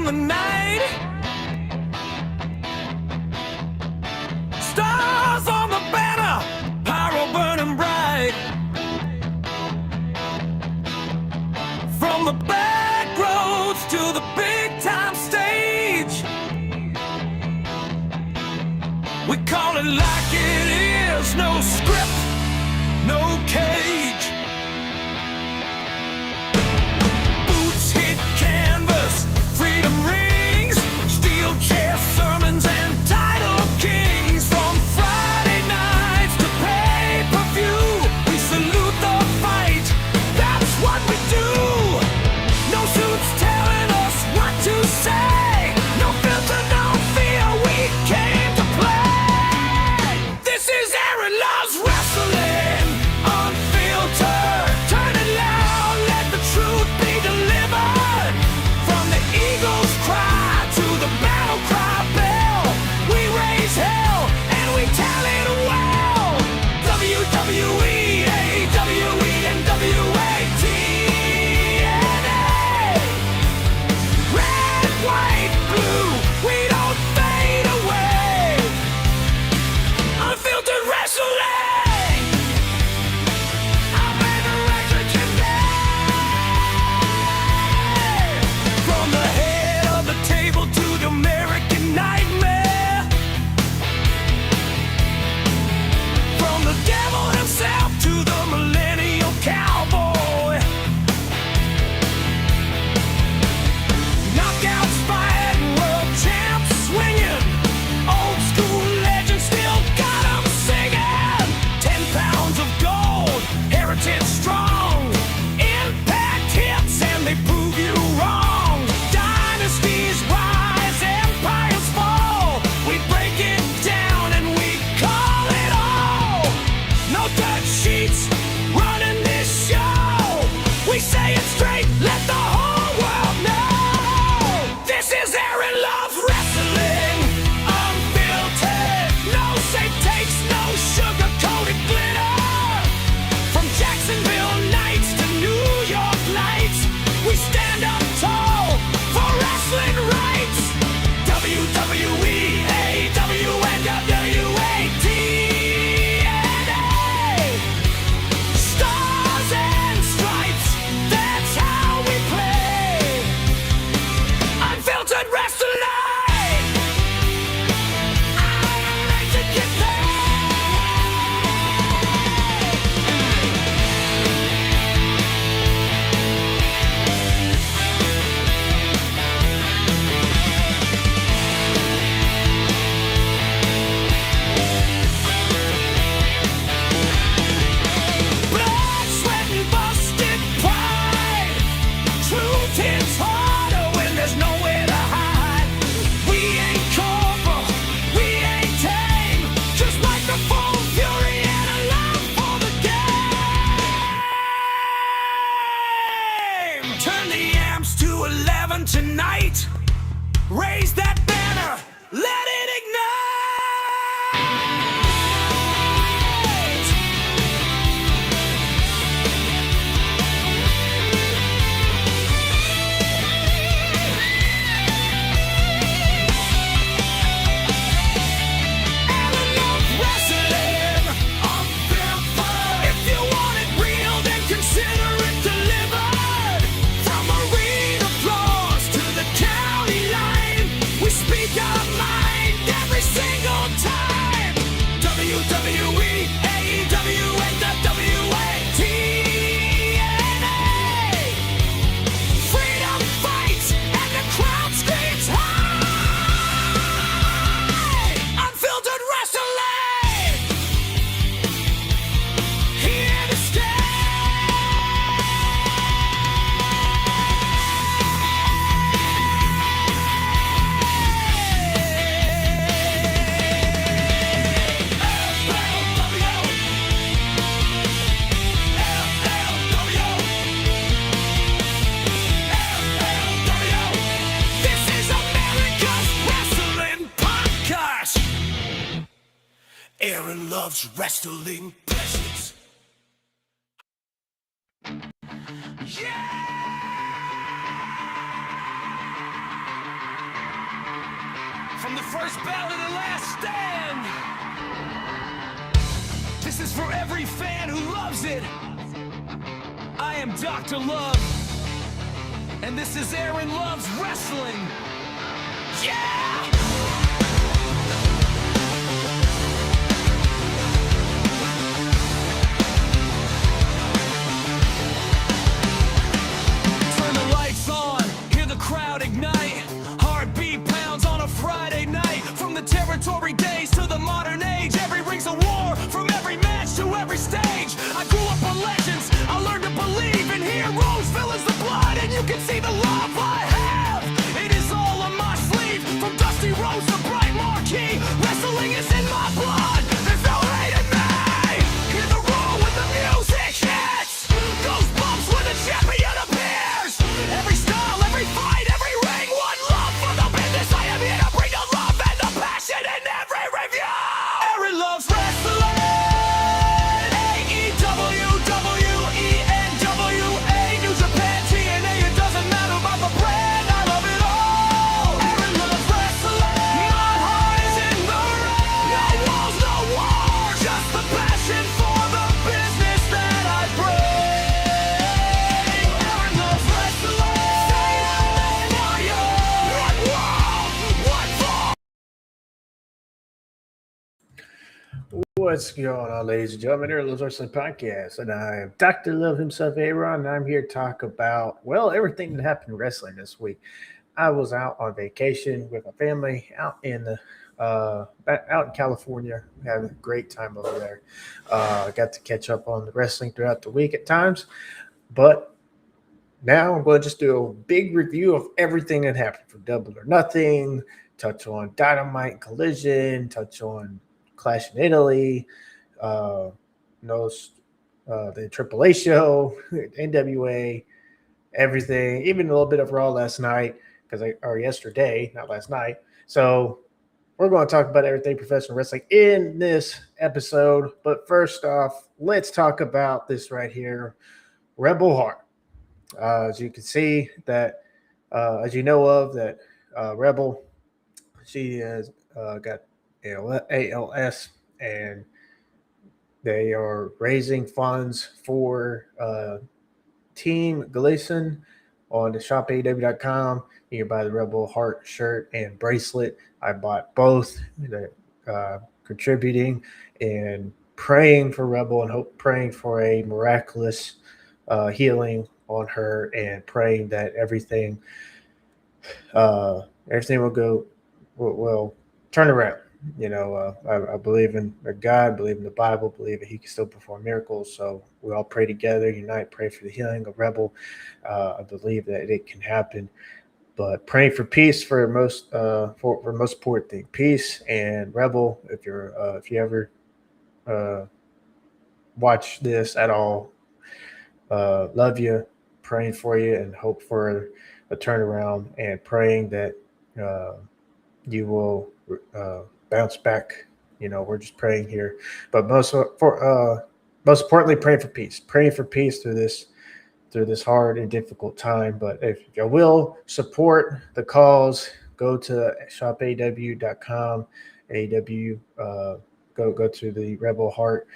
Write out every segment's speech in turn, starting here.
in the night. Stars on the banner, pyro burning bright. From the back roads to the big time stage, we call it like it is. No script, no cage. Boots hit canvas, freedom rings, steel chair sermons and title kings. From Friday nights to pay-per-view, we salute the fight. That's what we do. No suits telling us what to say. No filter, no fear, we came to play. This is Aaron Loves Wrestling, Unfiltered. Turn it loud, let the truth be delivered. From the eagle's cry to the battle cry bell, we raise hell and we tell it well. WWE, AEW, NWA, TNA. Red, white, blue, we don't fade away. Unfiltered wrestling. Our favorite record today. From the head of the table to the American nightmare. From the devil himself to the millennial cowboy. Knockouts fighting, world champs swinging. Old school legends still got 'em singing. 10 pounds of gold, heritage strong. Impact hits and they prove you wrong. Dynasties rise, empires fall. We break it down and we call it all. No dirt sheets running this show. We say it straight, let the whole world know. This is Aaron Loves Wrestling, Unfiltered. No safe takes, no sugar-coated glitter. From Jacksonville nights to New York lights, we stand up tall for wrestling rights. WWE, AEW, NWA, TNA. Stars and stripes, that's how we play. Unfiltered wrestling. I like to get blood, sweat, and busted pride. Truth hits harder when there's nowhere to hide. We ain't corporal, we ain't tame. Just microphone fury and a love for the game. Turn the amps to 11 tonight. Raise that banner, let it ignite. Aaron Loves Wrestling, Unfiltered. If you want it real, then consider it delivered. From arena floors to the county line, we speak our mind every single time. WWE, AEW, NWA, TNA. Freedom fights and the crowd screams high. Unfiltered wrestling, here to This is America's wrestling podcast. Aaron Loves Wrestling Presents. Yeah! first ballot and last stand. This is for every fan who loves it. I am Dr. Love, and this is Aaron Love's Wrestling. Yeah! Turn the lights on, hear the crowd ignite. Heartbeat pounds on a Friday night. From the territory days to the modern age, every ring's a war, from every match to every stage. I grew up on legends, I learned to believe in heroes, villains, the blood, and you can see the love I have. It is all on my sleeve, from Dusty Rhodes to Bright Marquee. Wrestling is in my blood, there's no hate in me. Hear the roar when the music hits, goosebumps when the champion appears. Every style, every fight, every ring, one love for the business. I am here to bring the love and the passion in every review. Aaron loves wrestling. AEW, NWA, New Japan, TNA. It doesn't matter about the brand, I love it all. Aaron loves wrestling. My heart is in the ring. No walls, no war, just the passion for the business that I bring. Aaron loves wrestling. One world, one fall. What's going on, ladies and gentlemen? Here Love's Wrestling Podcast, and I am Dr. Love himself, Aaron, and I'm here to talk about, well, everything that happened in wrestling this week. I was out on vacation with my family out in California, having a great time over there. I got to catch up on the wrestling throughout the week at times, but now I'm going to just do a big review of everything that happened from Double or Nothing, touch on Dynamite Collision, touch on Clash in Italy, the AAA show, NWA, everything, even a little bit of Raw last night, or yesterday, not last night. So we're going to talk about everything professional wrestling in this episode. But first off, let's talk about this right here, Rebel Heart. As you can see that, as you know of, that Rebel, she has got ALS, and they are raising funds for Team Gleason on the shopaew.com. You can buy the Rebel Heart shirt and bracelet. I bought both, contributing and praying for Rebel and praying for a miraculous healing on her, and praying that everything will turn around. I believe in God, believe in the Bible, believe that He can still perform miracles. So we all pray together, unite, pray for the healing of Rebel. I believe that it can happen, but praying for peace for most important thing, peace. And Rebel, if you ever watch this at all, love you, praying for you, and hope for a turnaround, and praying that you will bounce back. We're just praying here, but most importantly, praying for peace through this hard and difficult time. But if you will support the cause, go to shopaew.com. Go to the Rebel Heart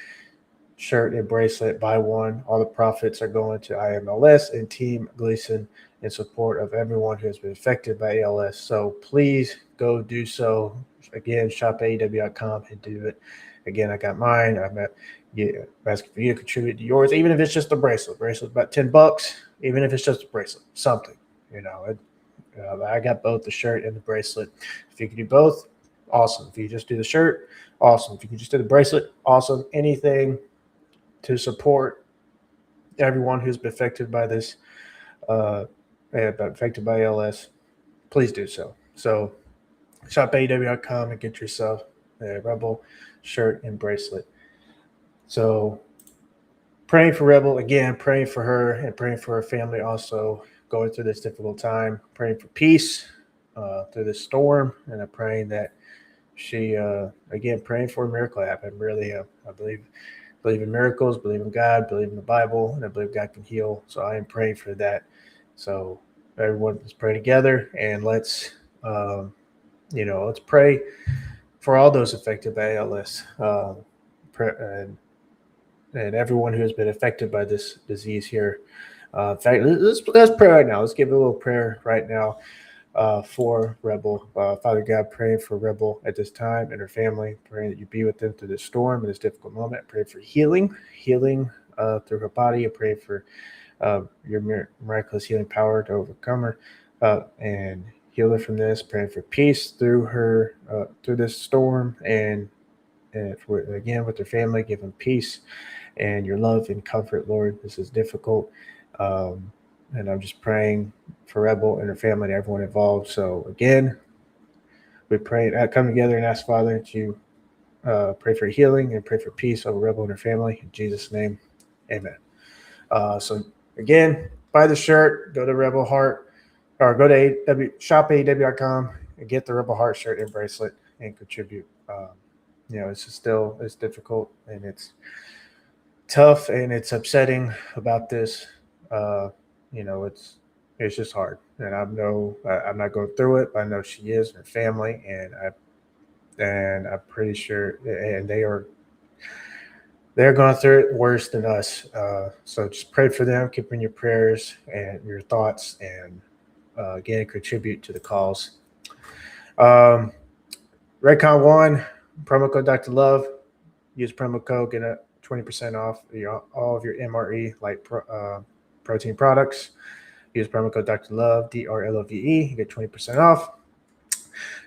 shirt and bracelet, buy one. All the profits are going to IMLS and Team Gleason in support of everyone who has been affected by ALS. So please go do so. Again, shopaew.com and do it. Again, I got mine. I'm asking for you to contribute to yours, even if it's just a bracelet. Bracelet's about $10, even if it's just a bracelet, something. I got both the shirt and the bracelet. If you can do both, awesome. If you just do the shirt, awesome. If you can just do the bracelet, awesome. Anything to support everyone who's been affected by this, affected by ALS, please do so. So shopaew.com and get yourself a Rebel shirt and bracelet. So praying for Rebel, again, praying for her and praying for her family also going through this difficult time, praying for peace through this storm, and I'm praying that she, again, praying for a miracle to happen. Really, I believe in miracles, believe in God, believe in the Bible, and I believe God can heal. So I am praying for that. So everyone, let's pray together, and let's let's pray for all those affected by ALS, and everyone who has been affected by this disease here. In fact, let's pray right now. Let's give a little prayer right now for Rebel. Father God, praying for Rebel at this time and her family, praying that you be with them through this storm and this difficult moment. Pray for healing through her body. I pray for your miraculous healing power to overcome her and heal her from this. Praying for peace through her through this storm, and again with her family, give them peace and your love and comfort, Lord. This is difficult. And I'm just praying for Rebel and her family and everyone involved. So again, we pray, come together and ask Father to pray for healing and pray for peace over Rebel and her family. In Jesus' name, amen. So again, buy the shirt, go to Rebel Heart, or go to shop.aew.com and get the Rebel Heart shirt and bracelet and contribute. It's difficult and it's tough and it's upsetting about this. It's just hard, and I'm not going through it, but I know she is, and her family, and I'm pretty sure, and they're going through it worse than us. So just pray for them, keep in your prayers and your thoughts, and again, contribute to the cause. Redcon 1, promo code Dr. Love. Use promo code, get a 20% off all of your MRE protein products. Use promo code Dr. Love, DRLOVE. You get 20% off.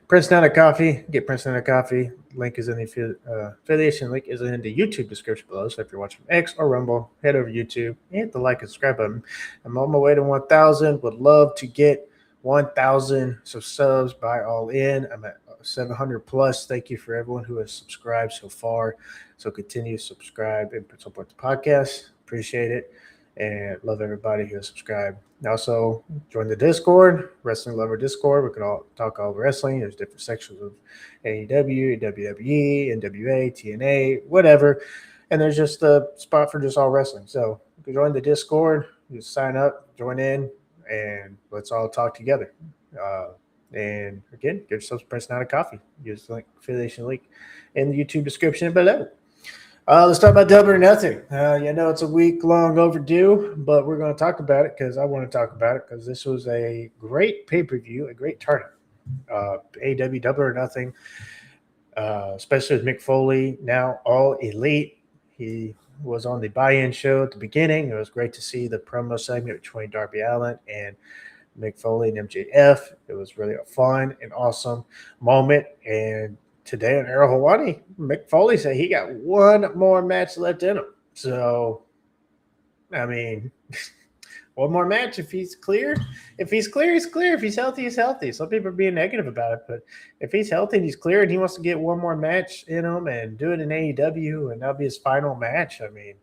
Prince Nana Coffee. Get Prince Nana Coffee. Link is in the affiliation link is in the YouTube description below. So if you're watching X or Rumble, head over to YouTube and hit the like and subscribe button. I'm on my way to 1,000. Would love to get 1,000 subs by All In. I'm at 700 plus. Thank you for everyone who has subscribed so far. So continue to subscribe and support the podcast. Appreciate it. And love everybody who has subscribed. Also, join the Discord, Wrestling Lover Discord. We can all talk all wrestling. There's different sections of AEW, WWE, NWA, TNA, whatever. And there's just a spot for just all wrestling. So you can join the Discord, just sign up, join in, and let's all talk together. And again, get yourself some Prince Nana Coffee. Use the affiliation link in the YouTube description below. Let's talk about Double or Nothing. It's a week long overdue, but we're going to talk about it because I want to talk about it because this was a great pay-per-view, a great tournament. AEW Double or Nothing, especially with Mick Foley, now all elite. He was on the buy-in show at the beginning. It was great to see the promo segment between Darby Allin and Mick Foley and MJF. It was really a fun and awesome moment. And today on Arrow Hawani, Mick Foley said he got one more match left in him. So, I mean, one more match if he's clear. If he's clear, he's clear. If he's healthy, he's healthy. Some people are being negative about it, but if he's healthy and he's clear and he wants to get one more match in him and do it in AEW and that'll be his final match, I mean,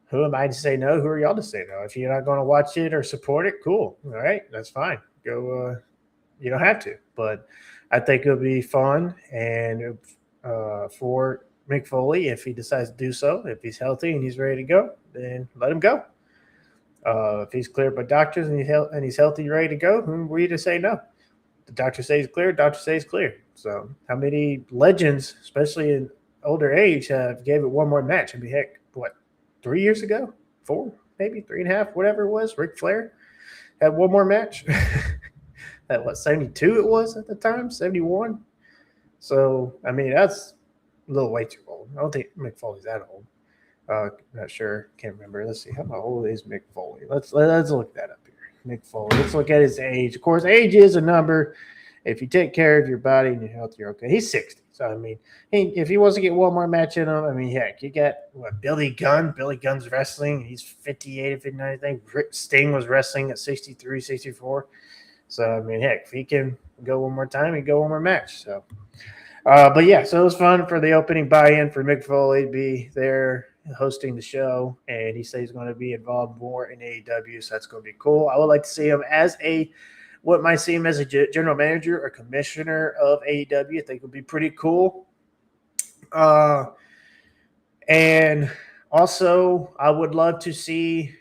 who am I to say no? Who are y'all to say no? If you're not going to watch it or support it, cool. All right, that's fine. Go. You don't have to, but I think it'll be fun and for Mick Foley, if he decides to do so, if he's healthy and he's ready to go, then let him go. If he's cleared by doctors and he's healthy, ready to go, who are we to say no? The doctor says he's clear, doctor says he's clear. So how many legends, especially in older age, have gave it one more match? I mean, heck, 3 years ago? 4, maybe 3.5, whatever it was. Ric Flair had one more match. At 72 it was at the time, 71. So, I mean, that's a little way too old. I don't think Mick Foley's that old. Not sure. Can't remember. Let's see. How old is Mick Foley? Let's look that up here. Mick Foley. Let's look at his age. Of course, age is a number. If you take care of your body and your health, you're okay. He's 60. So, I mean, if he wants to get one more match in him, I mean, heck, you got Billy Gunn. Billy Gunn's wrestling. He's 58, 59, I think. Sting was wrestling at 63, 64. So, I mean, heck, if he can go one more time, he can go one more match. So, but yeah, so it was fun for the opening buy-in for Mick Foley to be there hosting the show, and he says he's going to be involved more in AEW, so that's going to be cool. I would like to see him as what might see him as a general manager or commissioner of AEW. I think would be pretty cool. And also, I would love to see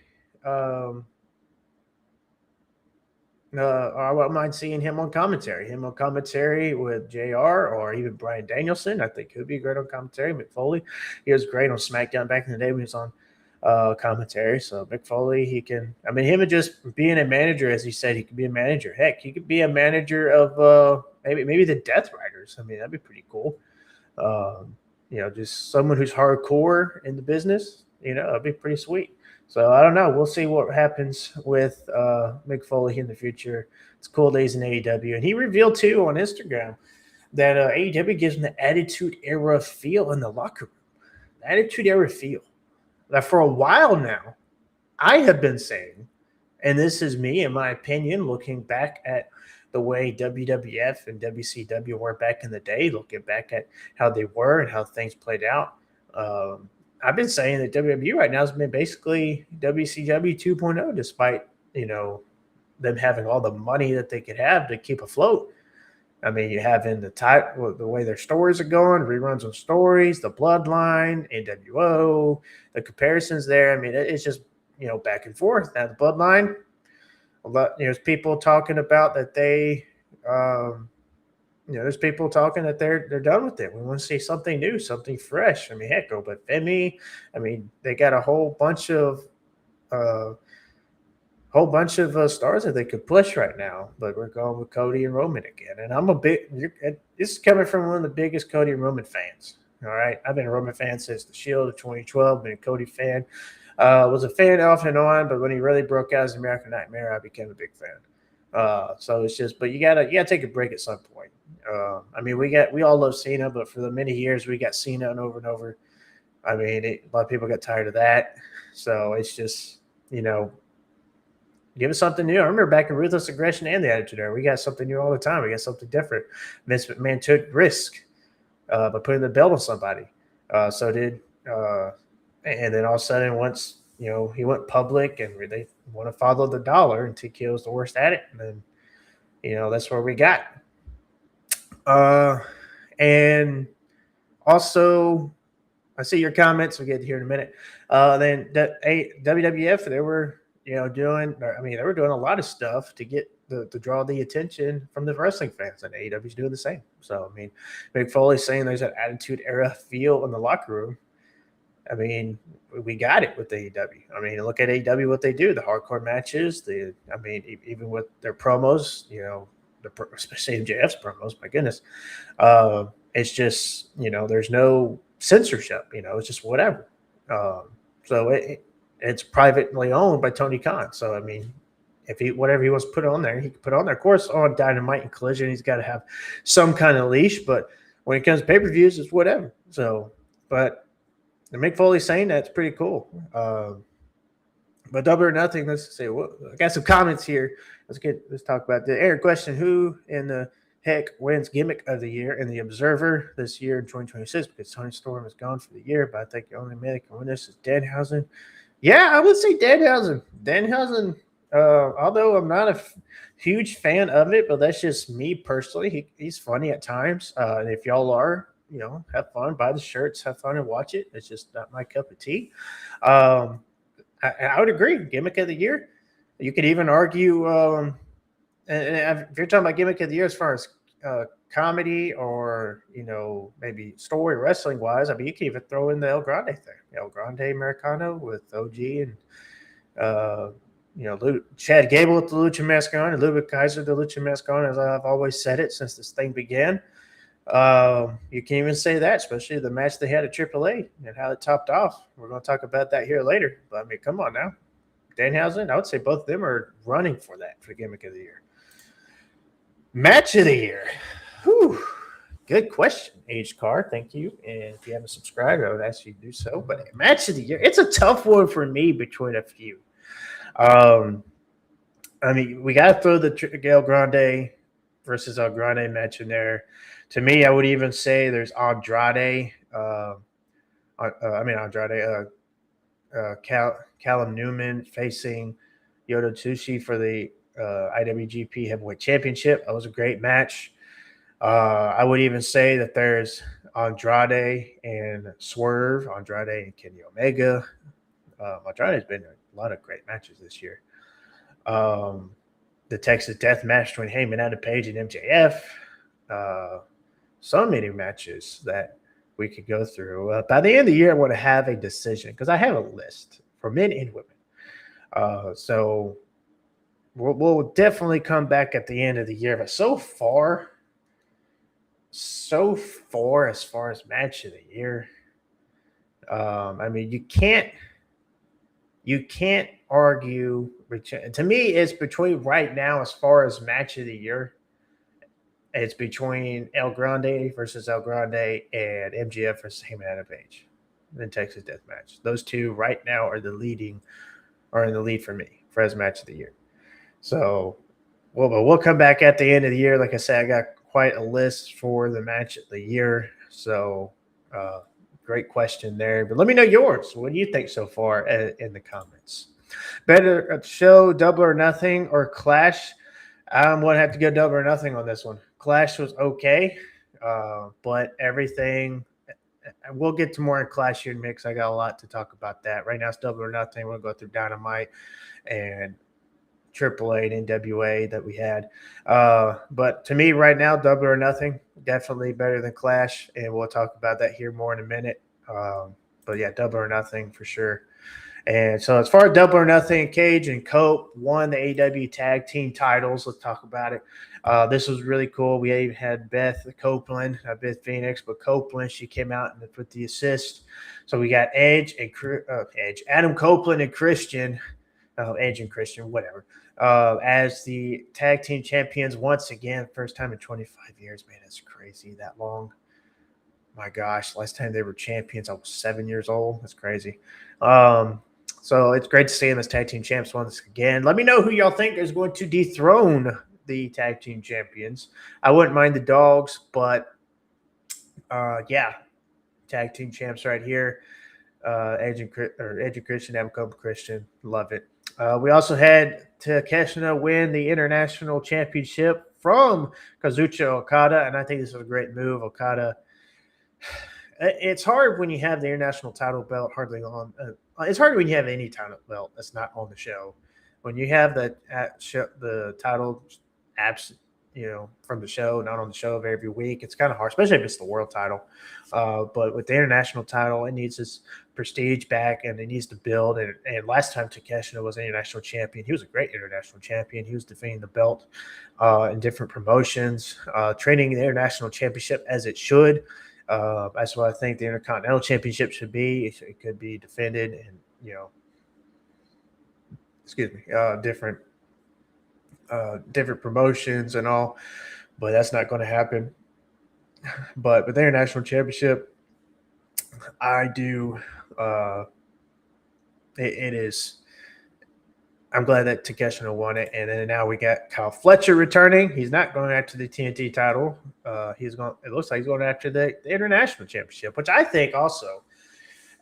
I wouldn't mind seeing him on commentary. Him on commentary with JR or even Brian Danielson. I think he'd be great on commentary. Mick Foley, he was great on SmackDown back in the day when he was on commentary. So Mick Foley, he can. I mean, him and just being a manager, as he said, he could be a manager. Heck, he could be a manager of maybe the Death Riders. I mean, that'd be pretty cool. Just someone who's hardcore in the business. It'd be pretty sweet. So I don't know. We'll see what happens with Mick Foley in the future. It's cool days in AEW. And he revealed, too, on Instagram that AEW gives him the Attitude Era feel in the locker room. The Attitude Era feel. That for a while now, I have been saying, and this is me, in my opinion, looking back at the way WWF and WCW were back in the day, looking back at how they were and how things played out. I've been saying that WWE right now has been basically WCW 2.0, despite, them having all the money that they could have to keep afloat. I mean, you have in the way their stories are going, reruns on stories, the Bloodline, NWO, the comparisons there. I mean, it's just, back and forth. Now, the Bloodline, there's people talking about that there's people talking that they're done with it. We want to see something new, something fresh. I mean, heck, go but Femi. I mean, they got a whole bunch of stars that they could push right now. But we're going with Cody and Roman again. And this is coming from one of the biggest Cody and Roman fans. All right, I've been a Roman fan since the Shield of 2012. Been a Cody fan. Was a fan off and on, but when he really broke out as American Nightmare, I became a big fan. So it's just, but you gotta take a break at some point. I mean, we all love Cena, but for the many years we got Cena and over. I mean, a lot of people got tired of that. So it's just, give us something new. I remember back in Ruthless Aggression and the Attitude Era, we got something new all the time. We got something different. Vince McMahon took risk by putting the belt on somebody. And then all of a sudden, once he went public and they want to follow the dollar, and TKO was the worst at it. And then, that's where we got. And also, I see your comments. We'll get to here in a minute. Then WWF, they were doing a lot of stuff to get to draw the attention from the wrestling fans, and AEW's doing the same. So, I mean, Mick Foley's saying there's an Attitude Era feel in the locker room. I mean, we got it with AEW. I mean, look at AEW, what they do, the hardcore matches. Even with their promos, especially MJF's promos, my goodness. It's just, there's no censorship, it's just whatever. So it's privately owned by Tony Khan. So, I mean, whatever he wants to put on there, he can put on there. Of course, on Dynamite and Collision, he's got to have some kind of leash. But when it comes to pay-per-views, it's whatever. So, but the Mick Foley saying that's pretty cool. But Double or Nothing, let's see. I got some comments here. Let's talk about the air question. Who in the heck wins Gimmick of the Year in the Observer this year in 2026? Because Tony Storm is gone for the year, but I think the only man that can win this is Danhausen. Yeah, I would say Danhausen. Danhausen, although I'm not a huge fan of it, but that's just me personally. He's funny at times. And if y'all are, have fun, buy the shirts, have fun and watch it. It's just not my cup of tea. I would agree. Gimmick of the Year. You could even argue, and if you're talking about Gimmick of the Year as far as comedy or, maybe story wrestling wise, I mean, you can even throw in the El Grande thing. El Grande Americano with OG and, Chad Gable with the Lucha mask on and Ludwig Kaiser, the Lucha mask on, as I've always said it since this thing began. You can even say that, especially the match they had at AAA and how it topped off. We're going to talk about that here later. But, I mean, come on now. Danhausen, I would say both of them are running for that for Gimmick of the Year. Match of the Year. Whew. Good question, Age Car. Thank you. And if you haven't subscribed, I would ask you to do so. But Match of the Year, it's a tough one for me between a few. I mean, we got to throw the El Grande versus El Grande match in there. To me, I would even say there's Andrade. Callum Newman facing Yoda Tsuji for the IWGP Heavyweight Championship. That was a great match. I would even say that there's Andrade and Swerve, Andrade and Kenny Omega. Andrade's been in a lot of great matches this year. the Texas Death Match between Heyman, Adam Page, and MJF. So many matches that we could go through. By the end of the year, I want to have a decision because I have a list for men and women. So we'll definitely come back at the end of the year. But so far as far as match of the year, I mean, you can't argue. To me, it's between right now as far as match of the year. It's between El Grande versus El Grande and MGF versus Heyman Adam Page. The Texas Death Match. Those two right now are in the lead for me for as match of the year. So we'll come back at the end of the year. Like I said, I got quite a list for the match of the year. So great question there. But let me know yours. What do you think so far in the comments? Better show Double or Nothing or Clash? I'm going to have to go Double or Nothing on this one. Clash was okay, but everything – we'll get to more in Clash here mix. I got a lot to talk about that. Right now it's Double or Nothing. We're going to go through Dynamite and AAA and NWA that we had. But to me right now, Double or Nothing, definitely better than Clash, and we'll talk about that here more in a minute. But, yeah, Double or Nothing for sure. And so as far as Double or Nothing, Cage and Cope won the AEW Tag Team titles. Let's talk about it. This was really cool. We even had Beth Copeland, Beth Phoenix, but Copeland, she came out and put the assist. So we got Adam Copeland and Christian, Edge and Christian, whatever, as the Tag Team champions once again. First time in 25 years. Man, that's crazy, that long. My gosh, last time they were champions, I was 7 years old. That's crazy. So it's great to see them as tag team champs once again. Let me know who y'all think is going to dethrone the tag team champions. I wouldn't mind the Dogs, but yeah, tag team champs right here. Edge and Christian, Adam Cole Christian, love it. We also had Takeshita win the international championship from Kazuchika Okada, and I think this was a great move. Okada. It's hard when you have the international title belt hardly on. It's hard when you have any title belt that's not on the show. When you have the title from the show, not on the show every week, it's kind of hard, especially if it's the world title. But with the international title, it needs its prestige back, and it needs to build. And last time Takeshita was an international champion, he was a great international champion. He was defending the belt in different promotions, training the international championship as it should. That's what I think the Intercontinental Championship should be. It could be defended and, different promotions and all, but that's not going to happen. But with the International Championship, I do. It is. I'm glad that Takeshita won it, and then now we got Kyle Fletcher returning. He's not going after the TNT title. It looks like he's going after the International Championship, which I think also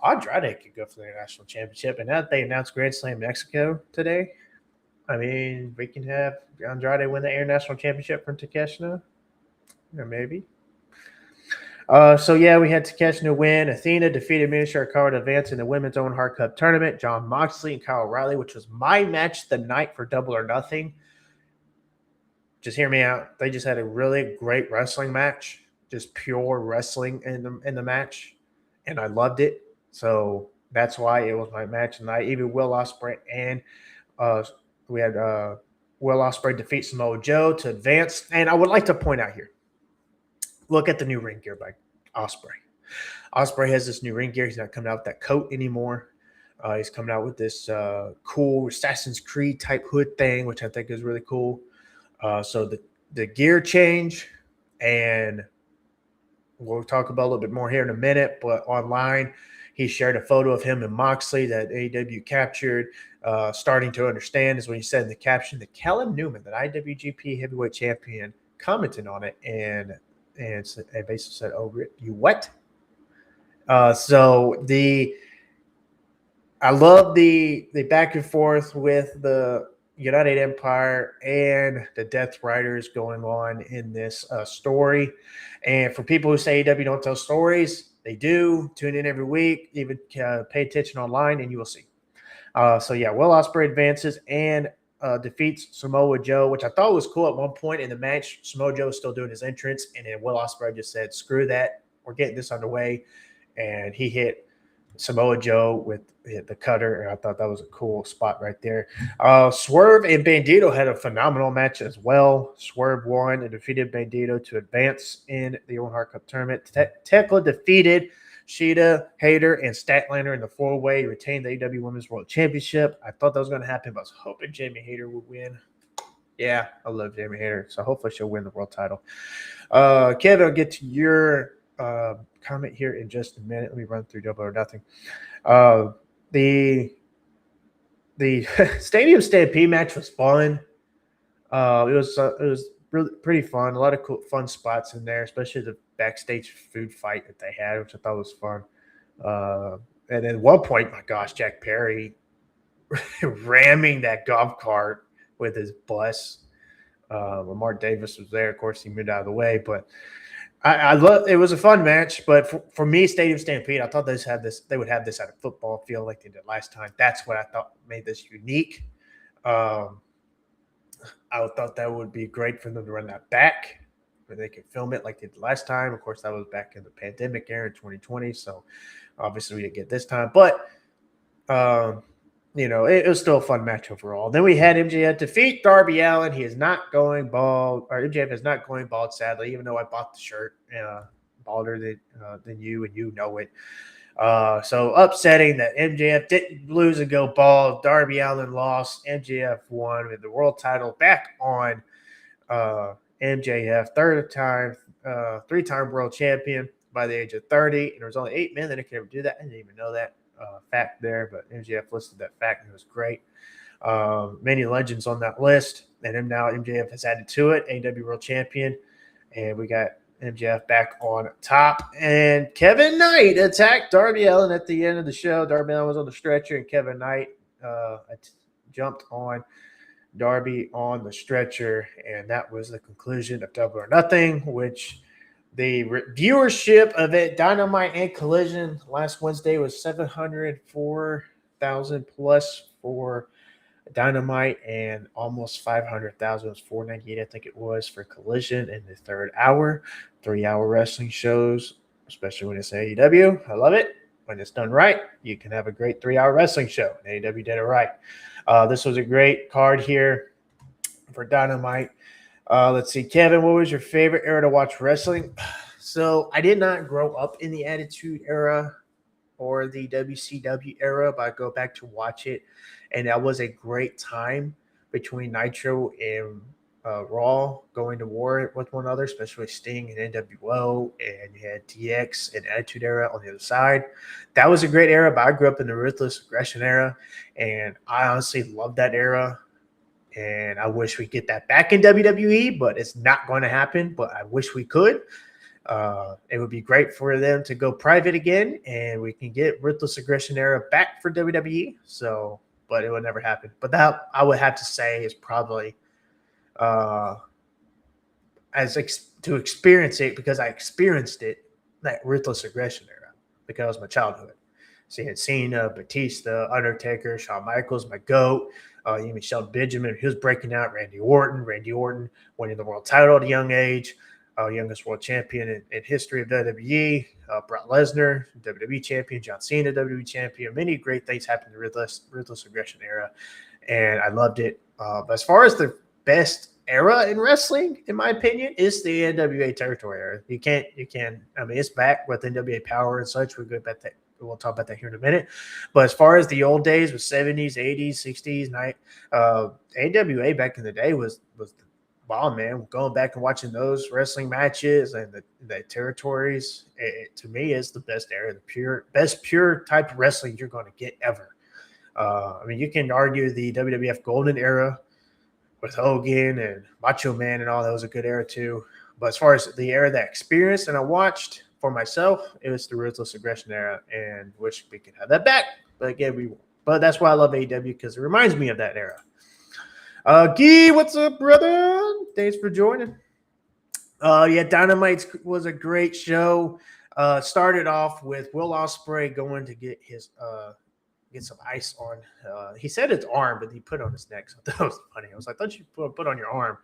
Andrade could go for the International Championship. And now that they announced Grand Slam Mexico today, I mean, we can have Andrade win the International Championship from Takeshita, or maybe. So, yeah, we had Takeshita win. Athena defeated Minish Card to advance in the Women's Own Heart Cup tournament. Jon Moxley and Kyle O'Reilly, which was my match of the night for Double or Nothing. Just hear me out. They just had a really great wrestling match, just pure wrestling in the match, and I loved it. So that's why it was my match of the night. Even Will Ospreay and we had Will Ospreay defeat Samoa Joe to advance. And I would like to point out here, look at the new ring gear by Ospreay. Ospreay has this new ring gear. He's not coming out with that coat anymore. He's coming out with this cool Assassin's Creed type hood thing, which I think is really cool. So the gear change, and we'll talk about a little bit more here in a minute, but online he shared a photo of him and Moxley that AEW captured. Starting to understand is when he said in the caption that Callum Newman, that IWGP heavyweight champion, commented on it and basically said, "Oh, you what?" So I love the back and forth with the United Empire and the Death Riders going on in this story. And for people who say AEW don't tell stories, they do. Tune in every week, even pay attention online, and you will see. So, yeah, Will Ospreay advances, and defeats Samoa Joe, which I thought was cool at one point in the match. Samoa Joe was still doing his entrance, and then Will Ospreay just said, "Screw that, we're getting this underway," and he hit Samoa Joe with the cutter, and I thought that was a cool spot right there. Swerve and Bandito had a phenomenal match as well. Swerve won and defeated Bandito to advance in the Owen Hart Cup tournament. Tekla defeated Sheeta, Hayter, and Statlander in the four-way, retained the AEW Women's World Championship. I thought that was going to happen, but I was hoping Jamie Hayter would win. Yeah, I love Jamie Hayter, so hopefully she'll win the world title. Kevin, I'll get to your comment here in just a minute. Let me run through Double or Nothing. The Stadium Stampede match was fun. It was really pretty fun. A lot of cool, fun spots in there, especially the backstage food fight that they had, which I thought was fun. And at one point, my gosh, Jack Perry ramming that golf cart with his bus. Lamar Davis was there. Of course, he moved out of the way, but I love. It was a fun match, but for me, Stadium Stampede, I thought they would have this at a football field like they did last time. That's what I thought made this unique. I thought that would be great for them to run that back, where they could film it like they did last time. Of course, that was back in the pandemic era in 2020, so obviously we didn't get this time. But it was still a fun match overall. Then we had MJF defeat Darby Allin. He is not going bald, or MJF is not going bald, sadly, even though I bought the shirt balder than you, and you know it. So upsetting that MJF didn't lose and go bald. Darby Allin lost. MJF won with the world title back on MJF. Three-time world champion by the age of 30. And there was only 8 men that could ever do that. I didn't even know that fact there, but MJF listed that fact, and it was great. Many legends on that list, and now MJF has added to it, AEW World Champion, and we got MJF back on top. And Kevin Knight attacked Darby Allin at the end of the show. Darby Allin was on the stretcher, and Kevin Knight jumped on Darby on the stretcher, and that was the conclusion of Double or Nothing, which the viewership of it, Dynamite and Collision, last Wednesday was 704,000 plus for Dynamite and almost 500,000. It was 498, I think it was, for Collision in the third hour. 3-hour wrestling shows, especially when it's AEW. I love it. When it's done right, you can have a great 3-hour wrestling show. And AEW did it right. This was a great card here for Dynamite. Let's see, Kevin, what was your favorite era to watch wrestling? So I did not grow up in the Attitude Era or the WCW era, but I go back to watch it, and that was a great time between Nitro and Raw going to war with one another, especially Sting and NWO, and you had DX and Attitude Era on the other side. That was a great era, but I grew up in the Ruthless Aggression era, and I honestly love that era. And I wish we get that back in WWE, but it's not going to happen. But I wish we could. It would be great for them to go private again, and we can get Ruthless Aggression era back for WWE. So, but it would never happen. But that I would have to say is probably to experience it, because I experienced it, that Ruthless Aggression era, because it was my childhood. So you had Cena, Batista, Undertaker, Shawn Michaels, my GOAT. Even Shelton Benjamin, he was breaking out. Randy Orton winning the world title at a young age, youngest world champion in history of WWE. Brock Lesnar, WWE champion. John Cena, WWE champion. Many great things happened in the Ruthless Aggression era, and I loved it. But as far as the best era in wrestling, in my opinion, is the NWA territory era. You can. I mean, it's back with NWA Powerrr and such. We'll talk about that here in a minute. But as far as the old days with 70s, 80s, 60s, AWA back in the day was the bomb, man. Going back and watching those wrestling matches and the territories, to me, is the best era, the best pure type of wrestling you're going to get ever. I mean, you can argue the WWF Golden Era with Hogan and Macho Man and all, that was a good era too. But as far as the era that I experienced and I watched for myself, it was the Ruthless Aggression era, and wish we could have that back. But again, we won't. But that's why I love AEW, because it reminds me of that era. Guy, what's up, brother? Thanks for joining. Dynamite was a great show. Started off with Will Ospreay going to get his get some ice on. He said his arm, but he put it on his neck. So that was funny. I was like, I thought you put on your arm.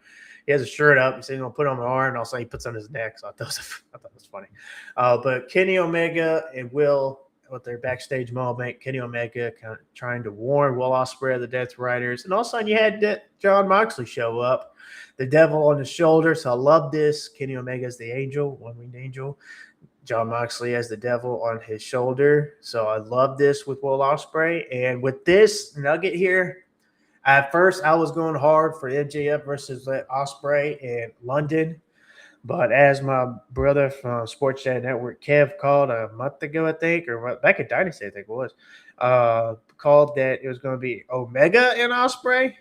He has a shirt up. He said he's gonna put it on my arm, and also he puts it on his neck. So I thought it was funny. But Kenny Omega and Will, with their backstage moment, Kenny Omega kind of trying to warn Will Ospreay of the Death Riders, and all of a sudden you had John Moxley show up, the devil on his shoulder. So I love this. Kenny Omega is the angel, one-winged angel. John Moxley has the devil on his shoulder. So I love this with Will Ospreay. And with this nugget here, at first I was going hard for MJF versus Ospreay in London. But as my brother from Sports Chat Network, Kev, called a month ago, I think, or back in Dynasty, I think it was, called that it was going to be Omega and Ospreay.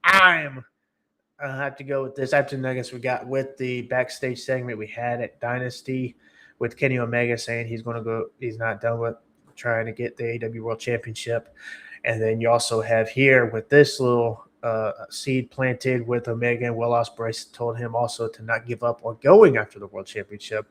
I have to go with this. After the nuggets we got with the backstage segment we had at Dynasty with Kenny Omega saying he's going to go, he's not done with trying to get the AEW World Championship. And then you also have here with this little seed planted with Omega, and Will Ospreay told him also to not give up on going after the World Championship.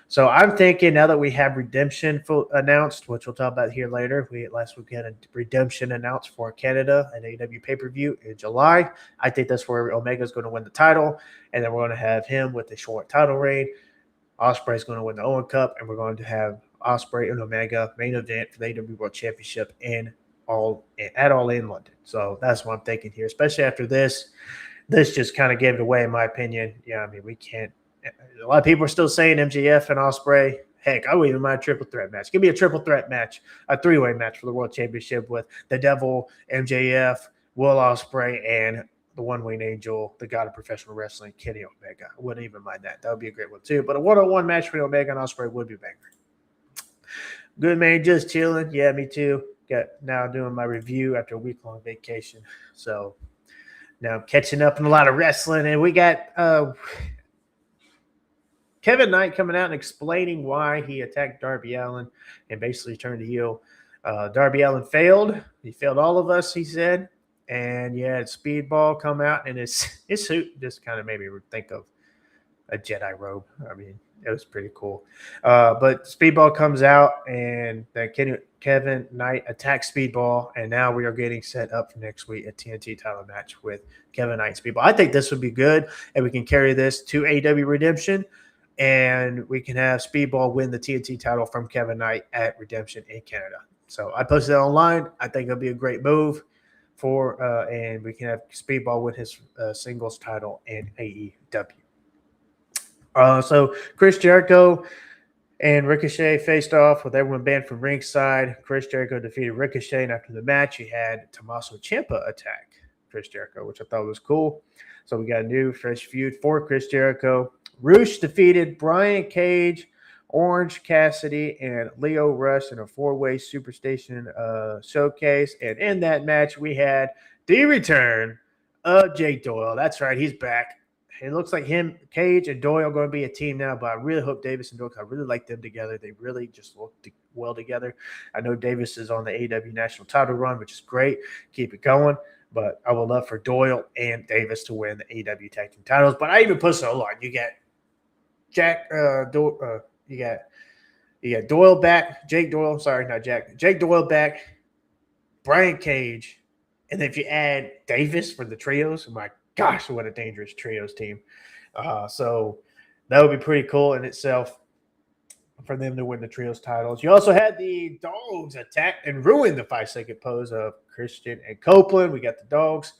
So I'm thinking now that we have Redemption announced, which we'll talk about here later, last week had a Redemption announced for Canada and AEW pay-per-view in July. I think that's where Omega is going to win the title, and then we're going to have him with a short title reign. Ospreay is going to win the Owen Cup, and we're going to have Ospreay and Omega main event for the AEW World Championship at All In London. So that's what I'm thinking here, especially after this. This just kind of gave it away, in my opinion. Yeah, I mean, we can't. A lot of people are still saying MJF and Ospreay. Heck, I would even mind a triple threat match. Give me a triple threat match, a three-way match for the World Championship with the Devil, MJF, Will Ospreay, and the one-winged angel, the god of professional wrestling, Kenny Omega. I wouldn't even mind that. That would be a great one too. But a one-on-one match for Omega and Ospreay would be a banger. Good, man. Just chilling. Yeah, me too. Got now doing my review after a week-long vacation. So now I'm catching up on a lot of wrestling. And we got Kevin Knight coming out and explaining why he attacked Darby Allin and basically turned heel. Darby Allin failed. He failed all of us, he said. And you had Speedball come out, and his suit just kind of made me think of a Jedi robe. I mean, it was pretty cool. But Speedball comes out, and then Kevin Knight attacks Speedball, and now we are getting set up for next week a TNT title match with Kevin Knight and Speedball. I think this would be good, and we can carry this to AEW Redemption, and we can have Speedball win the TNT title from Kevin Knight at Redemption in Canada. So I posted that online. I think it'll be a great move and we can have Speedball win his singles title in AEW. So Chris Jericho and Ricochet faced off with everyone banned from ringside. Chris Jericho defeated Ricochet, and after the match, he had Tommaso Ciampa attack Chris Jericho, which I thought was cool. So we got a new fresh feud for Chris Jericho. Roosh defeated Brian Cage, Orange Cassidy, and Leo Rush in a four-way Superstation showcase. And in that match, we had the return of Jake Doyle. That's right, he's back. It looks like him, Cage, and Doyle are going to be a team now, but I really hope Davis and Doyle, I really like them together. They really just look well together. I know Davis is on the AEW national title run, which is great. Keep it going. But I would love for Doyle and Davis to win the AEW tag team titles. But I even put so long. You got you got Doyle back, Jake Doyle. Sorry, not Jack. Jake Doyle back, Brian Cage, and then if you add Davis for the trios, my gosh, what a dangerous trios team. So that would be pretty cool in itself for them to win the trios titles. You also had the Dogs attack and ruin the 5-second pose of Christian and Copeland. We got the Dogs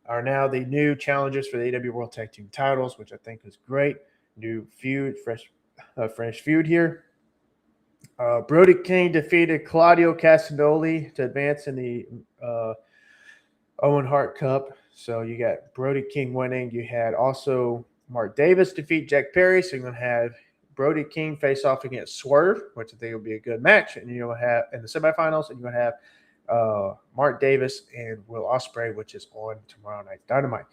are now the new challengers for the AEW World Tag Team titles, which I think is great. New feud, fresh feud here. Brody King defeated Claudio Castagnoli to advance in the Owen Hart Cup. So you got Brody King winning. You had also Mark Davis defeat Jack Perry. So you're going to have Brody King face off against Swerve, which I think will be a good match. And you'll have in the semifinals, and you're going to have Mark Davis and Will Ospreay, which is on tomorrow night's Dynamite.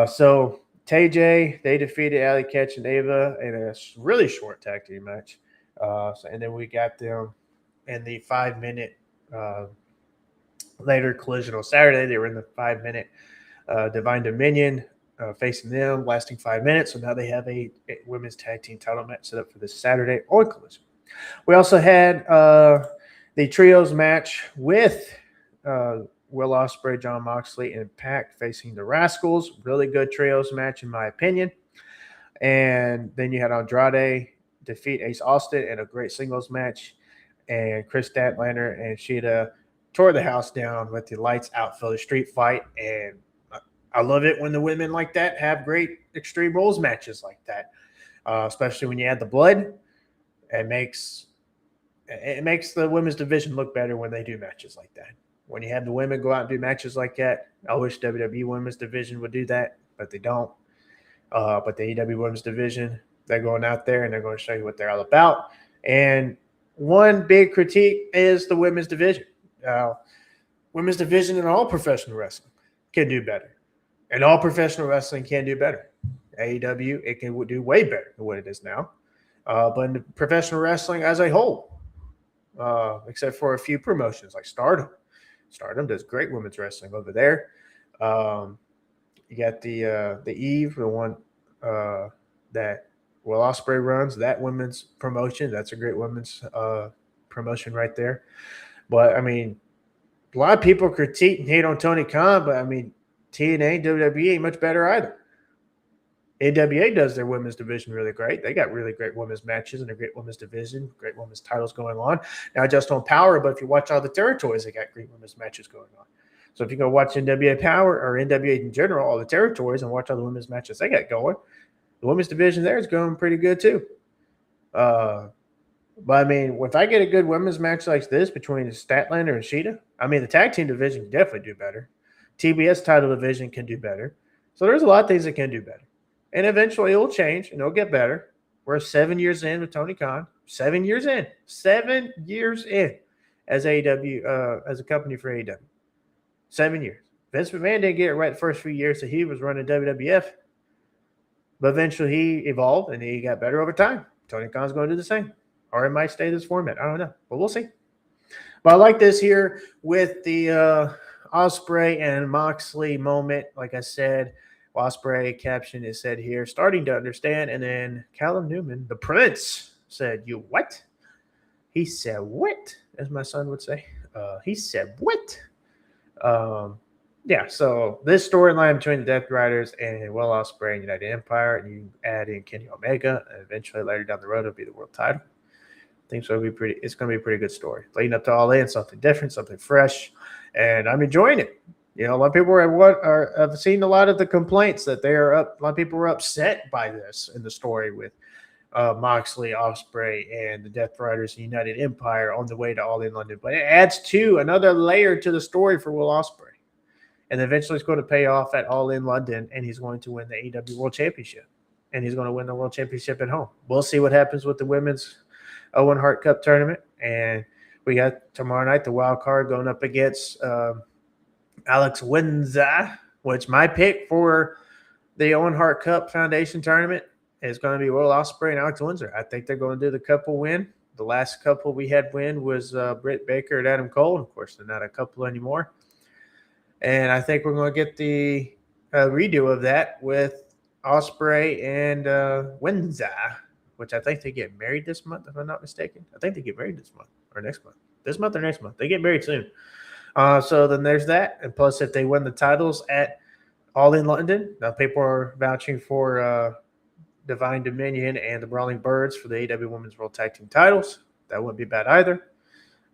So TJ, they defeated Alley Catch and Ava in a really short tag team match. And then we got them in the 5-minute later collision on Saturday. They were in the 5-minute Divine Dominion facing them, lasting 5 minutes. So now they have a women's tag team title match set up for this Saturday on Collision. We also had the trios match with Will Ospreay, John Moxley, and Pac facing the Rascals. Really good trios match, in my opinion. And then you had Andrade defeat Ace Austin in a great singles match. And Chris Statlander and Shida tore the house down with the lights out for the street fight. And I love it when the women like that have great Extreme Rules matches like that, especially when you add the blood. It makes the women's division look better when they do matches like that. When you have the women go out and do matches like that, I wish WWE women's division would do that, but they don't. But the AEW women's division, they're going out there and they're going to show you what they're all about. And one big critique is the women's division. Women's division in all professional wrestling can do better. And all professional wrestling can do better. AEW, it can do way better than what it is now. But in the professional wrestling as a whole, except for a few promotions like Stardom. Stardom does great women's wrestling over there. You got the Eve, the one that Will Ospreay runs, that women's promotion. That's a great women's promotion right there. But, I mean, a lot of people critique and hate on Tony Khan, but, I mean, TNA, WWE ain't much better either. NWA does their women's division really great. They got really great women's matches and a great women's division, great women's titles going on. Not just on Powerrr, but if you watch all the territories, they got great women's matches going on. So if you go watch NWA Powerrr or NWA in general, all the territories, and watch all the women's matches they got going, the women's division there is going pretty good too. But I mean, if I get a good women's match like this between Statlander and Shida, I mean, the tag team division can definitely do better. TBS title division can do better. So there's a lot of things that can do better. And eventually it will change and it'll get better. We're 7 years in with Tony Khan. 7 years in. 7 years in as AEW, as a company for AEW. 7 years. Vince McMahon didn't get it right the first few years that he was running WWF. But eventually he evolved and he got better over time. Tony Khan's going to do the same. Or it might stay this format. I don't know. But we'll see. But I like this here with the Ospreay and Moxley moment. Like I said, Ospreay caption is said here, starting to understand. And then Callum Newman, the Prince, said, "You what?" He said, "What?" As my son would say. He said, "What?" Yeah, so this storyline between the Death Riders and Will Ospreay and United Empire, and you add in Kenny Omega, and eventually later down the road it'll be the world title. I think so. It's going to be a pretty good story. Leading up to All In, something different, something fresh, and I'm enjoying it. You know, a lot of people have seen a lot of the complaints that they are up. A lot of people were upset by this in the story with Moxley, Ospreay, and the Death Riders and United Empire on the way to All In London. But it adds to another layer to the story for Will Ospreay. And eventually it's going to pay off at All In London, and he's going to win the AEW World Championship. And he's going to win the World Championship at home. We'll see what happens with the Women's Owen Hart Cup tournament. And we got tomorrow night the wild card going up against Alex Windsor, which my pick for the Owen Hart Cup Foundation tournament is going to be Will Ospreay and Alex Windsor. I think they're going to do the couple win. The last couple we had win was Britt Baker and Adam Cole. Of course, they're not a couple anymore. And I think we're going to get the redo of that with Ospreay and Windsor, which I think they get married this month, if I'm not mistaken. I think they get married this month or next month. This month or next month. They get married soon. So then there's that. And plus, if they win the titles at All In London, now people are vouching for Divine Dominion and the Brawling Birds for the AEW Women's World Tag Team titles. That wouldn't be bad either.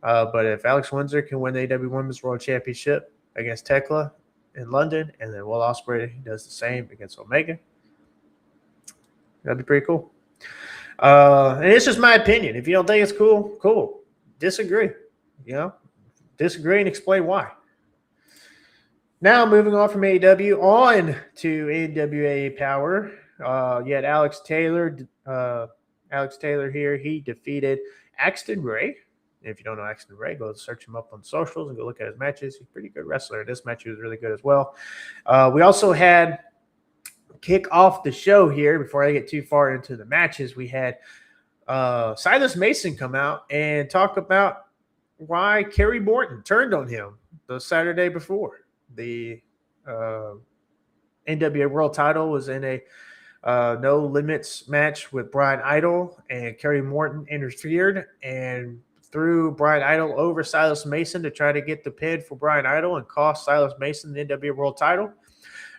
But if Alex Windsor can win the AEW Women's World Championship against Tekla in London, and then Will Ospreay does the same against Omega, that'd be pretty cool. And it's just my opinion. If you don't think it's cool, cool. Disagree. Disagree and explain why. Now, moving on from AEW on to NWA Powerrr. You had Alex Taylor. Alex Taylor here. He defeated Axton Ray. If you don't know Axton Ray, go search him up on socials and go look at his matches. He's a pretty good wrestler. This match was really good as well. We also had kick off the show here before I get too far into the matches. We had Silas Mason come out and talk about why Kerry Morton turned on him the Saturday before. The NWA World title was in a no limits match with Brian Idol, and Kerry Morton interfered and threw Brian Idol over Silas Mason to try to get the pin for Brian Idol and cost Silas Mason the NWA World title.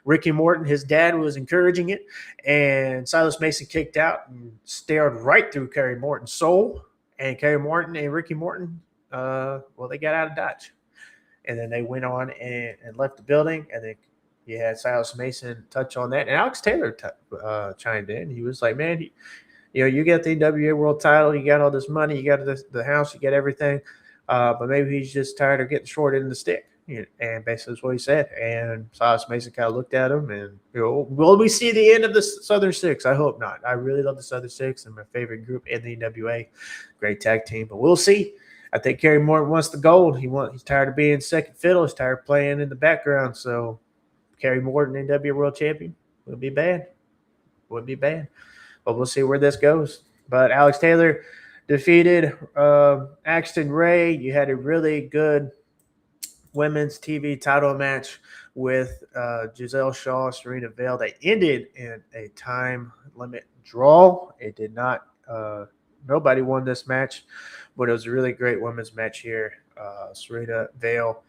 Ricky Morton, his dad, was encouraging it, and Silas Mason kicked out and stared right through Kerry Morton's soul. And Kerry Morton and Ricky Morton, they got out of Dodge. And then they went on and left the building, and then you had Silas Mason touch on that. And Alex Taylor chimed in. He was like, man, you got the NWA World title, you got all this money, you got the house, you got everything, but maybe he's just tired of getting short in the stick. And basically that's what he said. And Silas Mason kind of looked at him and, will we see the end of the Southern Six? I hope not. I really love the Southern Six and my favorite group in the NWA. Great tag team, but we'll see. I think Kerry Morton wants the gold. He's tired of being second fiddle. He's tired of playing in the background. So Kerry Morton, NWA World Champion, wouldn't be bad. Wouldn't be bad. But we'll see where this goes. But Alex Taylor defeated Axton Ray. You had a really good women's TV title match with Giselle Shaw, Serena Vale. They ended in a time limit draw. It did not. Nobody won this match, but it was a really great women's match here. Serena Vale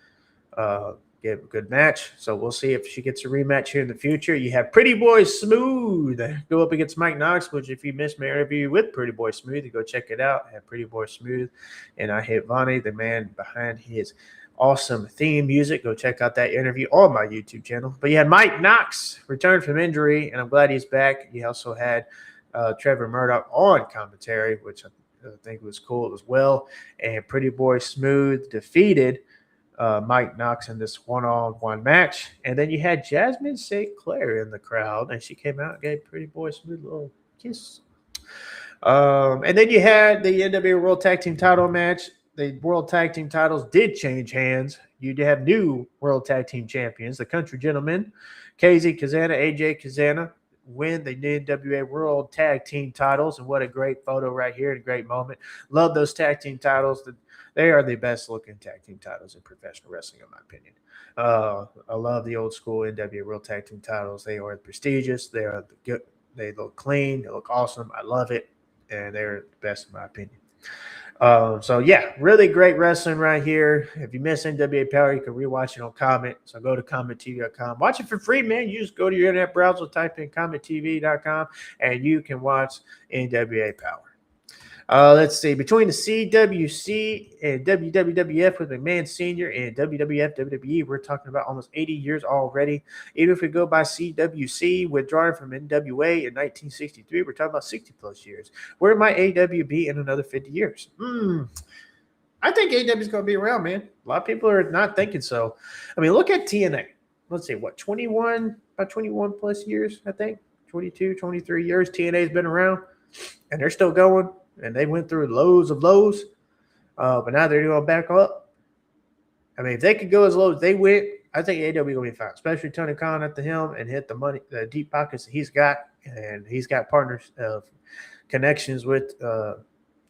gave a good match, so we'll see if she gets a rematch here in the future. You have Pretty Boy Smooth go up against Mike Knox, which if you missed my interview with Pretty Boy Smooth, you go check it out. I have Pretty Boy Smooth, and I hit Vonnie, the man behind his awesome theme music. Go check out that interview on my YouTube channel. But you had Mike Knox return from injury, and I'm glad he's back. You also had Trevor Murdoch on commentary, which I think was cool as well. And Pretty Boy Smooth defeated Mike Knox in this one-on-one match. And then you had Jasmine St. Clair in the crowd, and she came out and gave Pretty Boy Smooth a little kiss. And then you had the NWA World Tag Team title match. The World Tag Team titles did change hands. You did have new World Tag Team champions, the Country Gentlemen, KZ Kazana, AJ Kazana, win the NWA World Tag Team titles. And what a great photo right here and a great moment. Love those tag team titles. They are the best looking tag team titles in professional wrestling, in my opinion. I love the old school NWA World Tag Team titles. They are prestigious. They are good. They look clean. They look awesome. I love it. And they're the best, in my opinion. Really great wrestling right here. If you miss NWA Powerrr, you can rewatch it on Comment. So go to CommentTV.com. Watch it for free, man. You just go to your internet browser, type in CommentTV.com, and you can watch NWA Powerrr. Let's see. Between the CWC and WWF with McMahon Sr. and WWF, WWE, we're talking about almost 80 years already. Even if we go by CWC, withdrawing from NWA in 1963, we're talking about 60-plus years. Where might AEW be in another 50 years? I think AEW is going to be around, man. A lot of people are not thinking so. I mean, look at TNA. Let's see, about 21-plus years, I think. 22, 23 years TNA's been around, and they're still going. And they went through lows of lows, but now they're going back up. I mean, if they could go as low as they went, I think AEW will be fine, especially Tony Khan at the helm and hit the money, the deep pockets that he's got, and he's got partners of connections with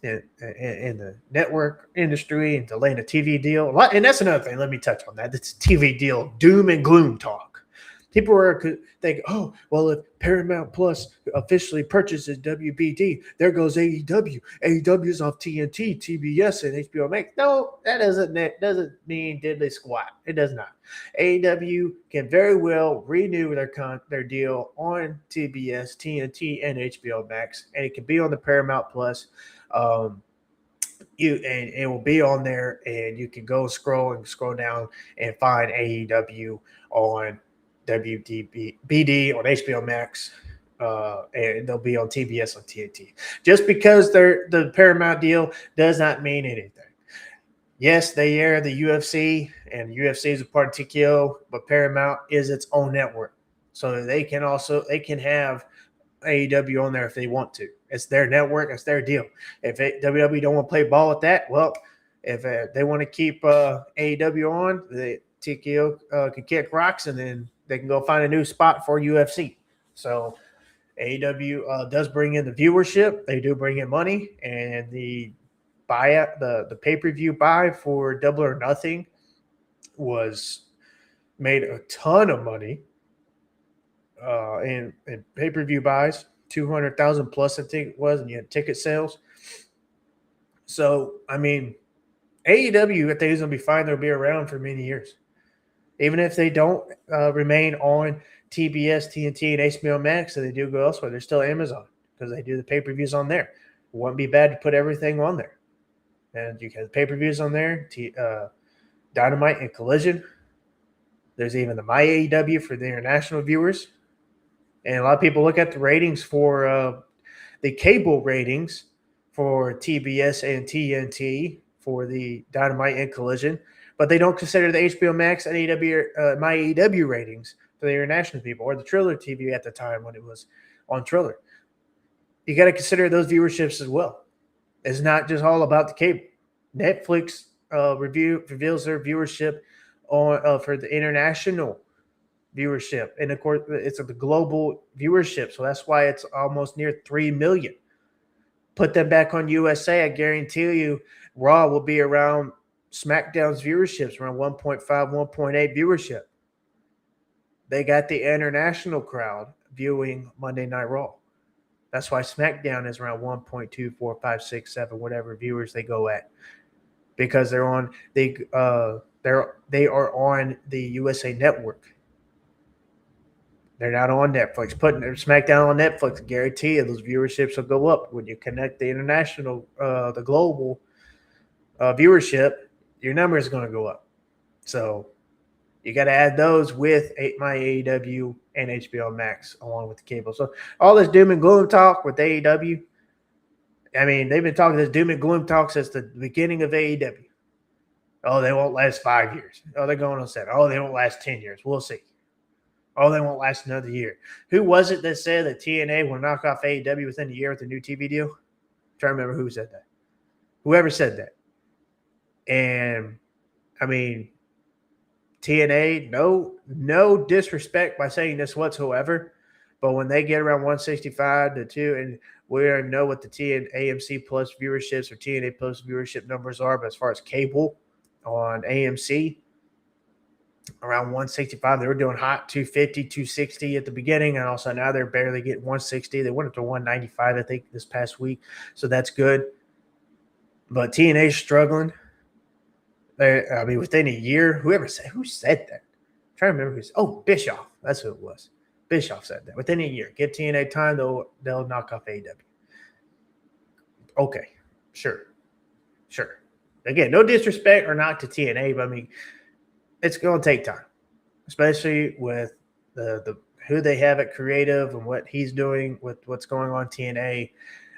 in the network industry and to land a TV deal. And that's another thing. Let me touch on that. It's a TV deal, doom and gloom talk. People are think, oh, well, if Paramount Plus officially purchases WBD, there goes AEW. AEW is off TNT, TBS, and HBO Max. No, that doesn't mean diddly squat. It does not. AEW can very well renew their deal on TBS, TNT, and HBO Max, and it can be on the Paramount Plus. And it will be on there, and you can go scroll down and find AEW on WBD on HBO Max, and they'll be on TBS on TNT. Just because they're the Paramount deal does not mean anything. Yes, they air the UFC, and UFC is a part of TKO, but Paramount is its own network, so they can have AEW on there if they want to. It's their network, it's their deal. If WWE don't want to play ball with that, well, if they want to keep AEW on, the TKO can kick rocks, and then they can go find a new spot for UFC. So AEW does bring in the viewership. They do bring in money, and the buyout, the pay-per-view buy for Double or Nothing was made a ton of money in pay-per-view buys, 200,000 plus, I think it was, and you had ticket sales. So, I mean, AEW, I think, is going to be fine. They'll be around for many years. Even if they don't remain on TBS, TNT, and HBO Max, and they do go elsewhere, they're still Amazon because they do the pay-per-views on there. It wouldn't be bad to put everything on there. And you have pay-per-views on there, Dynamite and Collision. There's even the My AEW for the international viewers. And a lot of people look at the ratings for the cable ratings for TBS and TNT for the Dynamite and Collision, but they don't consider the HBO Max and AEW, My AEW ratings for the international people or the Triller TV at the time when it was on Triller. You got to consider those viewerships as well. It's not just all about the cable. Netflix reveals their viewership on for the international viewership, and of course, it's the global viewership, so that's why it's almost near 3 million. Put them back on USA, I guarantee you, Raw will be around SmackDown's viewerships, around 1.5, 1.8 viewership. They got the international crowd viewing Monday Night Raw. That's why SmackDown is around 1.2, 4, 5, 6, 7, whatever viewers they go at, because they're on they are on the USA Network. They're not on Netflix. Putting SmackDown on Netflix, guarantee you those viewerships will go up. When you connect the international, the global viewership, your number is going to go up. So you got to add those with My AEW and HBO Max along with the cable. So all this doom and gloom talk with AEW, I mean, they've been talking this doom and gloom talk since the beginning of AEW. Oh, they won't last 5 years. Oh, they're going on 7. Oh, they won't last 10 years. We'll see. Oh, they won't last another year. Who was it that said that TNA will knock off AEW within a year with a new TV deal? I'm trying to remember who said that. Whoever said that. And, I mean, TNA, no disrespect by saying this whatsoever, but when they get around 165 to 2, and we already know what the AMC Plus viewerships or TNA Plus viewership numbers are, but as far as cable on AMC, around 165. They were doing hot 250, 260 at the beginning, and also now they're barely getting 160. They went up to 195, I think, this past week, so that's good. But TNA's struggling. I mean, within a year, who said that? I'm trying to remember who's. Oh, Bischoff. That's who it was. Bischoff said that. Within a year, give TNA time, they'll knock off AEW. Okay, sure. Again, no disrespect or not to TNA, but I mean, it's going to take time, especially with the who they have at creative and what he's doing with what's going on TNA.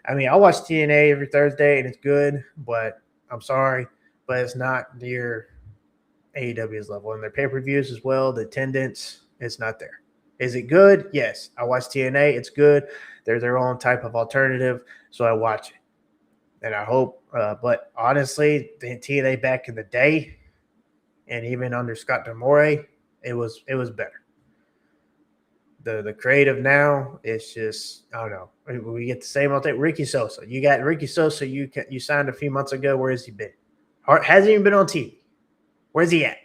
I mean, I watch TNA every Thursday, and it's good, but I'm sorry, but it's not near AEW's level. And their pay-per-views as well, the attendance is not there. Is it good? Yes. I watch TNA. It's good. They're their own type of alternative, so I watch it. And I hope, but honestly, the TNA back in the day, and even under Scott D'Amore, it was better. The creative now, it's just, I don't know. We get the same old thing. Ricky Sosa. You got Ricky Sosa you signed a few months ago. Where has he been? Hasn't even been on TV. Where's he at?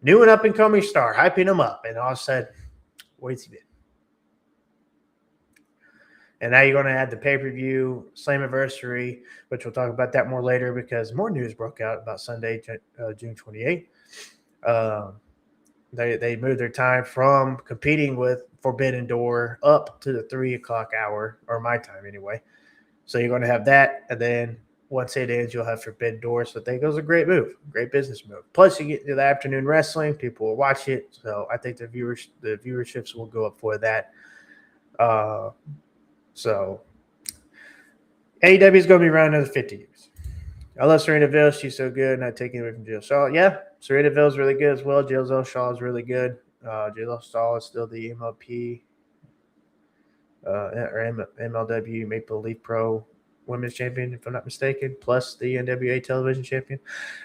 New and up-and-coming star, hyping him up. And all of a sudden, where's he been? And now you're going to add the pay-per-view Slammiversary, which we'll talk about that more later because more news broke out about Sunday, June 28th. They moved their time from competing with Forbidden Door up to the 3 o'clock hour, or my time anyway. So you're going to have that, and then once it ends, you'll have Forbidden Door. So I think it was a great move, great business move. Plus, you get to the afternoon wrestling, people will watch it. So I think the viewerships will go up for that. So AEW is going to be around another 50 years. I love Serena Ville. She's so good, not taking away from Jill Shaw. Yeah, Serena Ville's really good as well. Jill Shaw is really good. Jill Shaw is still the MLP or MLW Maple Leaf Pro Women's Champion, if I'm not mistaken, plus the NWA Television Champion.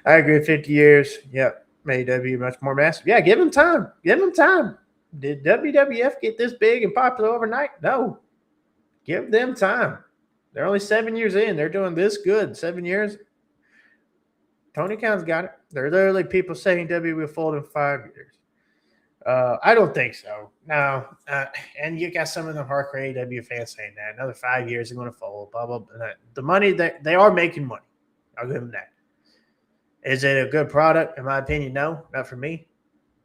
I agree, 50 years. Yep, AEW much more massive. Yeah, give them time. Give them time. Did WWF get this big and popular overnight? No. Give them time. They're only 7 years in. They're doing this good. 7 years. Tony Khan's got it. There are literally people saying WWE will fold in 5 years. I don't think so. No. And you got some of them hardcore AEW fans saying that. Another 5 years they're going to fold. Blah, blah, blah. The money, they are making money. I'll give them that. Is it a good product? In my opinion, no, not for me.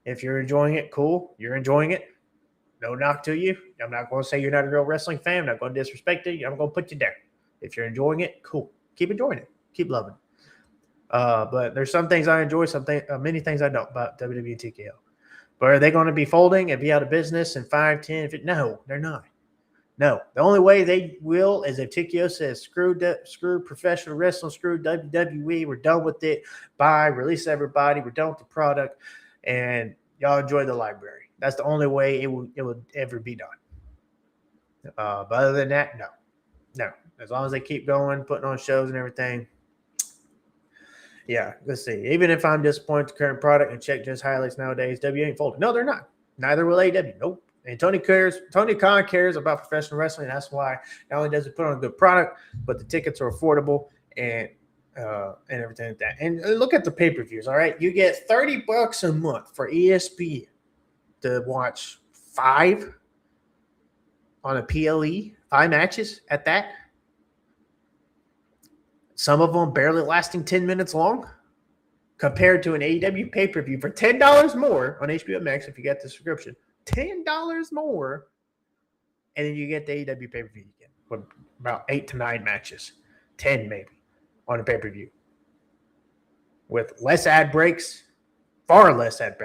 If you're enjoying it, cool. You're enjoying it. No knock to you. I'm not going to say you're not a real wrestling fan. I'm not going to disrespect you. I'm going to put you down. If you're enjoying it, cool. Keep enjoying it. Keep loving it. But there's some things I enjoy, many things I don't about WWE and TKO. But are they going to be folding and be out of business in 5, 10, 15? No, they're not. No, the only way they will is if TKO says, screw professional wrestling, screw WWE, we're done with it. Bye, release everybody, we're done with the product, and y'all enjoy the library. That's the only way it will ever be done. But other than that, no. As long as they keep going, putting on shows and everything. Yeah, let's see. Even if I'm disappointed with the current product and check just highlights nowadays, W ain't folding. No, they're not. Neither will AEW. Nope. And Tony Khan cares about professional wrestling. That's why not only does he put on a good product, but the tickets are affordable and everything like that. And look at the pay-per-views, all right? You get $30 a month for ESPN to watch 5 on a PLE, 5 matches at that. Some of them barely lasting 10 minutes long compared to an AEW pay-per-view for $10 more on HBO Max if you get the subscription. $10 more, and then you get the AEW pay-per-view again with about 8 to 9 matches, 10 maybe, on a pay-per-view. With less ad breaks, far less ad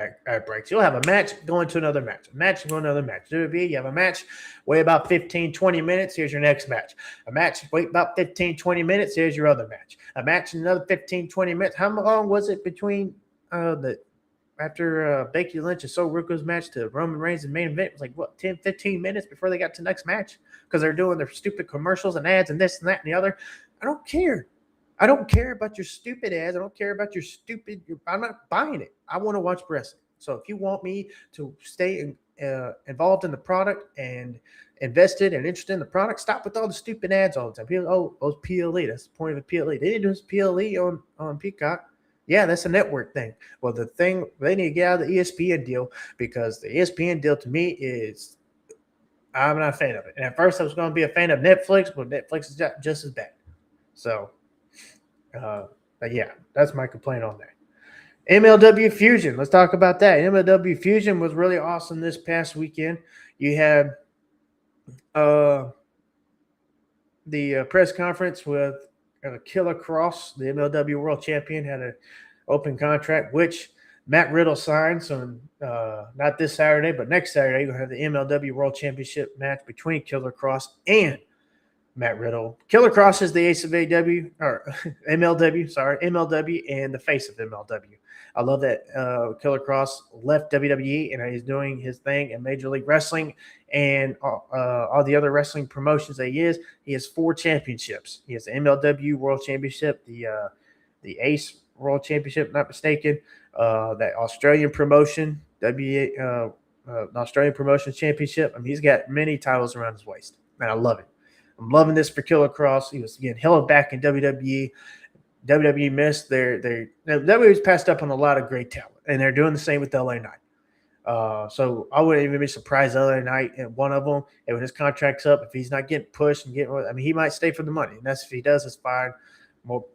breaks. You'll have a match going to another match, a match going to another match. WWE, you have a match, wait about 15, 20 minutes, here's your next match. A match, wait about 15, 20 minutes, here's your other match. A match in another 15, 20 minutes. How long was it between after Becky Lynch and Sol Ruco's match to Roman Reigns' main event? It was like, what, 10, 15 minutes before they got to the next match? Because they're doing their stupid commercials and ads and this and that and the other. I don't care. I don't care about your stupid ads. I don't care about your stupid. I'm not buying it. I want to watch wrestling. So if you want me to stay involved in the product and invested and interested in the product, stop with all the stupid ads all the time. People, those PLE. That's the point of a PLE. They didn't do this PLE on Peacock. Yeah, that's a network thing. Well, the thing, they need to get out of the ESPN deal, because the ESPN deal to me is, I'm not a fan of it. And at first I was going to be a fan of Netflix, but Netflix is just as bad. So, but yeah, that's my complaint on that. MLW Fusion. Let's talk about that. MLW Fusion was really awesome this past weekend. You had the press conference with Killer Cross, the MLW World Champion, had an open contract, which Matt Riddle signed. So not this Saturday, but next Saturday, you're going to have the MLW World Championship match between Killer Cross and Matt Riddle. Killer Cross is the ace of MLW, and the face of MLW. I love that Killer Cross left WWE and he's doing his thing in Major League Wrestling and all the other wrestling promotions that he is. He has 4 championships. He has the MLW World Championship, the Ace World Championship, not mistaken, that Australian promotion, the Australian Promotion Championship. I mean, he's got many titles around his waist, and I love it. I'm loving this for Killer Cross. He was getting held back in WWE. WWE missed WWE's passed up on a lot of great talent, and they're doing the same with LA Knight. So I wouldn't even be surprised LA Knight and one of them, and when his contract's up, if he's not getting pushed and he might stay for the money, and that's if he does, it's fine. Well,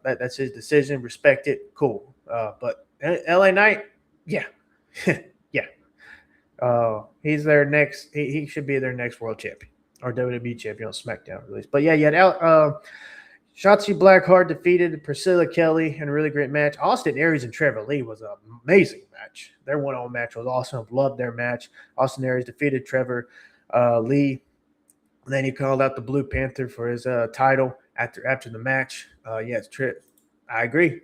that's his decision. Respect it. Cool. But LA Knight, yeah, yeah. He's their next. He should be their next world champion or WWE champion on SmackDown at least. But yeah, you had Shotzi Blackheart defeated Priscilla Kelly in a really great match. Austin Aries and Trevor Lee was an amazing match. Their one-on-one match was awesome. Loved their match. Austin Aries defeated Trevor Lee. And then he called out the Blue Panther for his title after the match. Yes, I agree.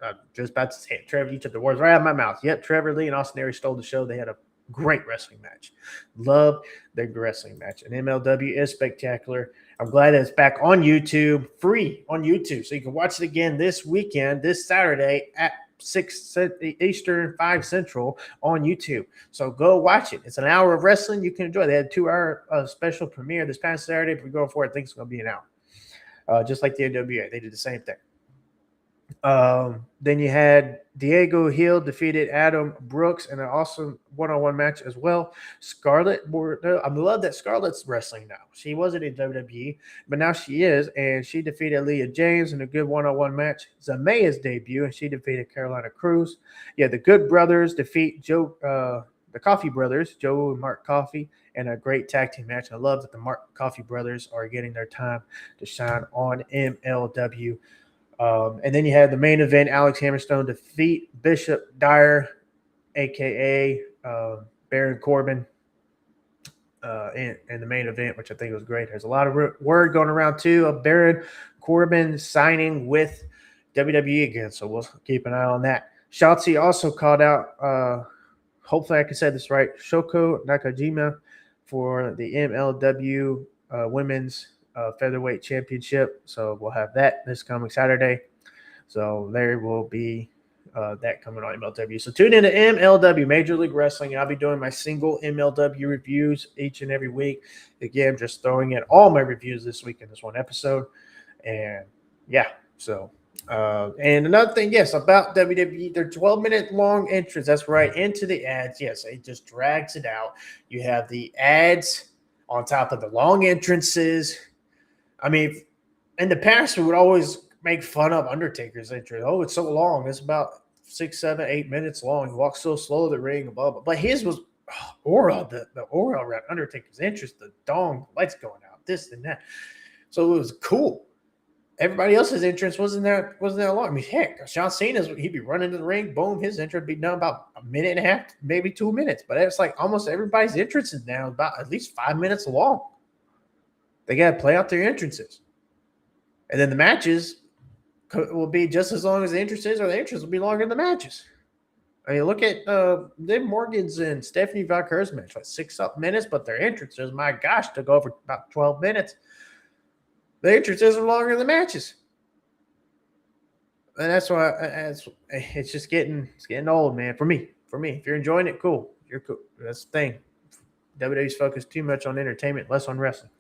I'm just about to say it. Trevor, you took the words right out of my mouth. Yep, Trevor Lee and Austin Aries stole the show. They had a great wrestling match. Love their wrestling match. And MLW is spectacular. I'm glad that it's back on YouTube, free on YouTube. So you can watch it again this weekend, this Saturday at 6 Eastern, 5 Central on YouTube. So go watch it. It's an hour of wrestling you can enjoy. They had a 2-hour special premiere this past Saturday. If we go for it, I think it's going to be an hour. Just like the NWA. They did the same thing. Then you had Diego Hill defeated Adam Brooks in an awesome one-on-one match as well. Scarlett Bordeaux, I love that Scarlett's wrestling now. She wasn't in WWE, but now she is, and she defeated Leah James in a good one-on-one match. Zamaya's debut, and she defeated Carolina Cruz. Yeah, the Good Brothers defeat the Coffee Brothers, Joe and Mark Coffee, and a great tag team match. I love that the Mark Coffee Brothers are getting their time to shine on MLW. And then you had the main event, Alex Hammerstone defeat Bishop Dyer, a.k.a. Baron Corbin, in the main event, which I think was great. There's a lot of word going around, too, of Baron Corbin signing with WWE again, so we'll keep an eye on that. Shotzi also called out, hopefully I can say this right, Shoko Nakajima for the MLW Women's Featherweight Championship. So we'll have that this coming Saturday. So there will be that coming on MLW. So tune in to MLW, Major League Wrestling. I'll be doing my single MLW reviews each and every week. Again, just throwing in all my reviews this week in this one episode. And yeah, so and another thing, yes, about WWE, they're 12-minute long entrance. That's right, into the ads. Yes, it just drags it out. You have the ads on top of the long entrances. I mean, in the past, we would always make fun of Undertaker's entrance. Oh, it's so long. It's about 6, 7, 8 minutes long. He walks so slow, the ring, blah, blah. But his was aura, the aura around Undertaker's entrance, the dong, lights going out, this and that. So it was cool. Everybody else's entrance wasn't that long. I mean, heck, John Cena's, he'd be running to the ring, boom, his entrance would be done about a minute and a half, maybe 2 minutes. But it's like almost everybody's entrance is now about at least 5 minutes long. They got to play out their entrances. And then the matches will be just as long as the entrances, or the entrance will be longer than the matches. I mean, look at Liv Morgan's and Stephanie Valkyra's match, like 6 minutes, but their entrances, my gosh, took over about 12 minutes. The entrances are longer than the matches. And that's why it's just getting old, man. For me. If you're enjoying it, cool. You're cool. That's the thing. WWE's focused too much on entertainment, less on wrestling.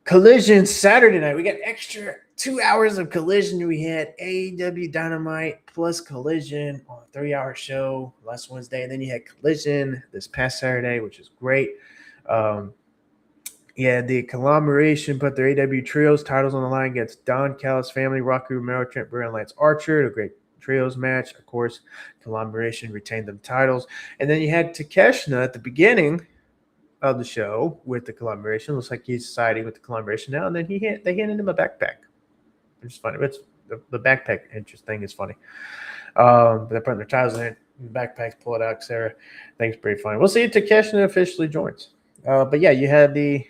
Collision Saturday night. We got extra 2 hours of Collision. We had AEW Dynamite plus Collision on a 3-hour show last Wednesday. And then you had Collision this past Saturday, which is great. Yeah, the conglomeration put their AEW Trios titles on the line against Don Callis family, Rocky Romero, Trent Beretta, and Lance Archer. A great Trios match. Of course, conglomeration retained them titles. And then you had Takeshita at the beginning of the show with the conglomeration. Looks like he's siding with the conglomeration now. And then they handed him a backpack. It's funny. It's the backpack interest thing is funny. They're putting their titles in it. The backpacks, pull it out, etc. I think it's pretty funny. We'll see if Takeshita officially joins. But yeah, you had the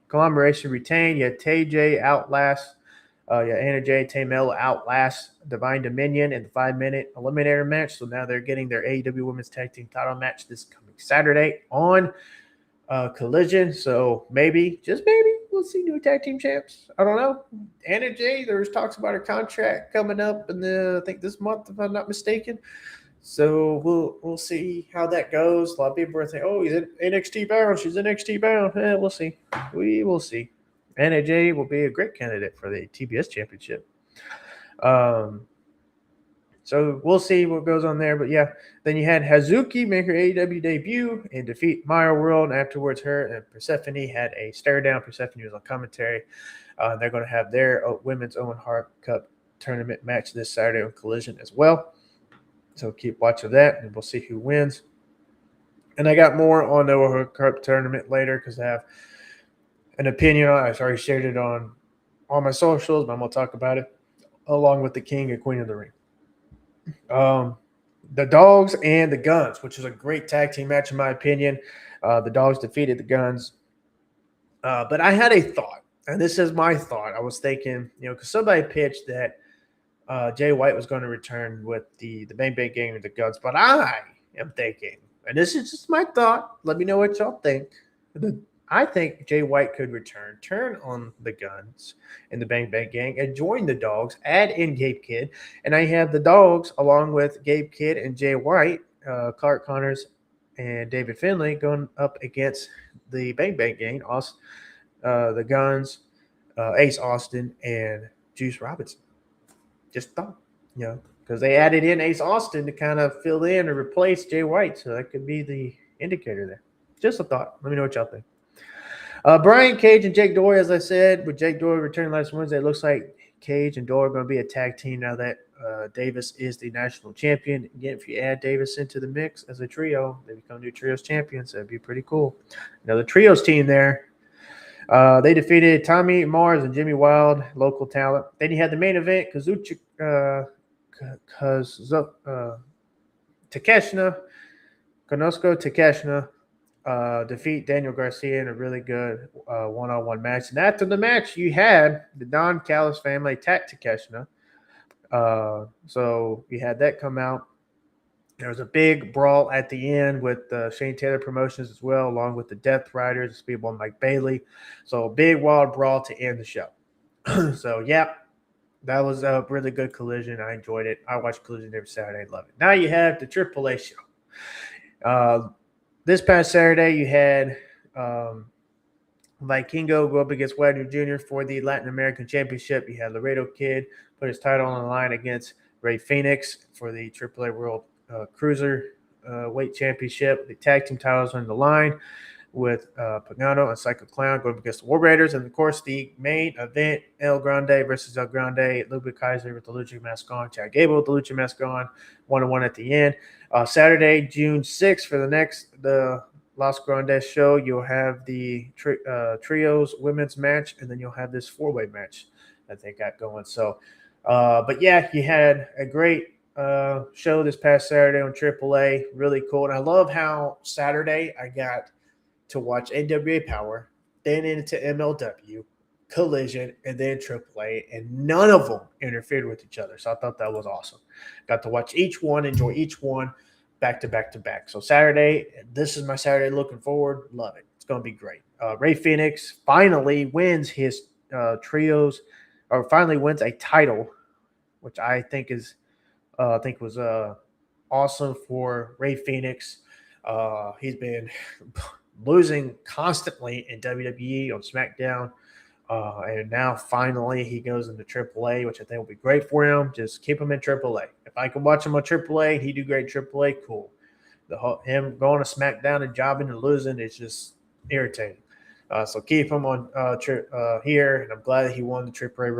conglomeration retained. You had TJ outlast. Anna Jay, Tamel outlast Divine Dominion in the 5-minute eliminator match. So now they're getting their AEW Women's Tag Team title match this coming Saturday on Collision. So maybe, just maybe, we'll see new tag team champs. I don't know. Anna Jay, there's talks about her contract coming up in I think this month, if I'm not mistaken. So we'll see how that goes. A lot of people are thinking, oh, he's in NXT bound. She's NXT bound. We'll see. We will see. NAJ will be a great candidate for the TBS championship. So we'll see what goes on there. But yeah, then you had Hazuki make her AEW debut and defeat Maya World. And afterwards, her and Persephone had a stare down. Persephone was on commentary. They're going to have their Women's Owen Hart Cup tournament match this Saturday on Collision as well. So keep watch of that, and we'll see who wins. And I got more on the Owen Hart Cup tournament later because I have an opinion on it. I've already shared it on all my socials, but I'm going to talk about it along with the King and Queen of the Ring. The Dogs and the Guns, which is a great tag team match in my opinion. The Dogs defeated the Guns. But I had a thought, and this is my thought. I was thinking, because somebody pitched that Jay White was going to return with the Bang Bang Gang or the Guns, but I am thinking, and this is just my thought, let me know what y'all think. I think Jay White could return, turn on the Guns and the Bang Bang Gang, and join the Dogs, add in Gabe Kidd, and I have the Dogs along with Gabe Kidd and Jay White, Clark Connors, and David Finlay going up against the Bang Bang Gang, the Guns, Ace Austin, and Juice Robinson. Just thought, because they added in Ace Austin to kind of fill in or replace Jay White, so that could be the indicator there. Just a thought. Let me know what y'all think. Brian Cage and Jake Dory, as I said, with Jake Dory returning last Wednesday, it looks like Cage and Dory are going to be a tag team now that Davis is the national champion. Again, if you add Davis into the mix as a trio, they become new trios champions. That'd be pretty cool. Another trios team there. They defeated Tommy Mars and Jimmy Wild, local talent. Then you had the main event, Takeshna, Konosuke Takeshna, defeat Daniel Garcia in a really good one-on-one match. And after the match, you had the Don Callis family attack Takeshna. So you had that come out. There was a big brawl at the end with Shane Taylor Promotions as well, along with the Death Riders, people Mike Bailey. So a big wild brawl to end the show. So, yeah, that was a really good Collision. I enjoyed it. I watch Collision every Saturday. I love it. Now you have the AAA show. This past Saturday, you had Vikingo go up against Wagner Jr. for the Latin American Championship. You had Laredo Kid put his title on the line against Ray Phoenix for the AAA World Cruiser Weight Championship. The tag team titles on the line with Pagano and Psycho Clown going up against the War Raiders. And, of course, the main event, El Grande versus El Grande, Ludwig Kaiser with the Lucha mask on, Chad Gable with the Lucha mask on, 1-1 at the end. Saturday, June 6th, for the Los Grandes show, you'll have the trios women's match, and then you'll have this four-way match that they got going. So, but yeah, you had a great show this past Saturday on AAA. Really cool. And I love how Saturday I got to watch NWA Powerrr, then into MLW, Collision, and then AAA, and none of them interfered with each other. So I thought that was awesome. Got to watch each one, enjoy each one, back to back to back. So Saturday, this is my Saturday looking forward. Love it. It's going to be great. Ray Phoenix finally wins his trios, or finally wins a title, which I think was awesome for Ray Phoenix. He's been losing constantly in WWE on SmackDown. And now finally he goes into AAA, which I think will be great for him. Just keep him in AAA. If I can watch him on AAA and he do great AAA, cool. Him going to SmackDown and jobbing and losing is just irritating. So keep him on here, and I'm glad that he won the AAA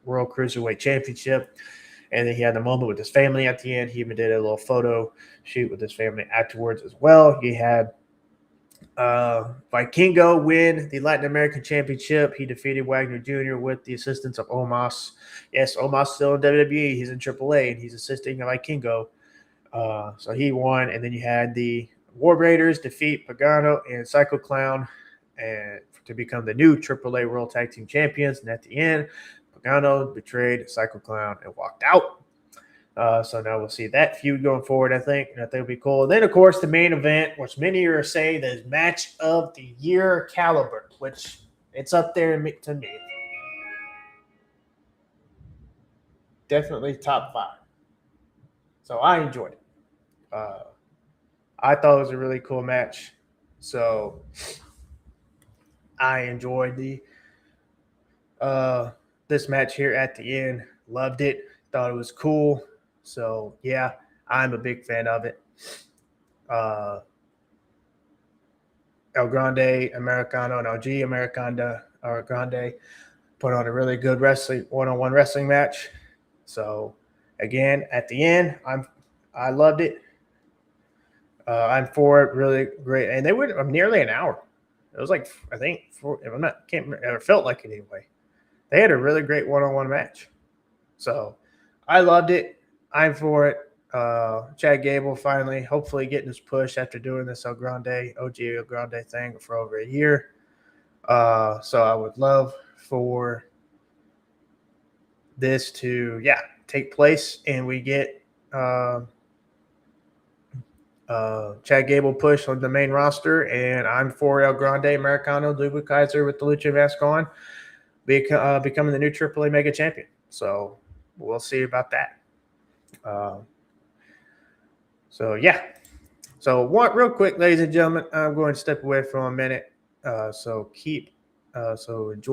World Cruiserweight Championship. And then he had a moment with his family at the end. He even did a little photo shoot with his family afterwards as well. He had Vikingo win the Latin American Championship. He defeated Wagner Jr. with the assistance of Omos. Yes, Omos still in WWE. He's in AAA, and he's assisting Vikingo. So he won. And then you had the War Raiders defeat Pagano and Psycho Clown and to become the new AAA World Tag Team Champions. And at the end, Pagano betrayed Psycho Clown and walked out. So now we'll see that feud going forward, I think. And I think it'll be cool. And then, of course, the main event, which many are saying the match of the year caliber, which it's up there to me. Definitely top 5. So I enjoyed it. I thought it was a really cool match. So I enjoyed this match here at the end. Loved it. Thought it was cool. So, yeah, I'm a big fan of it. El Grande Americano and LG Americana or Grande put on a really good one-on-one wrestling match. So, again, at the end, I loved it. I'm for it. Really great. And they went nearly an hour. It was like, I think, can't remember, it felt like it anyway. They had a really great one-on-one match. So, I loved it. I'm for it. Chad Gable finally, hopefully getting his push after doing this OG El Grande thing for over a year. So I would love for this to, take place and we get Chad Gable push on the main roster. And I'm for El Grande Americano, Ludwig Kaiser with the Lucha mask on, becoming the new AAA Mega Champion. So we'll see about that. So real quick, ladies and gentlemen, I'm going to step away for a minute. So enjoy.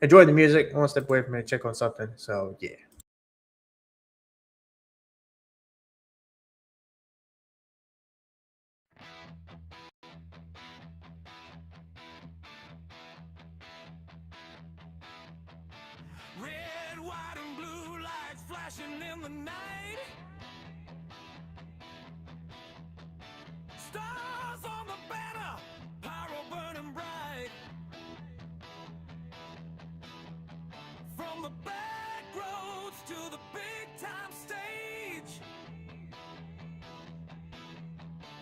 enjoy the music. I want to step away from it and check on something. So, yeah. Red, white, and blue lights flashing in the night. Stars on the banner, pyro burning bright. From the back roads to the big time stage,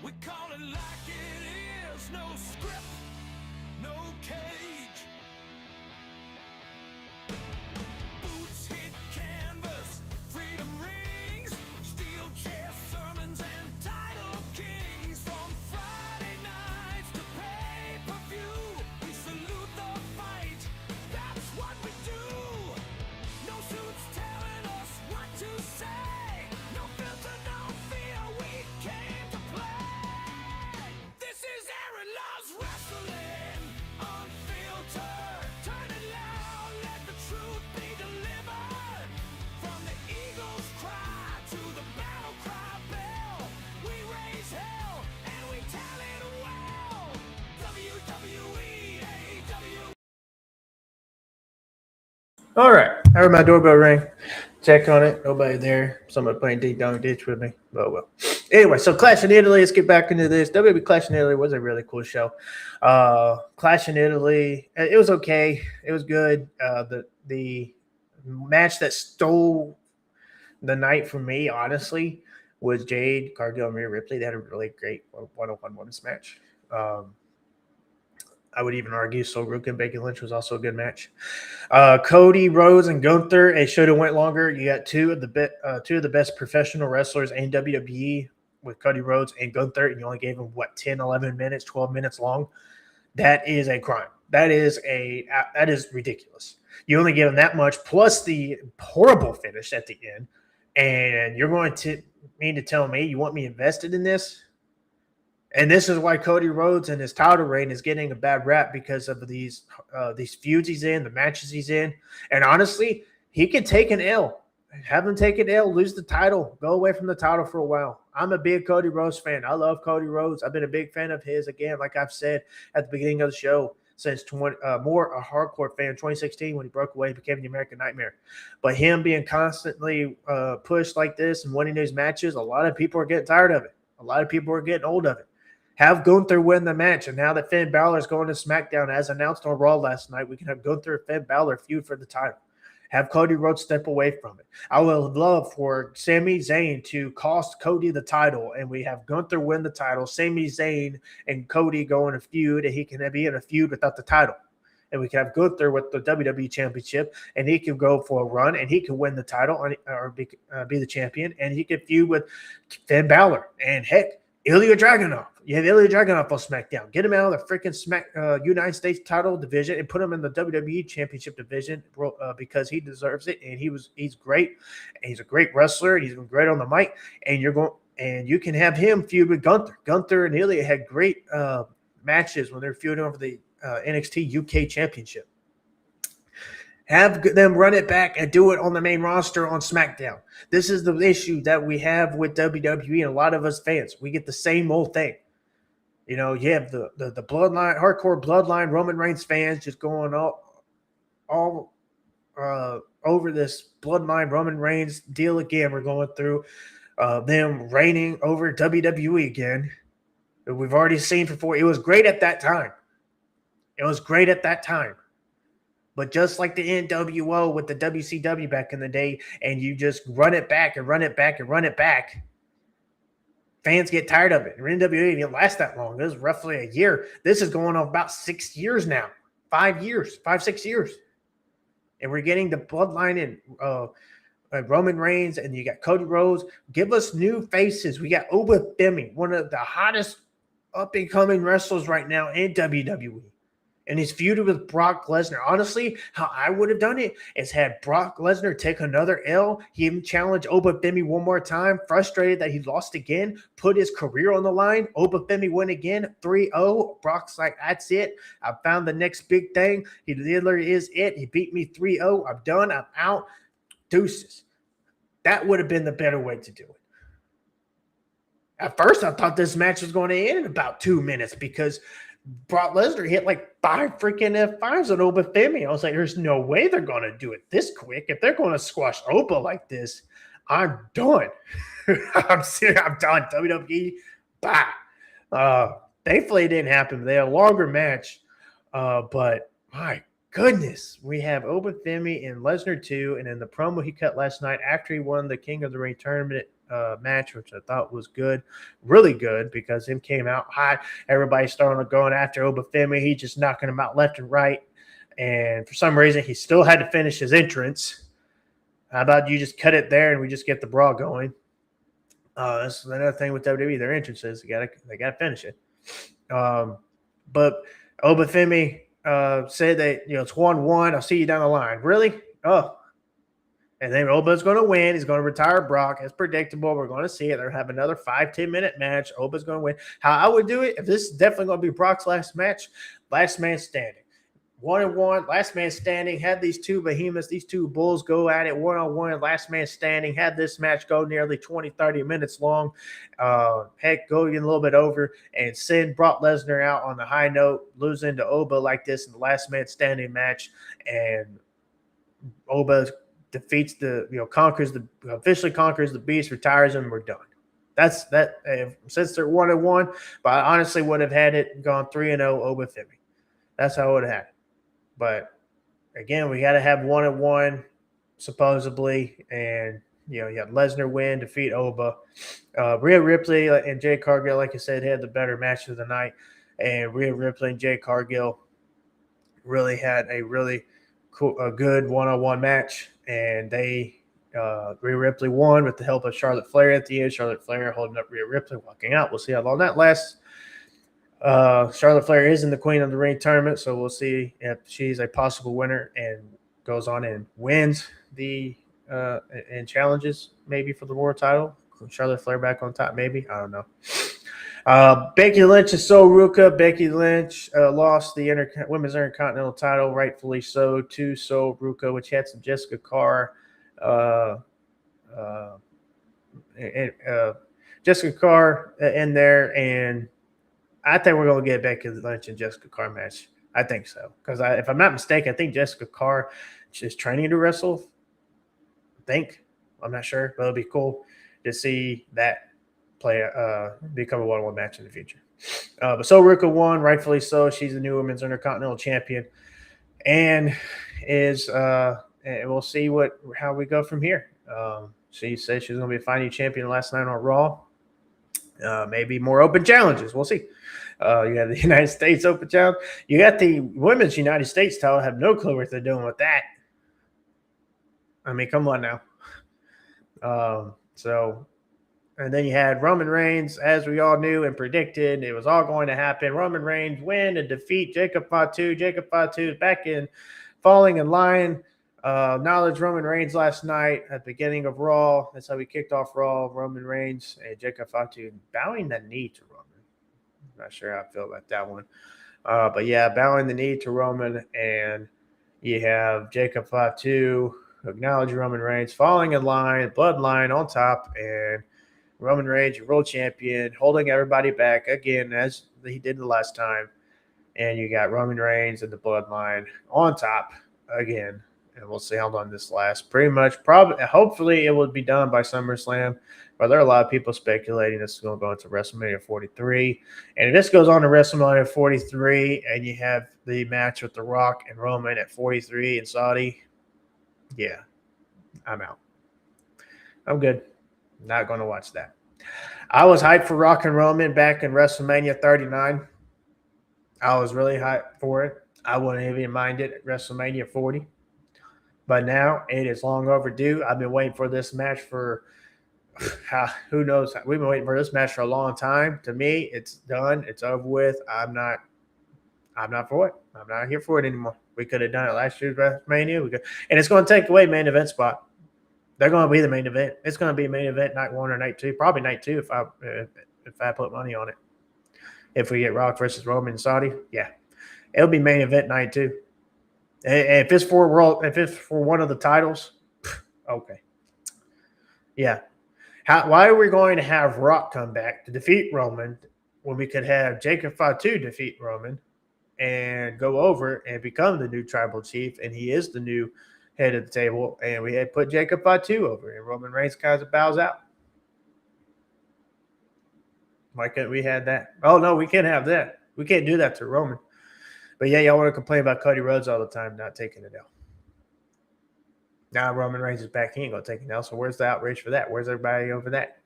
we call it like it is. No script, no cage. Boots hit canvas, freedom rings, steel chair sermons and title kings. From Friday nights to pay-per-view, we salute the fight. That's what we do. No suits telling us what to say. No filter, no fear, we came to play. This is Aaron Love's Wrestling, Unfiltered. Turn it loud, let the truth be delivered. From the eagle's cry to the battle cry bell, we raise hell and we tell it well. WWE, AEW. All right. I heard my doorbell ring. Check on it. Nobody there. Somebody playing Ding Dong Ditch with me. Oh, well. Anyway, so Clash in Italy. Let's get back into this. WWE Clash in Italy was a really cool show. Clash in Italy. It was okay. It was good. The match that stole the night for me, honestly, was Jade Cargill and Rhea Ripley. They had a really great one-on-one women's match. I would even argue Rook and Becky Lynch was also a good match. Cody Rhodes and Gunther. It should have went longer. You got two of the best professional wrestlers in WWE with Cody Rhodes and Gunther, and you only gave them 10, 11 minutes, 12 minutes long. That is a crime. That is ridiculous. You only give them that much, plus the horrible finish at the end, and you're going to mean to tell me you want me invested in this? And this is why Cody Rhodes and his title reign is getting a bad rap, because of these feuds he's in, the matches he's in. And honestly, he can take an L. Have him take an L, lose the title, go away from the title for a while. I'm a big Cody Rhodes fan. I love Cody Rhodes. I've been a big fan of his, again, like I've said at the beginning of the show, since more a hardcore fan, 2016, when he broke away and became the American Nightmare. But him being constantly pushed like this and winning these matches, a lot of people are getting tired of it. A lot of people are getting old of it. Have Gunther win the match. And now that Finn Balor is going to SmackDown, as announced on Raw last night, we can have Gunther and Finn Balor feud for the title. Have Cody Rhodes step away from it. I would love for Sami Zayn to cost Cody the title, and we have Gunther win the title. Sami Zayn and Cody go in a feud, and he can be in a feud without the title. And we can have Gunther with the WWE Championship, and he can go for a run, and he can win the title or be the champion, and he can feud with Finn Balor. And heck, Ilya Dragunov. You have Ilya Dragunov on SmackDown. Get him out of the freaking United States title division and put him in the WWE Championship division because he deserves it. And he's great. And he's a great wrestler. And he's been great on the mic. And you can have him feud with Gunther. Gunther and Ilya had great matches when they're feuding over the NXT UK Championship. Have them run it back and do it on the main roster on SmackDown. This is the issue that we have with WWE and a lot of us fans. We get the same old thing. You know, you have the bloodline, hardcore bloodline Roman Reigns fans just going all over this bloodline Roman Reigns deal again. We're going through them reigning over WWE again. We've already seen before. It was great at that time. But just like the NWO with the WCW back in the day, and you just run it back and run it back and run it back, fans get tired of it. And NWA didn't last that long. It was roughly a year. This is going on about 6 years now. 5 years, 6 years. And we're getting the bloodline and Roman Reigns, and you got Cody Rhodes. Give us new faces. We got Oba Femi, one of the hottest up-and-coming wrestlers right now in WWE. And he's feuded with Brock Lesnar. Honestly, how I would have done it is had Brock Lesnar take another L, he even challenge Obafemi one more time, frustrated that he lost again, put his career on the line. Obafemi win again, 3-0. Brock's like, that's it. I found the next big thing. He literally is it. He beat me 3-0. I'm done. I'm out. Deuces. That would have been the better way to do it. At first, I thought this match was going to end in about 2 minutes because Brock Lesnar hit like 5 freaking F5s on Obafemi. I was like, there's no way they're going to do it this quick. If they're going to squash Oba like this, I'm done. I'm serious. I'm done. WWE, bye. Thankfully, it didn't happen. They had a longer match. But my goodness, we have Obafemi and Lesnar 2. And then the promo he cut last night after he won the King of the Ring tournament match, which I thought was good, really good, because him came out hot. Everybody started going after Obafemi. He just knocking him out left and right. And for some reason, he still had to finish his entrance. How about you just cut it there and we just get the brawl going? That's another thing with WWE, their entrances. They gotta finish it. But Obafemi said that it's 1-1. I'll see you down the line. Really? Oh. And then Oba's going to win. He's going to retire Brock. It's predictable. We're going to see it. They're having another 5-10 minute match. Oba's going to win. How I would do it, if this is definitely going to be Brock's last match, last man standing. 1-1, last man standing. Had these two behemoths, these two bulls go at it 1-on-1. Last man standing. Had this match go nearly 20-30 minutes long. Heck, go even a little bit over and send Brock Lesnar out on the high note, losing to Oba like this in the last man standing match. And Oba defeats officially conquers the beast, retires him, we're done. That's that. Since they're 1-1, but I honestly would have had it gone 3-0 Obafemi. That's how I would have had it. But again, we got to have 1-1 supposedly, and you had Lesnar win, defeat Oba. Rhea Ripley and Jade Cargill, like I said, had the better match of the night, and Rhea Ripley and Jade Cargill really had a really a good one-on-one match, and Rhea Ripley won with the help of Charlotte Flair at the end. Charlotte Flair holding up Rhea Ripley, walking out. We'll see how long that lasts. Charlotte Flair is in the Queen of the Ring tournament, so we'll see if she's a possible winner and goes on and wins the and challenges maybe for the world title. Charlotte Flair back on top, maybe. I don't know. Becky Lynch and Sol Ruca. Becky Lynch lost the Women's Intercontinental title, rightfully so, to Sol Ruca, which had some Jessica Carr. Jessica Carr in there, and I think we're going to get Becky Lynch and Jessica Carr match. I think so. Because if I'm not mistaken, I think Jessica Carr is training to wrestle. I'm not sure, but it'll be cool to see that become a one-on-one match in the future. But Sol Ruca won, rightfully so. She's the new Women's Intercontinental Champion, and and we'll see how we go from here. She said she's going to be a finding champion last night on Raw. Maybe more open challenges. We'll see. You have the United States Open Challenge. You got the Women's United States title. I have no clue what they're doing with that. I mean, come on now. And then you had Roman Reigns, as we all knew and predicted, it was all going to happen. Roman Reigns win and defeat Jacob Fatu. Jacob Fatu is back in, falling in line. Acknowledged Roman Reigns last night at the beginning of Raw. That's how we kicked off Raw. Roman Reigns and Jacob Fatu bowing the knee to Roman. Not sure how I feel about that one. But yeah, bowing the knee to Roman, and you have Jacob Fatu acknowledge Roman Reigns, falling in line, bloodline on top, and Roman Reigns, your world champion, holding everybody back again as he did the last time. And you got Roman Reigns and the bloodline on top again. And we'll see how long this lasts. Pretty much, hopefully it will be done by SummerSlam. But there are a lot of people speculating this is going to go into WrestleMania 43. And if this goes on to WrestleMania 43 and you have the match with The Rock and Roman at 43 in Saudi, yeah, I'm out. I'm good. Not going to watch that. I was hyped for Rock and Roman back in WrestleMania 39. I was really hyped for it. I wouldn't even mind it at WrestleMania 40. But now it is long overdue. I've been waiting for this match for who knows. We've been waiting for this match for a long time. To me, it's done. It's over with. I'm I'm not for it. I'm not here for it anymore. We could have done it last year's WrestleMania. And it's going to take away main event spot. They're going to be the main event. It's going to be main event night 1 or night 2. Probably night 2 if I put money on it. If we get Rock versus Roman and Saudi, yeah, it'll be main event night 2. And if it's for one of the titles, okay, yeah. Why are we going to have Rock come back to defeat Roman when we could have Jacob Fatu defeat Roman and go over and become the new tribal chief, and he is the new head of the table, and we had put Jacob Fatu over, and Roman Reigns kind of bows out. Why couldn't we have that? Oh, no, we can't have that. We can't do that to Roman. But, yeah, y'all want to complain about Cody Rhodes all the time not taking it out. Now Roman Reigns is back. He ain't going to take it now. So where's the outrage for that? Where's everybody over that?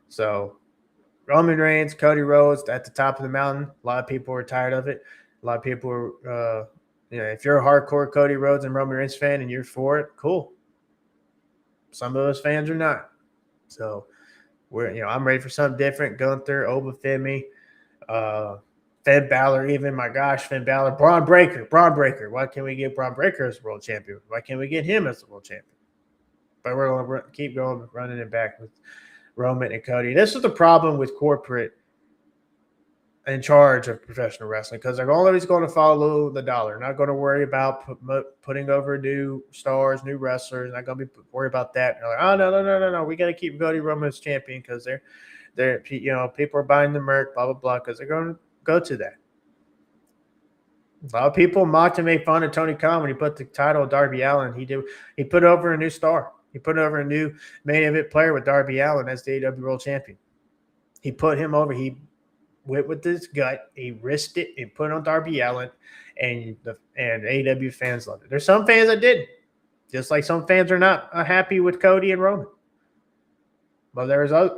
So Roman Reigns, Cody Rhodes at the top of the mountain. A lot of people are tired of it. A lot of people are, if you're a hardcore Cody Rhodes and Roman Reigns fan and you're for it, cool. Some of us fans are not. So I'm ready for something different. Gunther, Oba Femi, Finn Balor, even, my gosh, Finn Balor, Braun Breaker. Why can't we get Braun Breaker as world champion? Why can't we get him as the world champion? But we're going to keep going, running it back with Roman and Cody. This is the problem with corporate in charge of professional wrestling, because they're always going to follow the dollar. Not going to worry about putting over new stars, new wrestlers. Not going to be worried about that. They're like, oh, no. We got to keep Cody Roman as champion because they're people are buying the merch, blah, blah, blah, because they're going to go to that. A lot of people mocked and made fun of Tony Khan when he put the title of Darby Allin. He put over a new star. He put over a new main event player with Darby Allin as the AEW World Champion. He put him over. He went with his gut. He risked it and put on Darby Allin, and AEW fans loved it. There's some fans that didn't, just like some fans are not happy with Cody and Roman. But there's a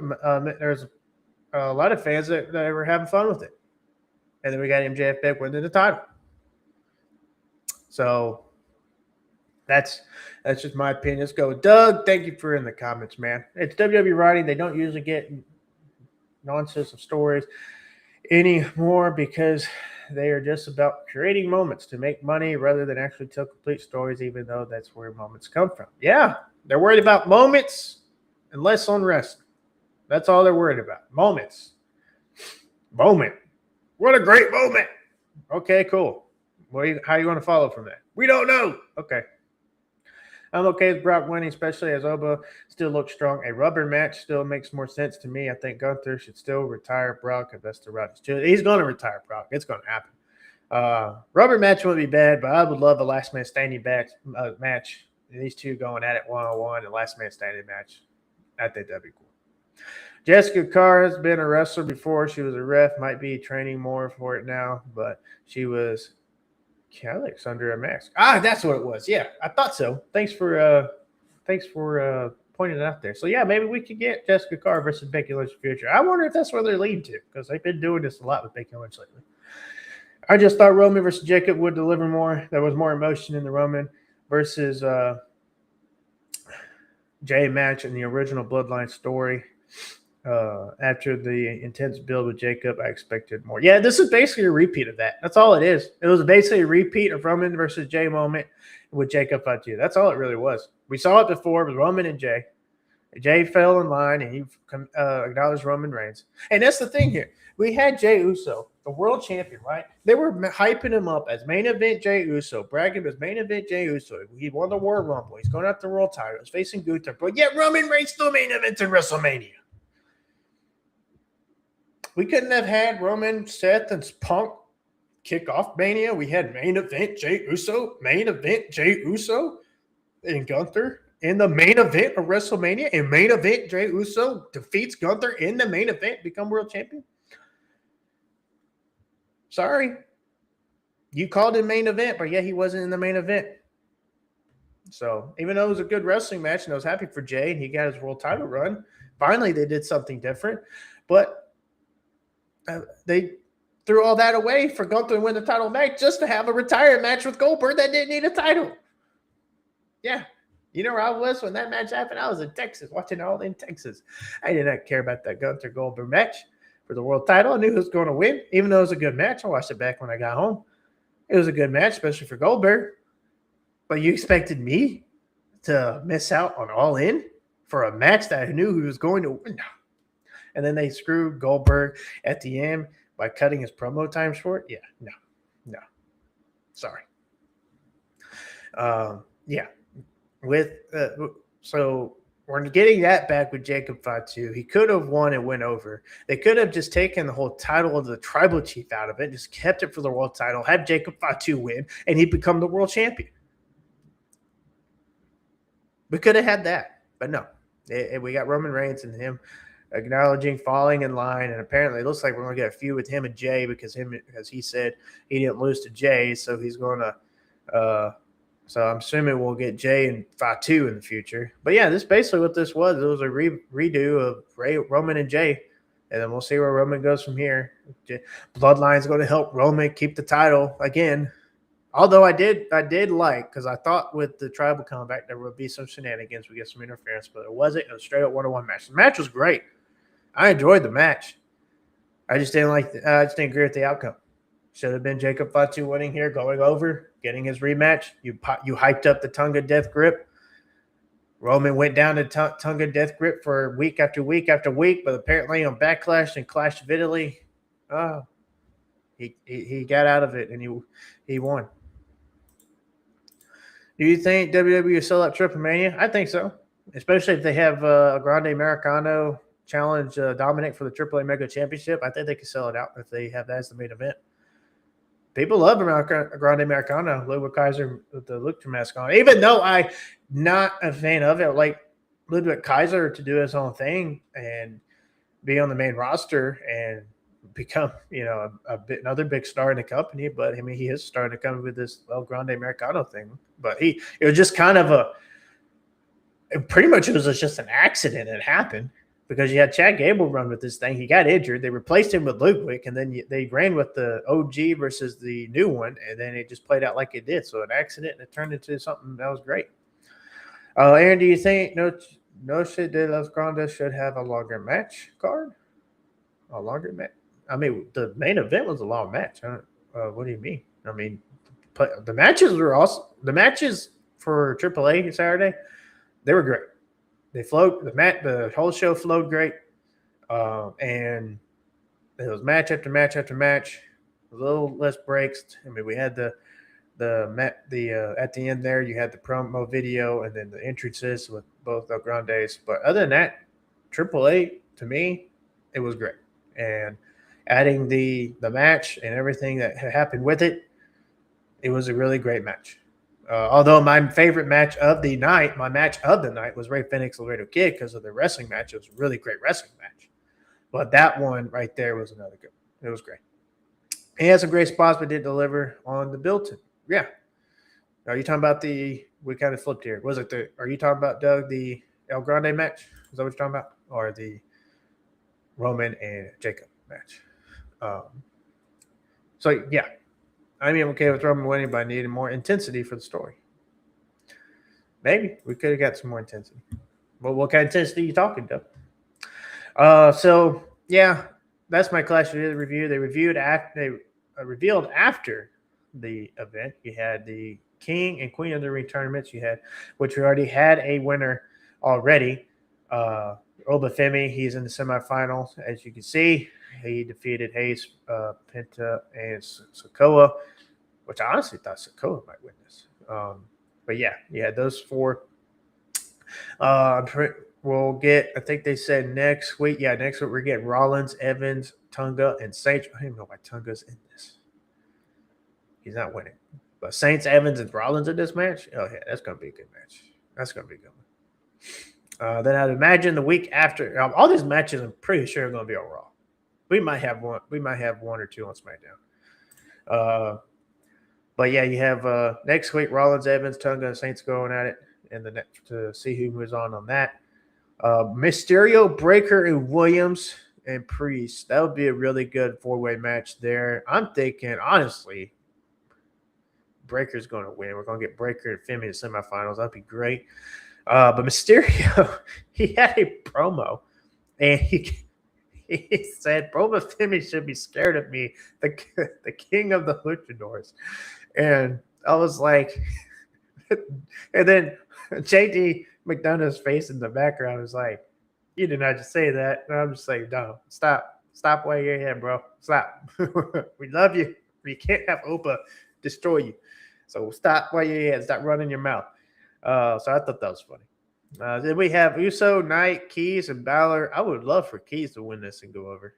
lot of fans that were having fun with it. And then we got MJF back winning the title. So that's just my opinion. Let's go. Doug, thank you for in the comments, man. It's WWE writing. They don't usually get nonsense of stories anymore because they are just about creating moments to make money rather than actually tell complete stories, even though that's where moments come from. Yeah, they're worried about moments and less on wrestling. That's all they're worried about. Moments. Moment. What a great moment. Okay, cool. How are you going to follow from that? We don't know. Okay. I'm okay with Brock winning, especially as Oba still looks strong. A rubber match still makes more sense to me. I think Gunther should still retire Brock if that's the route he's choosing. He's going to retire Brock. It's going to happen. Rubber match wouldn't be bad, but I would love a last man standing match. These two going at it one-on-one, and last man standing match. I think that'd be cool. Jessica Carr has been a wrestler before. She was a ref, might be training more for it now, but she was Calix under a mask. That's what it was. Yeah, I thought so. Thanks for pointing it out there. So, yeah, maybe we could get Jessica Carr versus Becky Lynch in the future. I wonder if that's where they're leading to, because they've been doing this a lot with Becky Lynch lately. I just thought Roman versus Jacob would deliver more. There was more emotion in the Roman versus Jay match in the original Bloodline story. After the intense build with Jacob, I expected more. Yeah, this is basically a repeat of that. That's all it is. It was basically a repeat of Roman versus Jay moment with Jacob Fatu. That's all it really was. We saw it before with Roman and Jay. Jay fell in line, and he acknowledged Roman Reigns. And that's the thing here. We had Jay Uso, the world champion, right? They were hyping him up as main event Jay Uso, bragging as main event Jay Uso. He won the Royal Rumble. He's going after the world title. He's facing Gunther. But yet Roman Reigns still main event in WrestleMania. We couldn't have had Roman, Seth, and Punk kick off Mania. We had main event Jay Uso, and Gunther in the main event of WrestleMania, and main event Jay Uso defeats Gunther in the main event, become world champion. Sorry. You called him main event, but yeah, he wasn't in the main event. So even though it was a good wrestling match, and I was happy for Jay, and he got his world title run, finally they did something different. But they threw all that away for Gunther to win the title match just to have a retirement match with Goldberg that didn't need a title. Yeah. You know where I was when that match happened? I was in Texas, watching all in Texas. I did not care about that Gunther Goldberg match. for the world title. I knew who was going to win, even though it was a good match. I watched it back when I got home. It was a good match, especially for Goldberg. But you expected me to miss out on All In for a match that I knew who was going to win? And then they screwed Goldberg at the end by cutting his promo time short. Yeah, no. Sorry. Yeah. So we're getting that back with Jacob Fatu. He could have won and went over. They could have just taken the whole title of the tribal chief out of it, just kept it for the world title, have Jacob Fatu win, and he'd become the world champion. We could have had that, but no. We got Roman Reigns and him acknowledging falling in line, and apparently it looks like we're going to get a feud with him and Jay because he said he didn't lose to Jay, so he's going to so I'm assuming we'll get Jay and Fatu in the future. But yeah, this is basically what this was. It was a redo of Roman and Jay, and then we'll see where Roman goes from here. Bloodline's going to help Roman keep the title again. Although I did like, because I thought with the tribal comeback there would be some shenanigans, we get some interference, but it wasn't. It was straight up 1-on-1 match. The match was great. I enjoyed the match. I just didn't agree with the outcome. Should have been Jacob Fatu winning here, going over, getting his rematch. You hyped up the Tonga Death Grip. Roman went down to Tonga Death Grip for week after week after week, but apparently on Backlash and Clash of Italy, he got out of it and he won. Do you think WWE will sell out Triple Mania? I think so, especially if they have Grande Americano challenge Dominic for the AAA Mega Championship. I think they could sell it out if they have that as the main event. People love Grande Americano, Ludwig Kaiser with the Lucha mask on. Even though I'm not a fan of it, like Ludwig Kaiser to do his own thing and be on the main roster and become, another big star in the company. But I mean, he is starting to come with this Grande Americano thing. But it was just kind of pretty much it was just an accident. It happened. Because you had Chad Gable run with this thing. He got injured. They replaced him with Ludwig, and then they ran with the OG versus the new one, and then it just played out like it did. So an accident, and it turned into something that was great. Aaron, do you think Noche de los Grandes should have a longer match card? A longer match? I mean, the main event was a long match. What do you mean? I mean, the matches were awesome. The matches for AAA Saturday, they were great. They flowed. The whole show flowed great, and it was match after match after match. A little less breaks. I mean, we had the at the end there. You had the promo video and then the entrances with both the Grandes. But other than that, AAA to me, it was great. And adding the match and everything that happened with it, it was a really great match. Although my favorite match of the night, was Rey Fenix Laredo Kid because of the wrestling match. It was a really great wrestling match. But that one right there was another good one. It was great. He had some great spots, but didn't deliver on the built-in. Yeah. Are you talking about we kind of flipped here. Are you talking about, Doug, the El Grande match? Is that what you're talking about? Or the Roman and Jacob match? So, yeah. I mean, I'm okay with Roman winning, but I needed more intensity for the story. Maybe we could have got some more intensity. But what kind of intensity are you talking, Doug? So yeah, that's my Clash of Italy review. They revealed after the event. You had the King and Queen of the Ring tournaments. Which we already had a winner already. Obafemi, he's in the semifinals. As you can see, he defeated Hayes, Penta, and Sokoa, which I honestly thought Sokoa might win this. But yeah, you had those four. We'll get, I think they said next week. Yeah, next week we're getting Rollins, Evans, Tonga, and Saints. I don't even know why Tunga's in this. He's not winning. But Saints, Evans, and Rollins in this match? Oh, yeah, that's going to be a good match. That's going to be a good one. Then I'd imagine the week after, all these matches I'm pretty sure are going to be on Raw. We might have one or two on SmackDown. But yeah, you have next week Rollins, Evans, Tonga, and Saints going at it, and the next to see who moves on that. Mysterio, Breaker, and Williams and Priest. That would be a really good four-way match there. I'm thinking honestly, Breaker's going to win. We're going to get Breaker and Femi in the semifinals. That'd be great. But Mysterio, he had a promo, and he he said, Boba Fett should be scared of me, the king of the luchadors. And I was like, and then JD McDonough's face in the background was like, you did not just say that. And I'm just like, no, stop. Stop while you're here, bro. Stop. We love you. We can't have Opa destroy you. So stop while you're here. Stop running your mouth. So I thought that was funny. Then we have Uso, Knight, Keys, and Balor. I would love for Keys to win this and go over.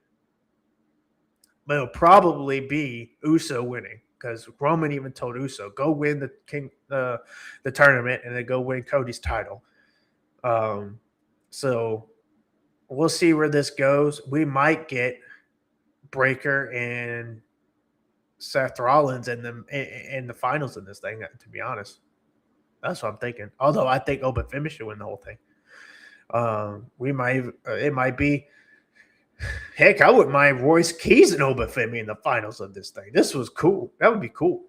But it'll probably be Uso winning because Roman even told Uso, go win the tournament and then go win Cody's title. So we'll see where this goes. We might get Breaker and Seth Rollins in the finals in this thing, to be honest. That's what I'm thinking. Although I think Open Finish should win the whole thing. It might be, heck, I wouldn't mind Royce Keys and Oba Femi in the finals of this thing. This was cool. That would be cool.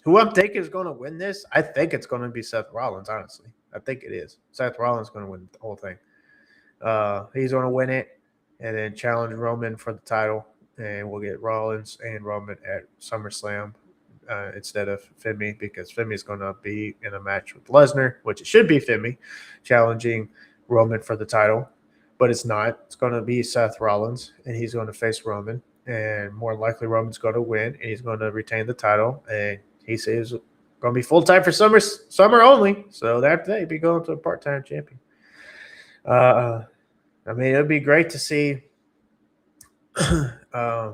Who I'm thinking is going to win this, I think it's going to be Seth Rollins, honestly. I think it is. Seth Rollins is going to win the whole thing. He's going to win it and then challenge Roman for the title. And we'll get Rollins and Roman at SummerSlam instead of Femi, because Femi is going to be in a match with Lesnar, which it should be Femi, challenging Roman for the title. But it's not. It's going to be Seth Rollins, and he's going to face Roman. And more likely Roman's going to win, and he's going to retain the title. And he says it's going to be full-time for summer only. So after that, he'd be going to a part-time champion. I mean, it would be great to see. I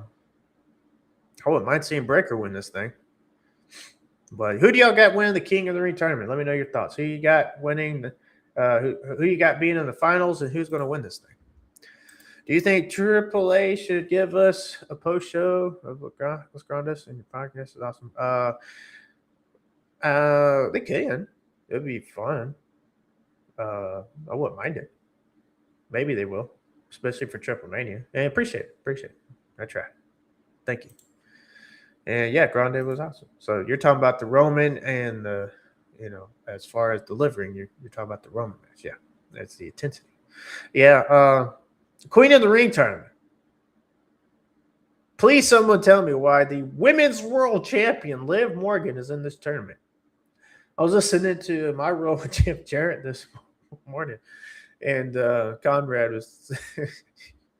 wouldn't mind seeing Breaker win this thing. But who do y'all got winning the King of the Ring tournament? Let me know your thoughts. Who you got winning? Who you got being in the finals, and who's going to win this thing? Do you think AAA should give us a post show of what's Grandis and your podcast is awesome? They can. It'd be fun. I wouldn't mind it. Maybe they will, especially for Triple Mania. And appreciate it. I try. Thank you. And yeah, Grande was awesome. So you're talking about the Roman and the, as far as delivering, you're talking about the Roman match. Yeah, that's the intensity. Yeah, Queen of the Ring tournament. Please, someone tell me why the Women's World Champion Liv Morgan is in this tournament. I was listening to my role with Jeff Jarrett this morning, and Conrad was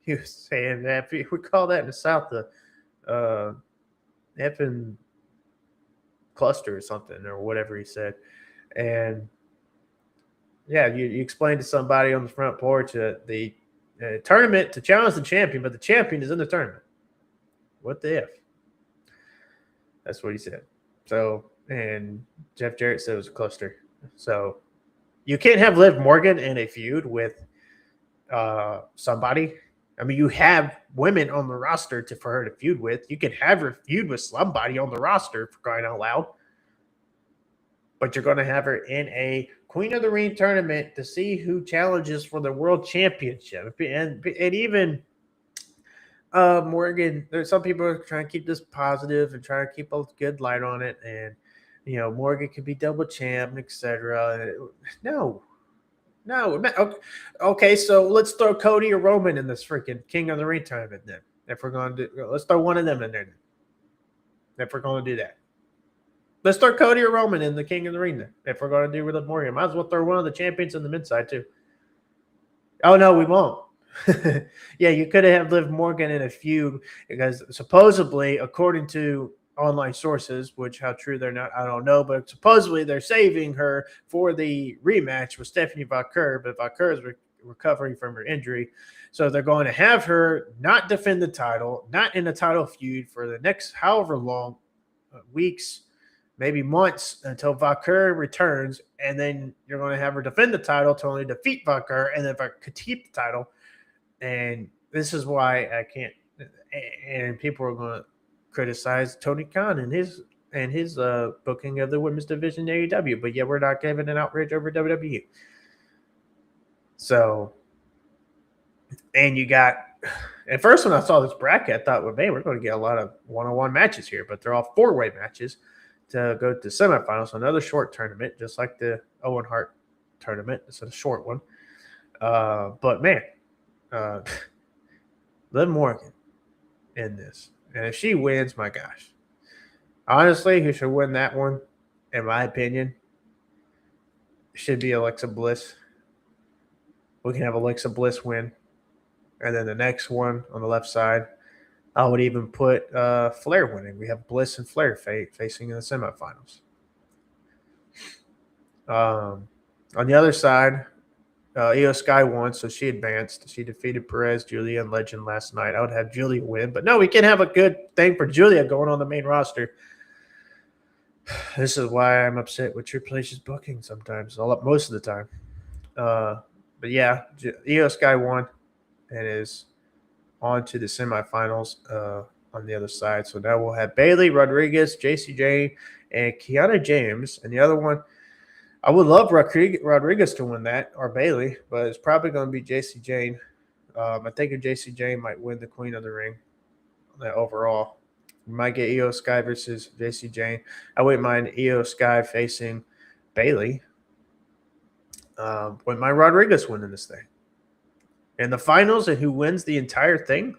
he was saying that we call that in the South the effing cluster or something or whatever he said. And yeah, you explained to somebody on the front porch that the tournament to challenge the champion, but the champion is in the tournament. What the if? That's what he said. So, and Jeff Jarrett said it was a cluster. So you can't have Liv Morgan in a feud with somebody. I mean, you have women on the roster for her to feud with. You can have her feud with somebody on the roster, for crying out loud. But you're going to have her in a Queen of the Ring tournament to see who challenges for the World Championship. And even Morgan, there's some people are trying to keep this positive and trying to keep a good light on it. And, Morgan could be double champ, etc. No. Okay, so let's throw Cody or Roman in this freaking King of the Ring tournament then. If we're going to let's throw one of them in there then. If we're going to do that. Let's throw Cody or Roman in the King of the Ring then. If we're going to do Liv Morgan. Might as well throw one of the champions in the mid side too. Oh, no, we won't. Yeah, you could have Liv Morgan in a feud because supposedly, according to online sources, which how true they're not, I don't know, but supposedly they're saving her for the rematch with Stephanie Vaquer, but Vaquer is recovering from her injury. So they're going to have her not defend the title, not in a title feud for the next however long weeks, maybe months until Vaquer returns, and then you're going to have her defend the title to only defeat Vaquer, and then Vaquer could keep the title. And this is why I can't, and people are going to criticize Tony Khan and his booking of the women's division in AEW, but yet we're not giving an outrage over WWE. So, and you got, at first when I saw this bracket, I thought, well, man, we're going to get a lot of one-on-one matches here, but they're all four-way matches to go to semifinals. So another short tournament, just like the Owen Hart tournament. It's a short one. But man, Liv Morgan in this. And if she wins, my gosh. Honestly, who should win that one, in my opinion, should be Alexa Bliss. We can have Alexa Bliss win. And then the next one on the left side, I would even put Flair winning. We have Bliss and Flair facing in the semifinals. On the other side, Io Sky won, so she advanced. She defeated Perez, Julia, and Legend last night. I would have Julia win, but no, we can have a good thing for Julia going on the main roster. This is why I'm upset with Triple H's booking sometimes, most of the time. But yeah, Io Sky won and is on to the semifinals on the other side. So now we'll have Bayley, Rodriguez, JC Jane, and Kiana James. And the other one, I would love Rodriguez to win that, or Bayley, but it's probably going to be JC Jane. I think JC Jane might win the Queen of the Ring overall. We might get Io Sky versus JC Jane. I wouldn't mind Io Sky facing Bayley. Wouldn't mind Rodriguez winning this thing. In the finals, and who wins the entire thing?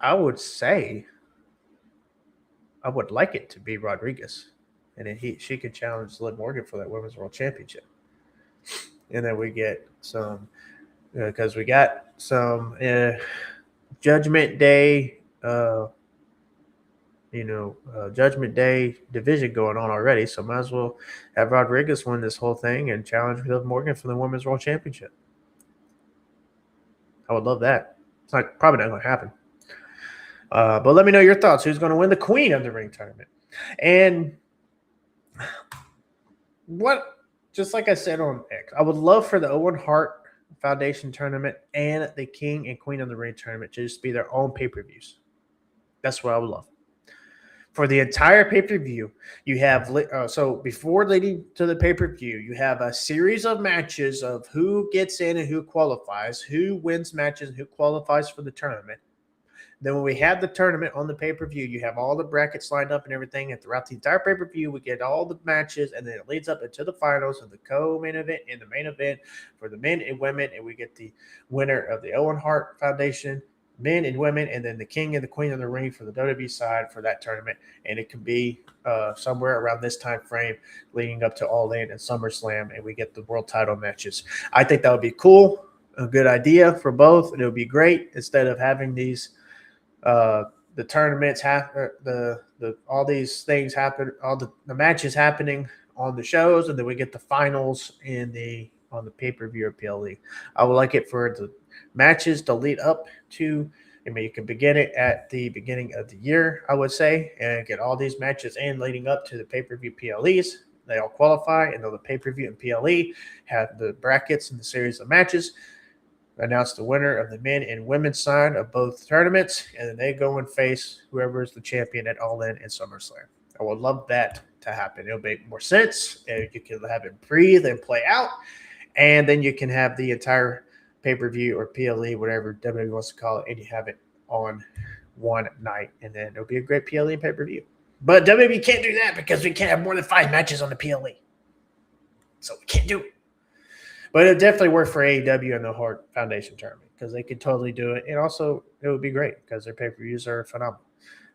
I would say I would like it to be Rodriguez, and then she could challenge Liv Morgan for that Women's World Championship. And then we get some because we got some Judgment Day, Judgment Day division going on already. So might as well have Rodriguez win this whole thing and challenge Liv Morgan for the Women's World Championship. I would love that. It's probably not going to happen. But let me know your thoughts. Who's going to win the Queen of the Ring tournament? And just like I said on X, I would love for the Owen Hart Foundation tournament and the King and Queen of the Ring tournament to just be their own pay-per-views. That's what I would love. For the entire pay-per-view, you have so before leading to the pay-per-view, you have a series of matches of who gets in and who qualifies, who wins matches and who qualifies for the tournament. Then when we have the tournament on the pay-per-view, you have all the brackets lined up and everything. And throughout the entire pay-per-view, we get all the matches. And then it leads up into the finals of the co-main event and the main event for the men and women. And we get the winner of the Owen Hart Foundation, men and women, and then the King and the Queen of the Ring for the WWE side for that tournament. And it can be somewhere around this time frame leading up to All In and SummerSlam. And we get the world title matches. I think that would be cool. A good idea for both. And it would be great instead of having these the tournaments all these things happen, all the matches happening on the shows, and then we get the finals on the pay-per-view or PLE. I would like it for the matches to lead up to. You can begin it at the beginning of the year, I would say, and get all these matches in leading up to the pay-per-view PLEs. They all qualify, and then the pay-per-view and PLE have the brackets and the series of matches. Announce the winner of the men and women's side of both tournaments, and then they go and face whoever is the champion at All In and SummerSlam. I would love that to happen. It'll make more sense, and you can have it breathe and play out, and then you can have the entire pay-per-view or PLE, whatever WWE wants to call it, and you have it on one night, and then it'll be a great PLE and pay-per-view. But WWE can't do that because we can't have more than 5 matches on the PLE, so we can't do it. But it definitely worked for AEW and the Hart Foundation tournament because they could totally do it. And also, it would be great because their pay-per-views are phenomenal.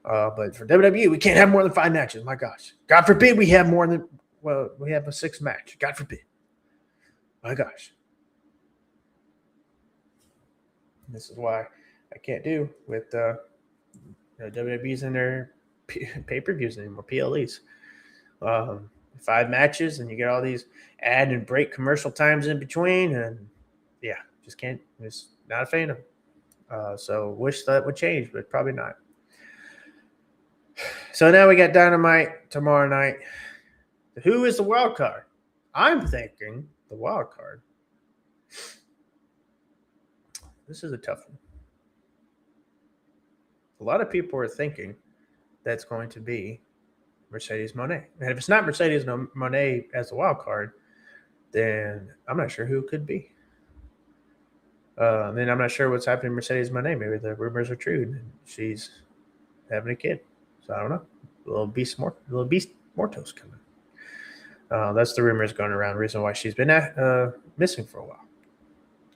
But for WWE, we can't have more than 5 matches. My gosh. God forbid we have we have a 6th match. God forbid. My gosh. This is why I can't do with WWE's and their pay-per-views anymore, PLEs. 5 matches, and you get all these ad and break commercial times in between, and yeah, just can't. Just not a fan of. So wish that would change, but probably not. So now we got Dynamite tomorrow night. Who is the wild card? I'm thinking the wild card. This is a tough one. A lot of people are thinking that's going to be Mercedes Moné. And if it's not Mercedes Moné as the wild card, then I'm not sure who it could be. Then I'm not sure what's happening to Mercedes Moné. Maybe the rumors are true and she's having a kid. So I don't know. Little Beast Mortos coming. That's the rumors going around. Reason why she's been missing for a while.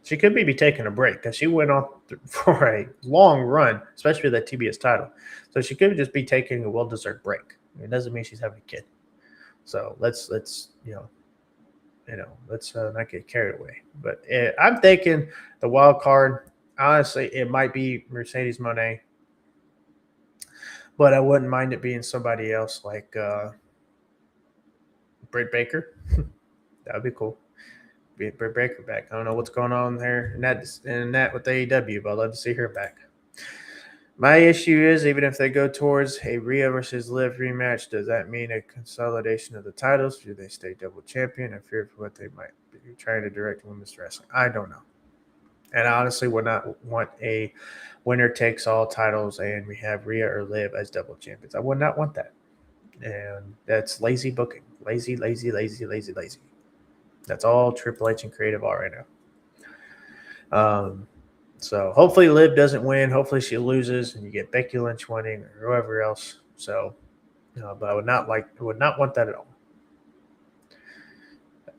She could be taking a break because she went off for a long run, especially with that TBS title. So she could just be taking a well-deserved break. It doesn't mean she's having a kid. So let's let's not get carried away. But I'm thinking the wild card. Honestly, it might be Mercedes Moné, but I wouldn't mind it being somebody else like Britt Baker. That would be cool. Be Britt Baker back. I don't know what's going on there in that with AEW, but I'd love to see her back. My issue is, even if they go towards a Rhea versus Liv rematch, does that mean a consolidation of the titles? Do they stay double champion? I fear for what they might be trying to direct women's wrestling. I don't know. And I honestly would not want a winner takes all titles and we have Rhea or Liv as double champions. I would not want that. And that's lazy booking. Lazy. That's all Triple H and creative are right now. So hopefully Liv doesn't win. Hopefully she loses and you get Becky Lynch winning or whoever else. So, but I would not want that at all.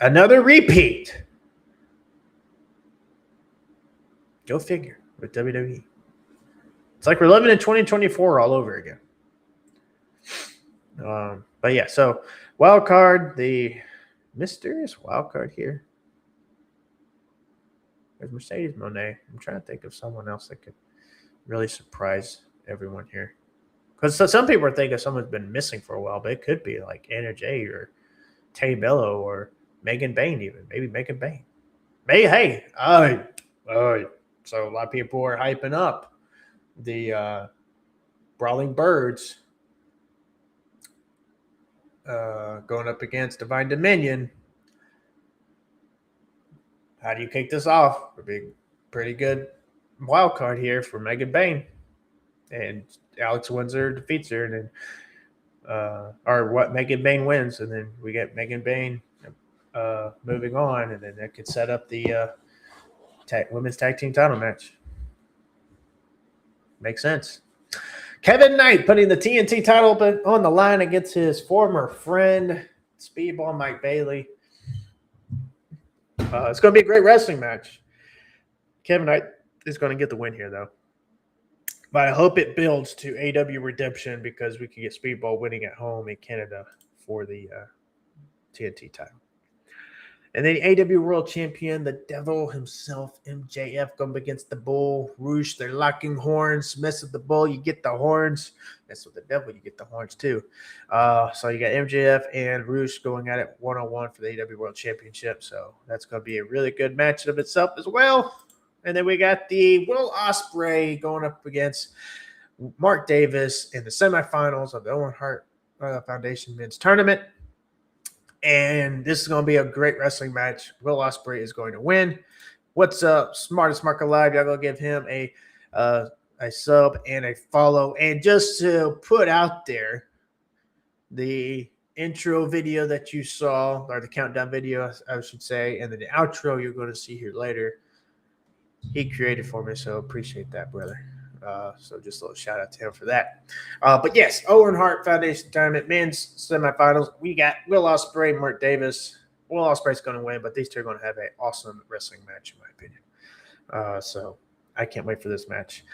Another repeat. Go figure with WWE. It's like we're living in 2024 all over again. But yeah, so wild card, the mysterious wild card here. There's Mercedes Moné. I'm trying to think of someone else that could really surprise everyone here. Because some people are thinking someone's been missing for a while, but it could be like Anna Jay or Tay Bello or Megan Bain even. Maybe Megan Bain. So a lot of people are hyping up the Brawling Birds going up against Divine Dominion. How do you kick this off? A big, pretty good wild card here for Megan Bain. And Alex Windsor defeats her, and then Megan Bain wins, and then we get Megan Bain moving on, and then that could set up the women's tag team title match. Makes sense. Kevin Knight putting the TNT title on the line against his former friend, Speedball Mike Bailey. It's going to be a great wrestling match. Kevin Knight is going to get the win here, though. But I hope it builds to AEW Redemption because we can get Speedball winning at home in Canada for the TNT title. And then the AEW World Champion, the Devil himself, MJF, going against the Bull. Roosh, they're locking horns. Mess with the Bull, you get the horns. Mess with the Devil, you get the horns too. So you got MJF and Roosh going at it one-on-one for the AEW World Championship. So that's going to be a really good match of itself as well. And then we got the Will Ospreay going up against Mark Davis in the semifinals of the Owen Hart Foundation Men's Tournament. And this is going to be a great wrestling match. Will Ospreay is going to win. What's up, Smartest Mark Alive? Y'all going to give him a sub and a follow. And just to put out there, the intro video that you saw, or the countdown video, I should say, and then the outro you're going to see here later, he created for me, so appreciate that, brother. So just a little shout out to him for that. But yes, Owen Hart Foundation Tournament men's semifinals. We got Will Ospreay, Mark Davis. Will Ospreay's going to win, but these two are going to have an awesome wrestling match, in my opinion. So I can't wait for this match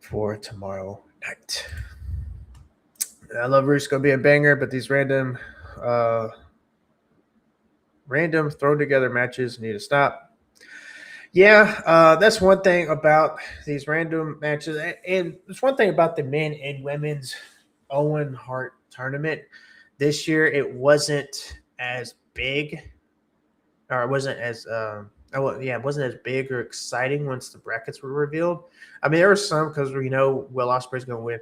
for tomorrow night. I love Roosh. Going to be a banger, but these random thrown together matches need to stop. Yeah, that's one thing about these random matches. And there's one thing about the men and women's Owen Hart tournament. This year, it wasn't as big, or it wasn't as it wasn't as big or exciting once the brackets were revealed. I mean, there were some because we know Will Ospreay's going to win.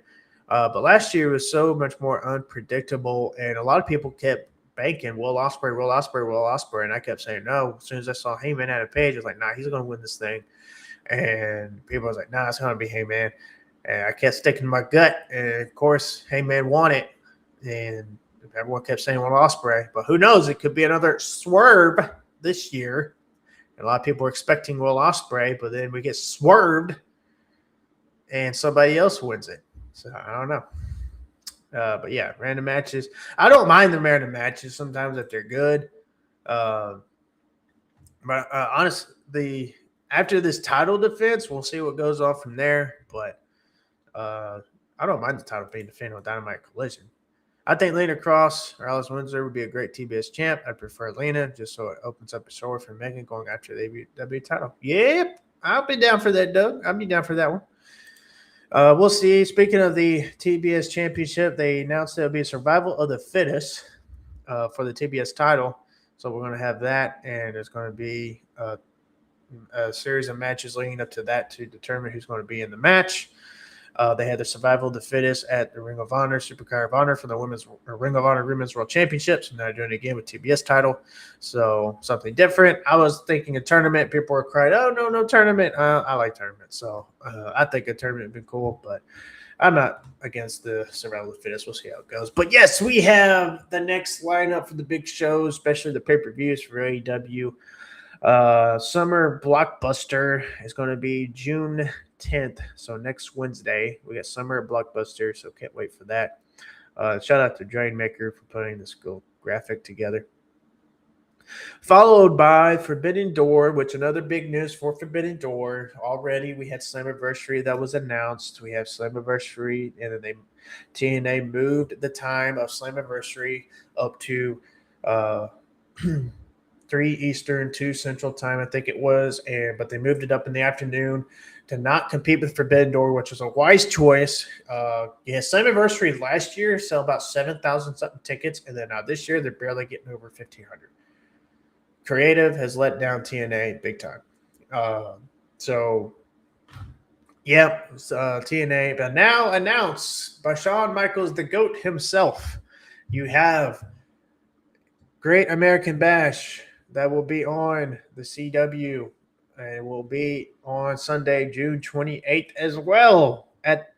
But last year was so much more unpredictable, and a lot of people kept banking Will Ospreay, and I kept saying no. As soon as I saw Heyman at a page, I was like, nah, he's going to win this thing. And people was like, nah, it's going to be Heyman. And I kept sticking to my gut, and of course, Heyman won it, and everyone kept saying Will Ospreay. But who knows? It could be another swerve this year. And a lot of people were expecting Will Ospreay, but then we get swerved, and somebody else wins it. So I don't know. But yeah, random matches. I don't mind the random matches sometimes if they're good. Uh, but honestly, after this title defense, we'll see what goes on from there. But uh, I don't mind the title being defended with Dynamite Collision. I think Lena Cross or Alice Windsor would be a great TBS champ. I prefer Lena just so it opens up a door for Megan going after the WWE title. Yep, I'll be down for that, Doug. I'll be down for that one. We'll see. Speaking of the TBS championship, they announced there'll be a survival of the fittest for the TBS title. So we're going to have that, and there's going to be a series of matches leading up to that to determine who's going to be in the match. They had the survival of the fittest at the Ring of Honor, Supercard of Honor for the Ring of Honor Women's World Championships. And they're doing it again with TBS title. So something different. I was thinking a tournament. People were crying, oh, no tournament. I like tournaments. So I think a tournament would be cool. But I'm not against the survival of the fittest. We'll see how it goes. But yes, we have the next lineup for the big shows, especially the pay-per-views for AEW. Summer Blockbuster is going to be June 10th. So next Wednesday, we got Summer Blockbuster. So can't wait for that. Shout out to Drainmaker for putting this cool graphic together. Followed by Forbidden Door, which another big news for Forbidden Door. Already we had Slammiversary that was announced. We have Slammiversary, and then TNA moved the time of Slammiversary up to 3 Eastern, 2 Central time, I think it was, but they moved it up in the afternoon to not compete with Forbidden Door, which was a wise choice. Slammiversary last year sell about 7,000 something tickets, and then this year they're barely getting over 1,500. Creative has let down TNA big time. TNA, but now announced by Shawn Michaels, the GOAT himself, you have Great American Bash that will be on the CW and will be on Sunday, June 28th as well at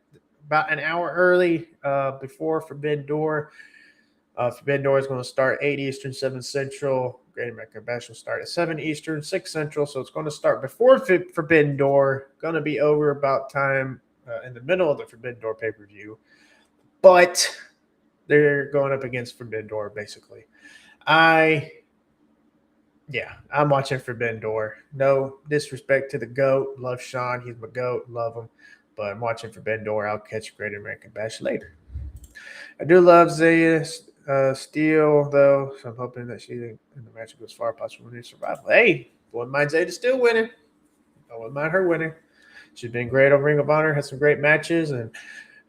about an hour early before Forbidden Door. Forbidden Door is going to start 8 Eastern, 7 Central. Great American Bash will start at 7 Eastern, 6 Central. So it's going to start before Forbidden Door. Going to be over about time in the middle of the Forbidden Door pay-per-view. But they're going up against Forbidden Door, basically. I'm watching Forbidden Door. No disrespect to the GOAT. Love Sean. He's my GOAT. Love him. But I'm watching Forbidden Door. I'll catch Great American Bash later. I do love Zaya Steele, though, so I'm hoping that she in the match goes far, possible winning survival. Hey, wouldn't mind Zaya Steele winning. I wouldn't mind her winning. She's been great on Ring of Honor, has some great matches, and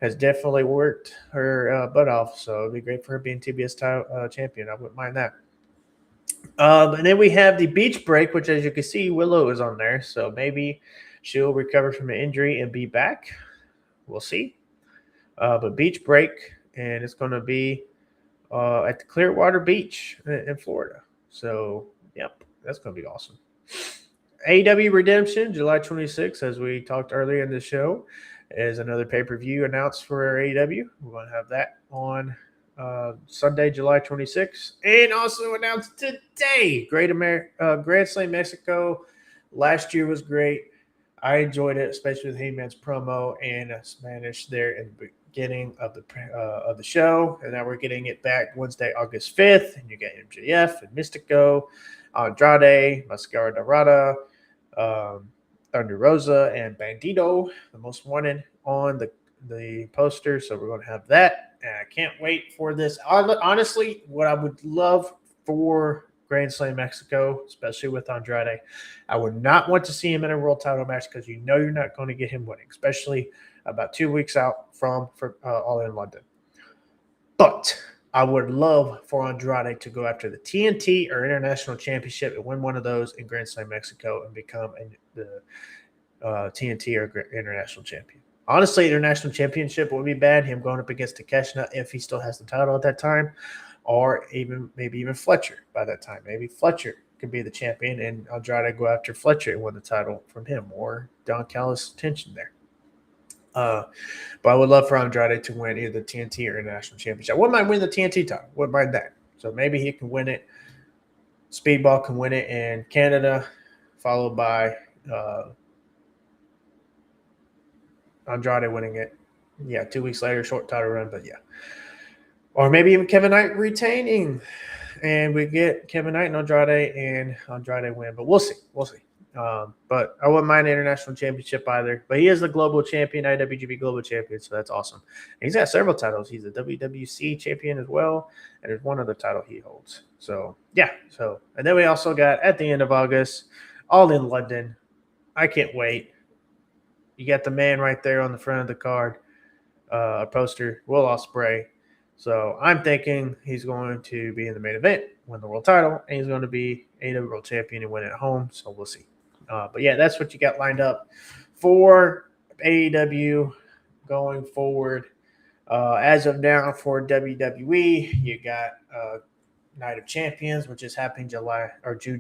has definitely worked her butt off. So it'd be great for her being TBS champion. I wouldn't mind that. And then we have the Beach Break, which, as you can see, Willow is on there. So maybe she'll recover from an injury and be back. We'll see. But Beach Break, and it's going to be at the Clearwater Beach in Florida. So, yep, that's going to be awesome. AEW Redemption, July 26th, as we talked earlier in the show, is another pay-per-view announced for AEW. We're going to have that on Sunday, July 26th. And also announced today, Grand Slam Mexico. Last year was great. I enjoyed it, especially with Heyman's promo and Spanish there in the beginning of the show. And now we're getting it back Wednesday, August 5th. And you get MJF and Mystico, Andrade, Mascara Dorada, Thunder Rosa, and Bandito, the most wanted on the poster. So we're going to have that. And I can't wait for this. Honestly, what I would love for Grand Slam Mexico, especially with Andrade, I would not want to see him in a world title match because you know you're not going to get him winning, especially about 2 weeks out from All in London. But I would love for Andrade to go after the TNT or International Championship and win one of those in Grand Slam Mexico and become the TNT or International Champion. Honestly, International Championship would be bad. Him going up against Takeshita if he still has the title at that time, or maybe even Fletcher by that time. Maybe Fletcher could be the champion and Andrade go after Fletcher and win the title from him, or Don Callis tension there. But I would love for Andrade to win either the TNT or International Championship. I wouldn't mind winning the TNT title. Wouldn't mind that. So maybe he can win it. Speedball can win it in Canada, followed by Andrade winning it. Yeah, 2 weeks later, short title run, but yeah. or maybe even Kevin Knight retaining, and we get Kevin Knight and Andrade win. But we'll see. We'll see. But I wouldn't mind the international championship either. But he is the global champion, IWGP global champion, so that's awesome. And he's got several titles. He's a WWC champion as well, and there's one other title he holds. So yeah. So and then we also got at the end of August, All in London. I can't wait. You got the man right there on the front of the card, poster, Will Ospreay. So I'm thinking he's going to be in the main event, win the world title, and he's going to be AEW World Champion and win at home. So we'll see. But yeah, that's what you got lined up for AEW going forward. As of now, for WWE, you got Night of Champions, which is happening June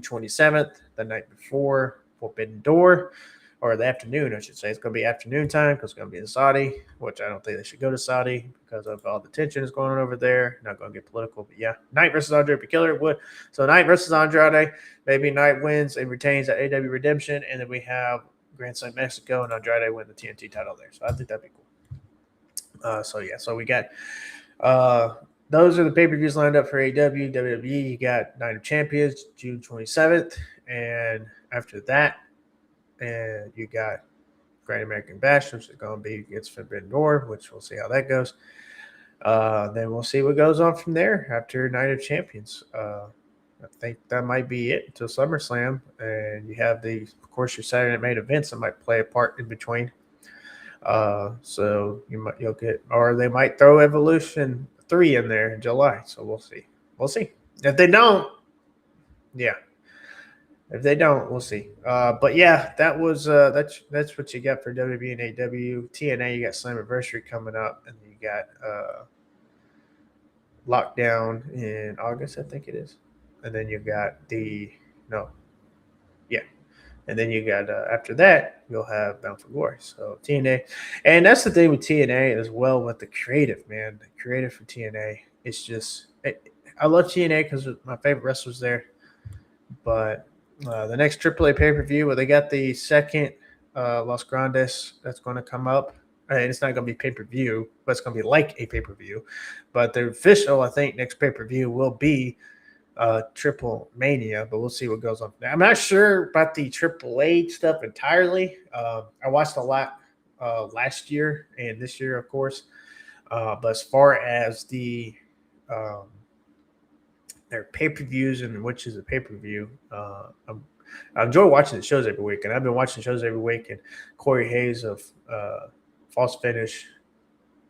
27th, the night before Forbidden Door, or the afternoon, I should say. It's going to be afternoon time because it's going to be in Saudi, which I don't think they should go to Saudi because of all the tension that's going on over there. Not going to get political, but yeah. Knight versus Andrade Killer would. So Knight versus Andrade. Maybe Knight wins and retains that AW Redemption, and then we have Grand Slam Mexico and Andrade win the TNT title there. So I think that'd be cool. So we got those are the pay-per-views lined up for AEW. WWE, you got Night of Champions, June 27th, and after that, and you got Great American Bash, which is going to be against Forbidden Door, which we'll see how that goes. Then we'll see what goes on from there after Night of Champions. I think that might be it until SummerSlam, and you have of course, your Saturday Night main events that might play a part in between. So you'll get, or they might throw Evolution 3 in there in July. So we'll see. We'll see. If they don't, yeah. If they don't, we'll see. But yeah, that was that's what you got for WWE and AEW. TNA, you got Slammiversary coming up, and you got Lockdown in August, I think it is. And then you got and then you got after that, you'll have Bound for Glory. So TNA, and that's the thing with TNA as well with the creative, man. The creative for TNA, it's just I love TNA because my favorite wrestlers there, but the next AAA pay-per-view where they got the second Los Grandes that's going to come up. And it's not going to be pay-per-view, but it's going to be like a pay-per-view. But the official, I think, next pay-per-view will be Triple Mania, but we'll see what goes on. I'm not sure about the AAA stuff entirely. I watched a lot last year and this year, of course. But as far as their pay-per-views and which is a pay-per-view, I enjoy watching the shows every week, and I've been watching shows every week. And Corey Hayes of False Finish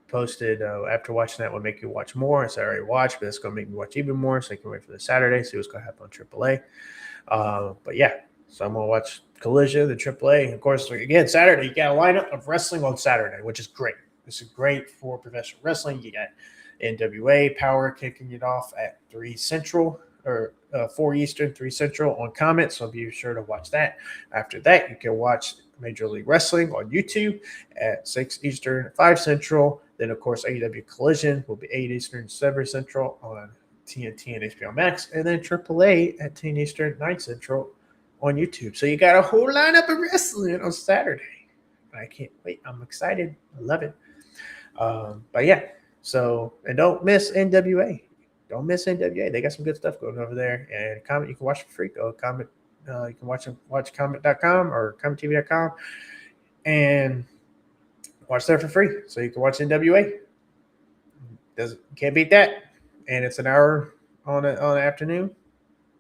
posted after watching that will make you watch more. I said I already watched, but it's going to make me watch even more, so I can wait for the Saturday, see what's going to happen on AAA. But yeah, so I'm going to watch Collision, the AAA. And of course, again, Saturday, you got a lineup of wrestling on Saturday, which is great. This is great for professional wrestling. You got NWA Powerrr kicking it off at 3 Central, or 4 Eastern, 3 Central on Comet, so be sure to watch that. After that, you can watch Major League Wrestling on YouTube at 6 Eastern, 5 Central. Then, of course, AEW Collision will be 8 Eastern, 7 Central on TNT and HBO Max. And then AAA at 10 Eastern, 9 Central on YouTube. So you got a whole lineup of wrestling on Saturday. I can't wait. I'm excited. I love it. But yeah, so, and don't miss NWA. Don't miss NWA. They got some good stuff going over there. And Comet, you can watch for free. Go Comet. You can watch Comet.com or CometTV.com and watch there for free. So you can watch NWA. Can't beat that. And it's an hour on the afternoon.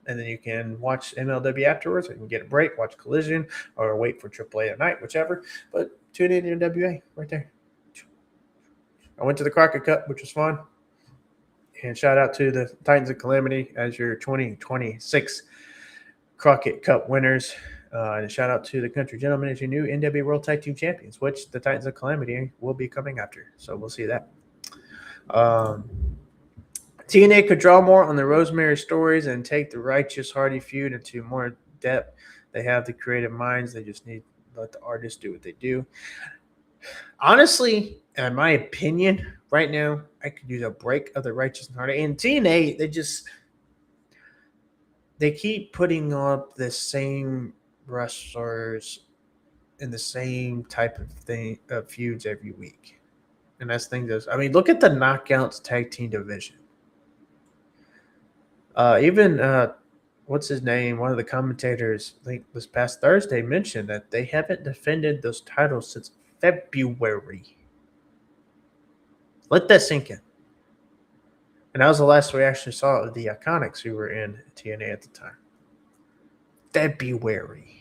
And then you can watch MLW afterwards. You can get a break, watch Collision, or wait for AAA at night, whichever. But tune in to NWA right there. I went to the Crockett Cup, which was fun. And shout out to the Titans of Calamity as your 2026 Crockett Cup winners. And shout out to the Country Gentlemen as your new NWA World Tag Team Champions, which the Titans of Calamity will be coming after. So we'll see that. TNA could draw more on the Rosemary stories and take the Righteous Hardy feud into more depth. They have the creative minds. They just need to let the artists do what they do. Honestly, in my opinion, right now, I could use a break of the Righteous and Hardy. And TNA, they keep putting up the same wrestlers in the same type of thing of feuds every week. And that's the thing. Look at the Knockouts tag team division. Even what's his name? One of the commentators, I think this past Thursday, mentioned that they haven't defended those titles since February. Let that sink in. And that was the last we actually saw of the Iconics who were in TNA at the time. February.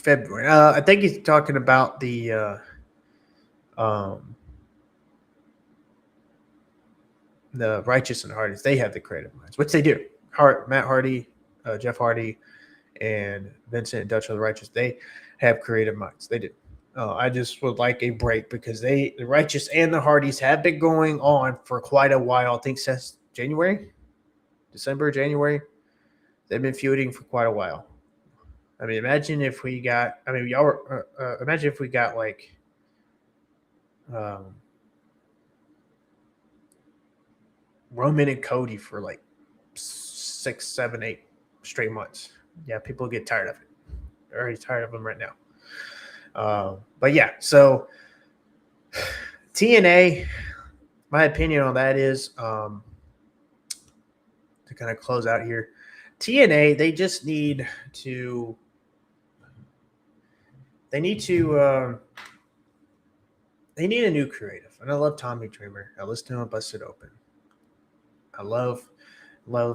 I think he's talking about the Righteous and Hardys. They have the creative minds, which they do. Matt Hardy, Jeff Hardy, and Vincent and Dutch of the Righteous, they have creative minds. They do. I just would like a break because the Righteous and the Hardys have been going on for quite a while. I think since December, January. They've been feuding for quite a while. I mean, imagine if we got. I mean, imagine if we got like. Roman and Cody for like 6, 7, 8 straight months. Yeah, people get tired of it. They're already tired of them right now. But yeah, so TNA, my opinion on that is to kind of close out here. TNA, they just need to. They need a new creative. And I love Tommy Dreamer. I listen to him Busted Open. I love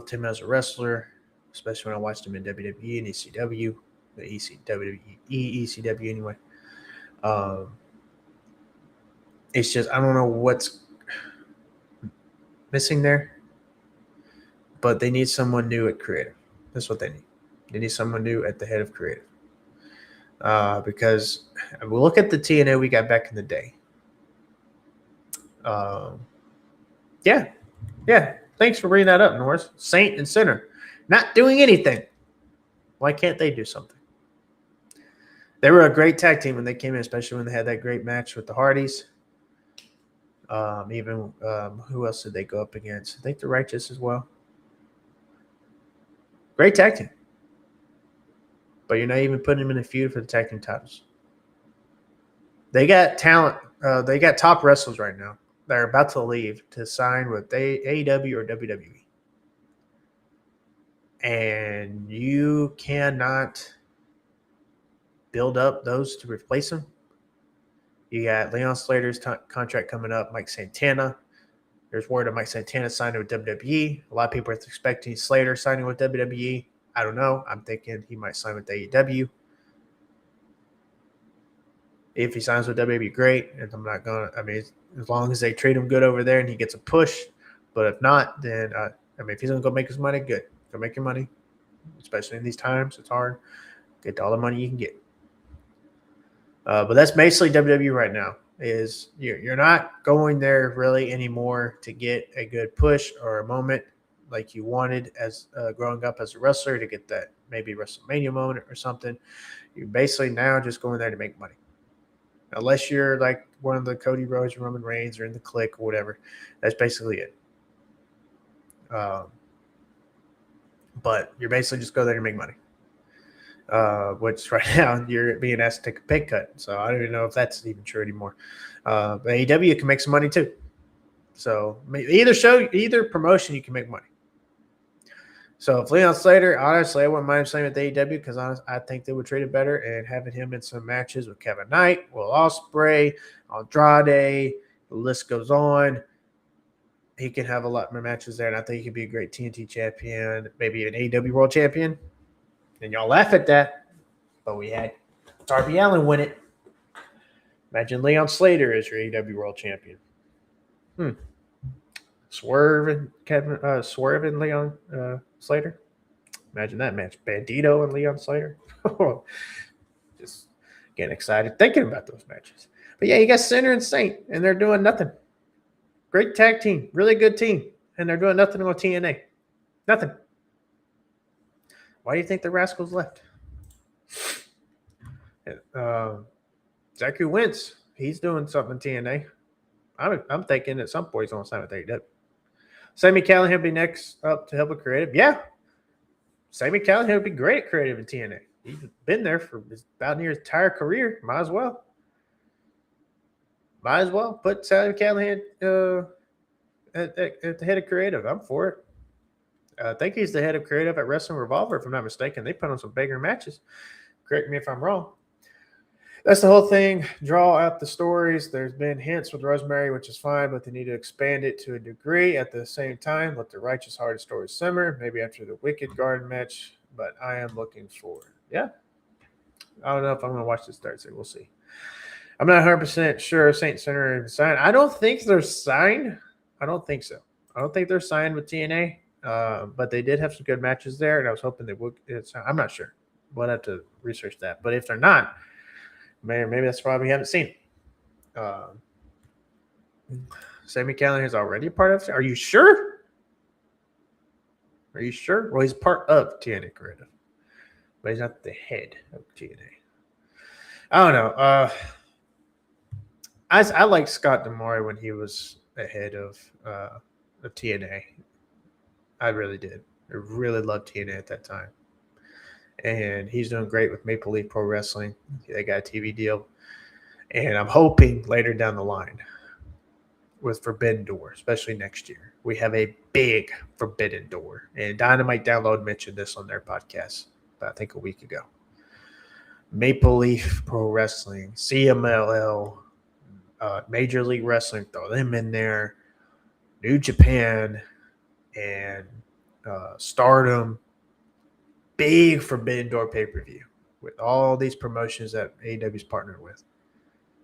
him as a wrestler, especially when I watched him in WWE and ECW, ECW anyway. It's just I don't know what's missing there, but they need someone new at creative. That's what they need. They need someone new at the head of creative. Because we'll look at the TNA we got back in the day. Yeah. Thanks for bringing that up, Norris. Saint and Sinner not doing anything. Why can't they do something? They were a great tag team when they came in, especially when they had that great match with the Hardys. Who else did they go up against? I think the Righteous as well. Great tag team. But you're not even putting them in a feud for the tag team titles. They got talent. They got top wrestlers right now. They're about to leave to sign with AEW or WWE. And you cannot build up those to replace them. You got Leon Slater's contract coming up, Mike Santana. There's word of Mike Santana signing with WWE. A lot of people are expecting Slater signing with WWE. I don't know. I'm thinking he might sign with AEW. If he signs with WWE, great. And I'm not going to, as long as they treat him good over there and he gets a push. But if not, then, if he's going to go make his money, good. Go make your money. Especially in these times, it's hard. Get all the money you can get. But that's basically WWE right now. Is you're not going there really anymore to get a good push or a moment like you wanted as growing up as a wrestler to get that maybe WrestleMania moment or something. You're basically now just going there to make money. Unless you're like one of the Cody Rhodes, Roman Reigns, or in the Clique or whatever. That's basically it. But you're basically just go there to make money. Which right now you're being asked to take a pay cut. So I don't even know if that's even true anymore. But AEW can make some money too. So either promotion you can make money. So if Leon Slater, honestly, I wouldn't mind signing with AEW because I think they would treat it better and having him in some matches with Kevin Knight, Will Ospreay, Andrade, the list goes on. He can have a lot more matches there, and I think he could be a great TNT champion, maybe an AEW World Champion. And y'all laugh at that, but we had Darby Allin win it. Imagine Leon Slater as your AEW World Champion. Swerve and Leon Slater. Imagine that match. Bandito and Leon Slater. Just getting excited thinking about those matches. But yeah, you got Sinner and Saint, and they're doing nothing. Great tag team, really good team, and they're doing nothing on TNA. Nothing. Why do you think the Rascals left? Zachary Wentz, he's doing something in TNA. I'm thinking at some point he's going to sign with AEW. Sami Callihan will be next up to help with creative. Yeah. Sami Callihan would be great at creative in TNA. He's been there for about near his entire career. Might as well. Put Sally Callahan at the head of creative. I'm for it. I think he's the head of creative at Wrestling Revolver, if I'm not mistaken. They put on some bigger matches. Correct me if I'm wrong. That's the whole thing. Draw out the stories. There's been hints with Rosemary, which is fine, but they need to expand it to a degree. At the same time, let the Righteous Heart story simmer, maybe after the Wicked Garden match. But I am looking forward. Yeah. I don't know if I'm going to watch this Thursday. We'll see. I'm not 100% sure Saint Center is signed. I don't think they're signed. I don't think so. I don't think they're signed with TNA, but they did have some good matches there, and I was hoping they would. I'm not sure. We'll have to research that. But if they're not, maybe that's why we haven't seen it. Sammy Callahan is already a part of it. Are you sure? Are you sure? Well, he's part of TNA Creative, but he's not the head of TNA. I don't know. I liked Scott D'Amore when he was ahead of TNA. I really did. I really loved TNA at that time. And he's doing great with Maple Leaf Pro Wrestling. They got a TV deal. And I'm hoping later down the line with Forbidden Door, especially next year, we have a big Forbidden Door. And Dynamite Download mentioned this on their podcast, I think a week ago. Maple Leaf Pro Wrestling, CMLL, Major League Wrestling, throw them in there, New Japan, and Stardom. Big Forbidden Door pay-per-view with all these promotions that AEW's partnered with.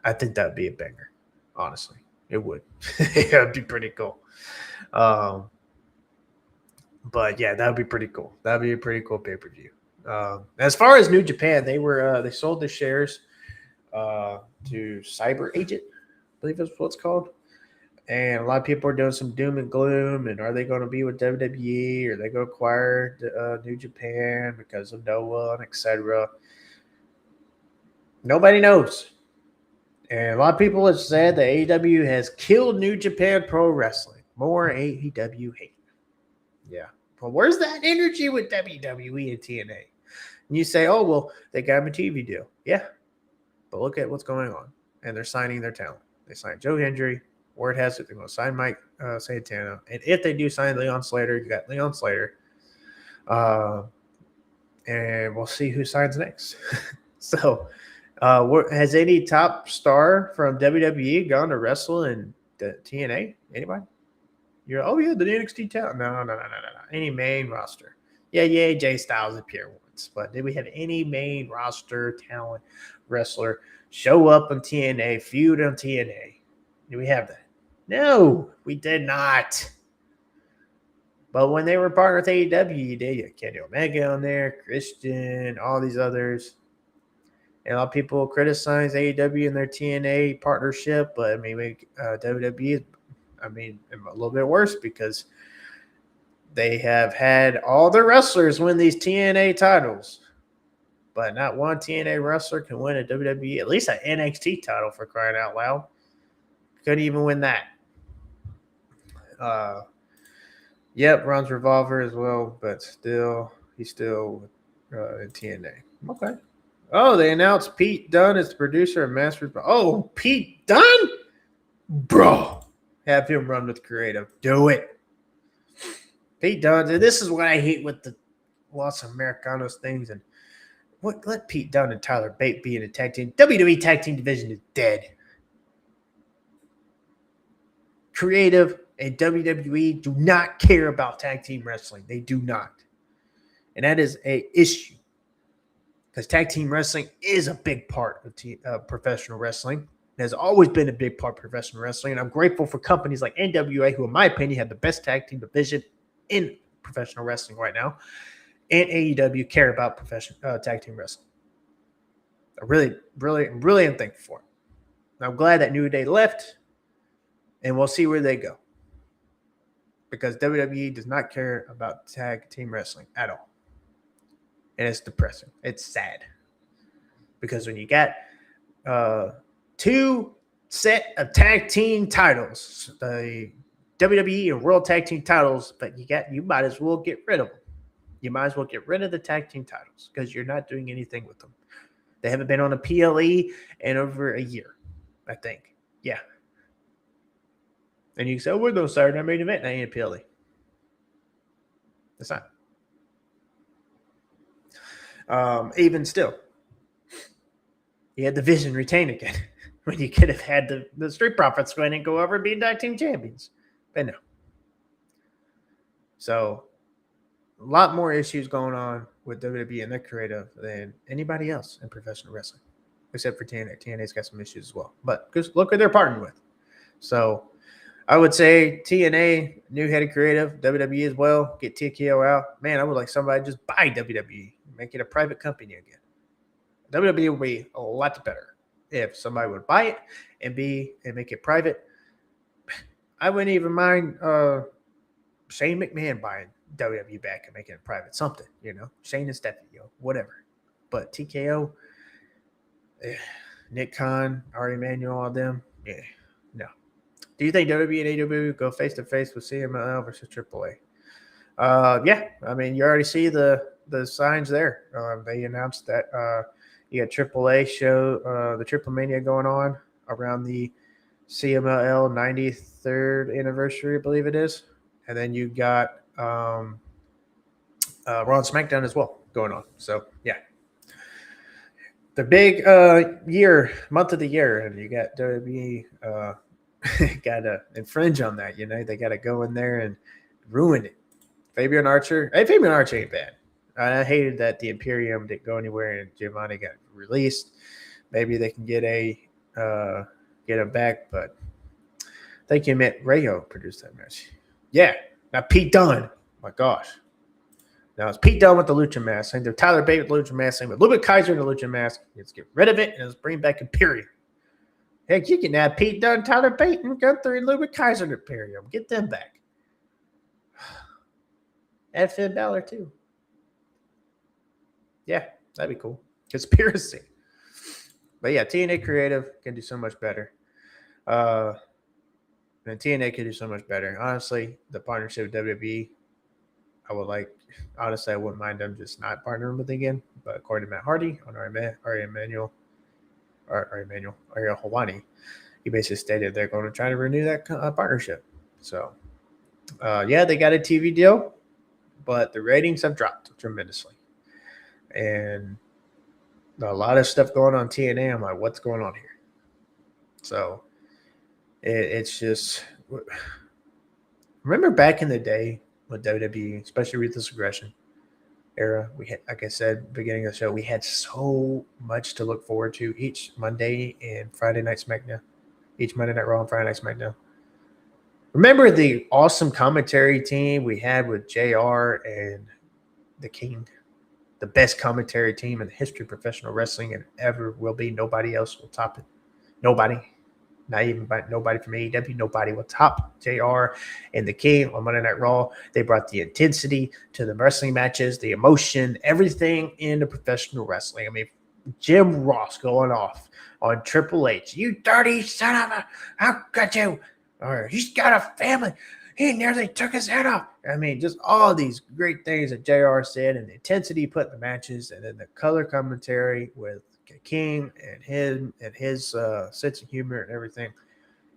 I think that would be a banger, honestly. It would. It would be pretty cool. But, yeah, that would be pretty cool. That would be a pretty cool pay-per-view. As far as New Japan, they sold the shares to Cyber Agent, I believe that's what it's called. And a lot of people are doing some doom and gloom. And are they going to be with WWE? Or are they going to acquire New Japan because of Noah and etc.? Nobody knows. And a lot of people have said that AEW has killed New Japan Pro Wrestling. More AEW hate. Yeah. Well, where's that energy with WWE and TNA? And you say, oh, well, they got him a TV deal. Yeah. But look at what's going on. And they're signing their talent. They signed Joe Hendry. Word has it they're going to sign Mike Santana. And if they do sign Leon Slater, you got Leon Slater. And we'll see who signs next. So, has any top star from WWE gone to wrestle in the TNA? Anybody? You're the NXT talent. No. Any main roster. Yeah, AJ Styles appeared once. But did we have any main roster talent wrestler show up on TNA, feud on TNA? Did we have that? No, we did not. But when they were partnered with AEW, you did. You had Kenny Omega on there, Christian, all these others. And a lot of people criticize AEW and their TNA partnership, but I mean, WWE, a little bit worse because they have had all the wrestlers win these TNA titles, but not one TNA wrestler can win a WWE, at least an NXT title, for crying out loud. Couldn't even win that. Ron's Revolver as well, but he's still in TNA. Okay. Oh, they announced Pete Dunne as the producer of Masters. Oh, Pete Dunne? Bro. Have him run with creative. Do it. Pete Dunne. This is what I hate with the Los Americanos things. And let Pete Dunne and Tyler Bate be in a tag team. WWE tag team division is dead. Creative and WWE do not care about tag team wrestling. They do not. And that is an issue. Because tag team wrestling is a big part of professional wrestling. It has always been a big part of professional wrestling. And I'm grateful for companies like NWA, who in my opinion have the best tag team division in professional wrestling right now. And AEW care about professional tag team wrestling. I really am thankful for it. And I'm glad that New Day left. And we'll see where they go. Because WWE does not care about tag team wrestling at all. And it's depressing. It's sad. Because when you got two set of tag team titles, the WWE and World Tag Team titles, but you might as well get rid of them. You might as well get rid of the tag team titles because you're not doing anything with them. They haven't been on a PLE in over a year, I think. Yeah. And you can say, oh, we're no Saturday Night Main Event. That ain't a PLE. It's not. Even still, you had the Vision retain again when you could have had the Street Profits go in and go over and be tag team champions. But no. So, a lot more issues going on with WWE and their creative than anybody else in professional wrestling, except for TNA. TNA's got some issues as well. But just look what they're partnering with. So, I would say TNA, new head of creative, WWE as well, get TKO out. Man, I would like somebody to just buy WWE, make it a private company again. WWE would be a lot better if somebody would buy it and make it private. I wouldn't even mind Shane McMahon buying WWE back and making it private. Something, Shane and Stephanie, whatever. But TKO, Nick Khan, Ari Emanuel, all them, no. Do you think WWE and AEW go face to face with CMLL versus AAA? Yeah, I mean, you already see the signs there. They announced that you got AAA show the Triple Mania going on around the CMLL 93rd anniversary, I believe it is, and then you got Raw and SmackDown as well going on. So yeah, the big month of the year, and you got WWE got to infringe on that. They got to go in there and ruin it. Fabian Archer ain't bad. I hated that the Imperium didn't go anywhere and Giovanni got released. Maybe they can get him back, but I think you meant Rayo produced that match. Yeah, now Pete Dunne. My gosh. Now it's Pete Dunne with the Lucha mask. Same with Tyler Bate with the Lucha mask. Same with Ludwig Kaiser in the Lucha mask. Let's get rid of it and let's bring back Imperium. Heck, you can add Pete Dunne, Tyler Bate, and Gunther and Ludwig Kaiser to Imperium. Get them back. Add Finn Balor too. Yeah, that'd be cool. Conspiracy. But yeah, TNA Creative can do so much better. And TNA can do so much better. Honestly, the partnership with WWE, I wouldn't mind them just not partnering with again. But according to Matt Hardy on Ariel Helwani, he basically stated they're going to try to renew that partnership. So, yeah, they got a TV deal, but the ratings have dropped tremendously. And a lot of stuff going on TNA. I'm like, what's going on here? So it's just, remember back in the day with WWE, especially Ruthless Aggression era, we had, like I said, beginning of the show, we had so much to look forward to each Monday and Friday Night SmackDown, each Monday Night Raw and Friday Night SmackDown. Remember the awesome commentary team we had with JR and the King? The best commentary team in the history of professional wrestling and ever will be. Nobody else will top it. Nobody. Not even nobody from AEW. Nobody will top JR and the King on Monday Night Raw. They brought the intensity to the wrestling matches, the emotion, everything into professional wrestling. I mean, Jim Ross going off on Triple H. You dirty son of a, how could you? Or he's got a family. He nearly took his head off. I mean, just all these great things that JR said and the intensity he put in the matches, and then the color commentary with King and his sense of humor and everything.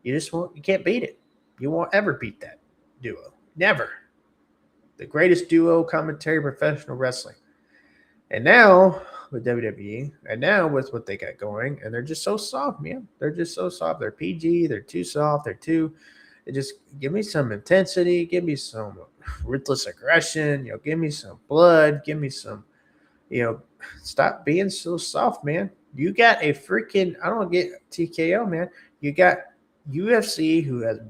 You can't beat it. You won't ever beat that duo. Never. The greatest duo commentary professional wrestling. And now with WWE, and now with what they got going, and they're just so soft, man. They're just so soft. They're PG. They're too soft. They're too. Just give me some intensity. Give me some ruthless aggression. Give me some blood. Give me some. Stop being so soft, man. You got a freaking. I don't get TKO, man. You got UFC who has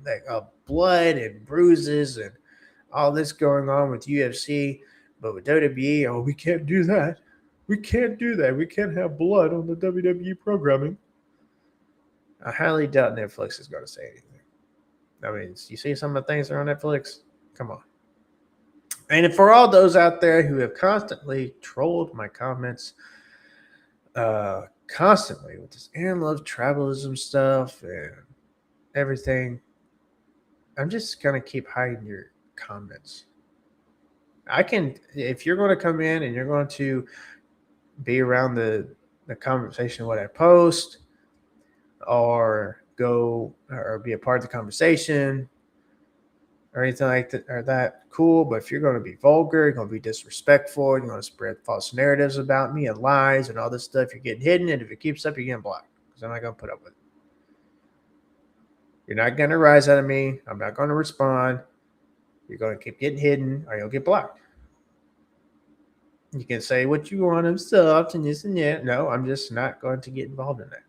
like blood and bruises and all this going on with UFC, but with WWE, we can't do that. We can't do that. We can't have blood on the WWE programming. I highly doubt Netflix is going to say anything. I mean, you see some of the things that are on Netflix? Come on. And for all those out there who have constantly trolled my comments, constantly with this Aaron Loves Travelism stuff and everything, I'm just going to keep hiding your comments. if you're going to come in and you're going to be around the conversation, what I post, or go or be a part of the conversation or anything like that, or that, cool. But if you're going to be vulgar, you're going to be disrespectful, you're going to spread false narratives about me and lies and all this stuff, you're getting hidden. And if it keeps up, you're getting blocked because I'm not going to put up with it. You're not going to rise out of me. I'm not going to respond. You're going to keep getting hidden or you'll get blocked. You can say what you want, I'm soft and this and that. No, I'm just not going to get involved in that.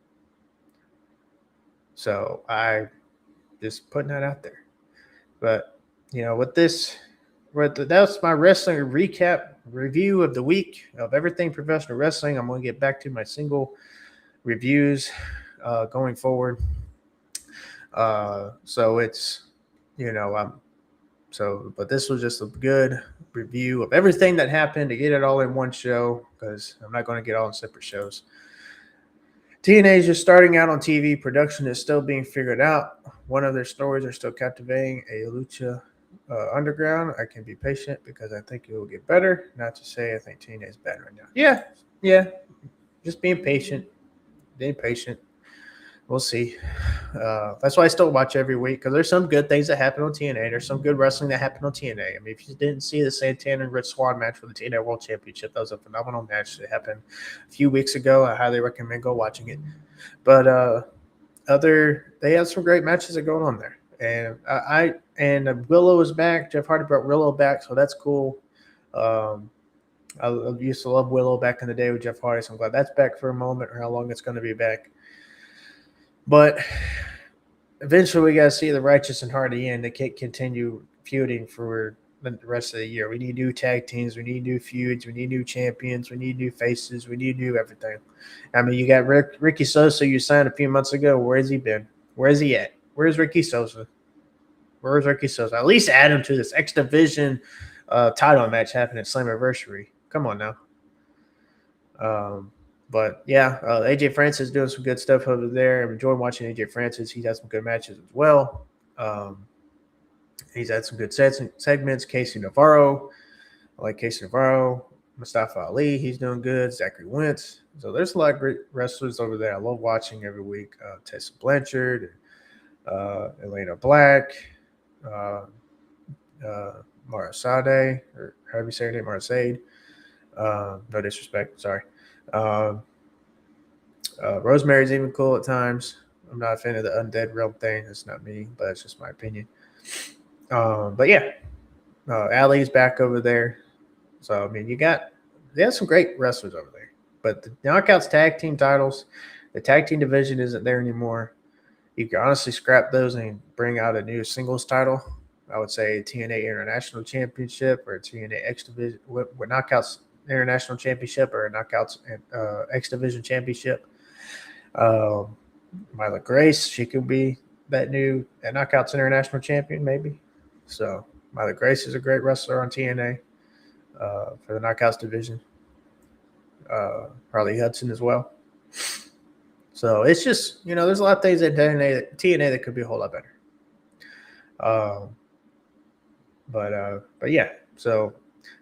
So I just putting that out there. But, with this, that's my wrestling recap review of the week of everything professional wrestling. I'm going to get back to my single reviews going forward. So it's, but this was just a good review of everything that happened to get it all in one show because I'm not going to get all in separate shows. TNA is just starting out on TV. Production is still being figured out. One of their stories are still captivating. A lucha underground. I can be patient because I think it will get better. Not to say I think TNA is bad right now. Yeah. Just being patient. We'll see. That's why I still watch every week because there's some good things that happen on TNA. There's some good wrestling that happened on TNA. I mean, if you didn't see the Santana and Rich Swann match for the TNA World Championship, that was a phenomenal match that happened a few weeks ago. I highly recommend go watching it. But they have some great matches that are going on there. And Willow is back. Jeff Hardy brought Willow back, so that's cool. I used to love Willow back in the day with Jeff Hardy, so I'm glad that's back for a moment or how long it's going to be back. But eventually we got to see the Righteous and Hardy in. They can't continue feuding for the rest of the year. We need new tag teams. We need new feuds. We need new champions. We need new faces. We need new everything. I mean, you got Ricky Sosa you signed a few months ago. Where has he been? Where is he at? Where's Ricky Sosa? Where's Ricky Sosa? At least add him to this X Division title match happening at Slammiversary. Come on now. But yeah, AJ Francis doing some good stuff over there. I'm enjoying watching AJ Francis. He's had some good matches as well. He's had some good segments. Casey Navarro. I like Casey Navarro. Mustafa Ali, he's doing good. Zachary Wentz. So there's a lot of great wrestlers over there. I love watching every week. Tessa Blanchard, Elena Black, Mara Sade, or however you say her name, Mara Sade. No disrespect, sorry. Rosemary's even cool at times. I'm not a fan of the undead realm thing. That's not me, but it's just my opinion. But yeah, Allie's back over there. So, I mean, they have some great wrestlers over there. But the Knockouts tag team titles, the tag team division isn't there anymore. You can honestly scrap those and bring out a new singles title. I would say a TNA International Championship or a TNA X Division with Knockouts International Championship or a Knockouts X Division Championship. Myla Grace, she could be that Knockouts International Champion, maybe. So Myla Grace is a great wrestler on TNA for the Knockouts division. Harley Hudson as well. So it's just, there's a lot of things at TNA that could be a whole lot better. But yeah, so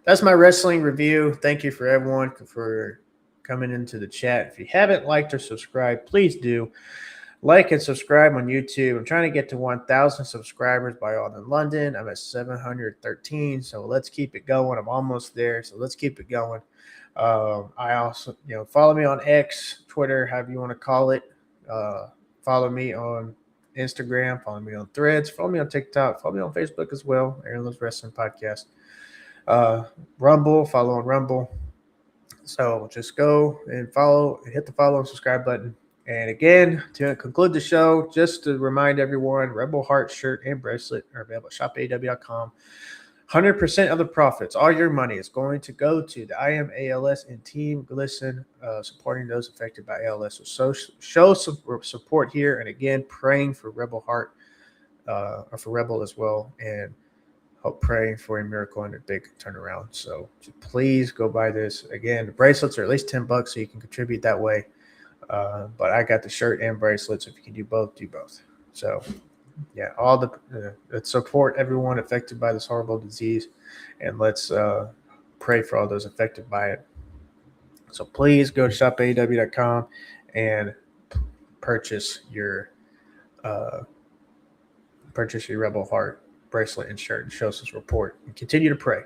that's my wrestling review. Thank you for everyone for coming into the chat. If you haven't liked or subscribed, please do. Like and subscribe on YouTube. I'm trying to get to 1,000 subscribers by All in London. I'm at 713, so let's keep it going. I'm almost there, so let's keep it going. I also, follow me on X, Twitter, however you want to call it. Follow me on Instagram. Follow me on Threads. Follow me on TikTok. Follow me on Facebook as well. Aaron Loves Wrestling Podcast. Rumble. Follow on Rumble. So just go and hit the follow and subscribe button. And again, to conclude the show, just to remind everyone, Rebel Heart shirt and bracelet are available at shopaw.com. 100% of the profits, all your money is going to go to the I Am ALS and Team Glisten, supporting those affected by ALS. So show some support here. And again, praying for Rebel Heart, or for Rebel as well. And praying for a miracle and a big turnaround. So please go buy this. Again, the bracelets are at least $10, so you can contribute that way. But I got the shirt and bracelets. If you can do both, do both. So all the let's support everyone affected by this horrible disease, and let's pray for all those affected by it. So please go to shopaew.com and purchase your Rebel Heart bracelet and shirt and show some support. And continue to pray.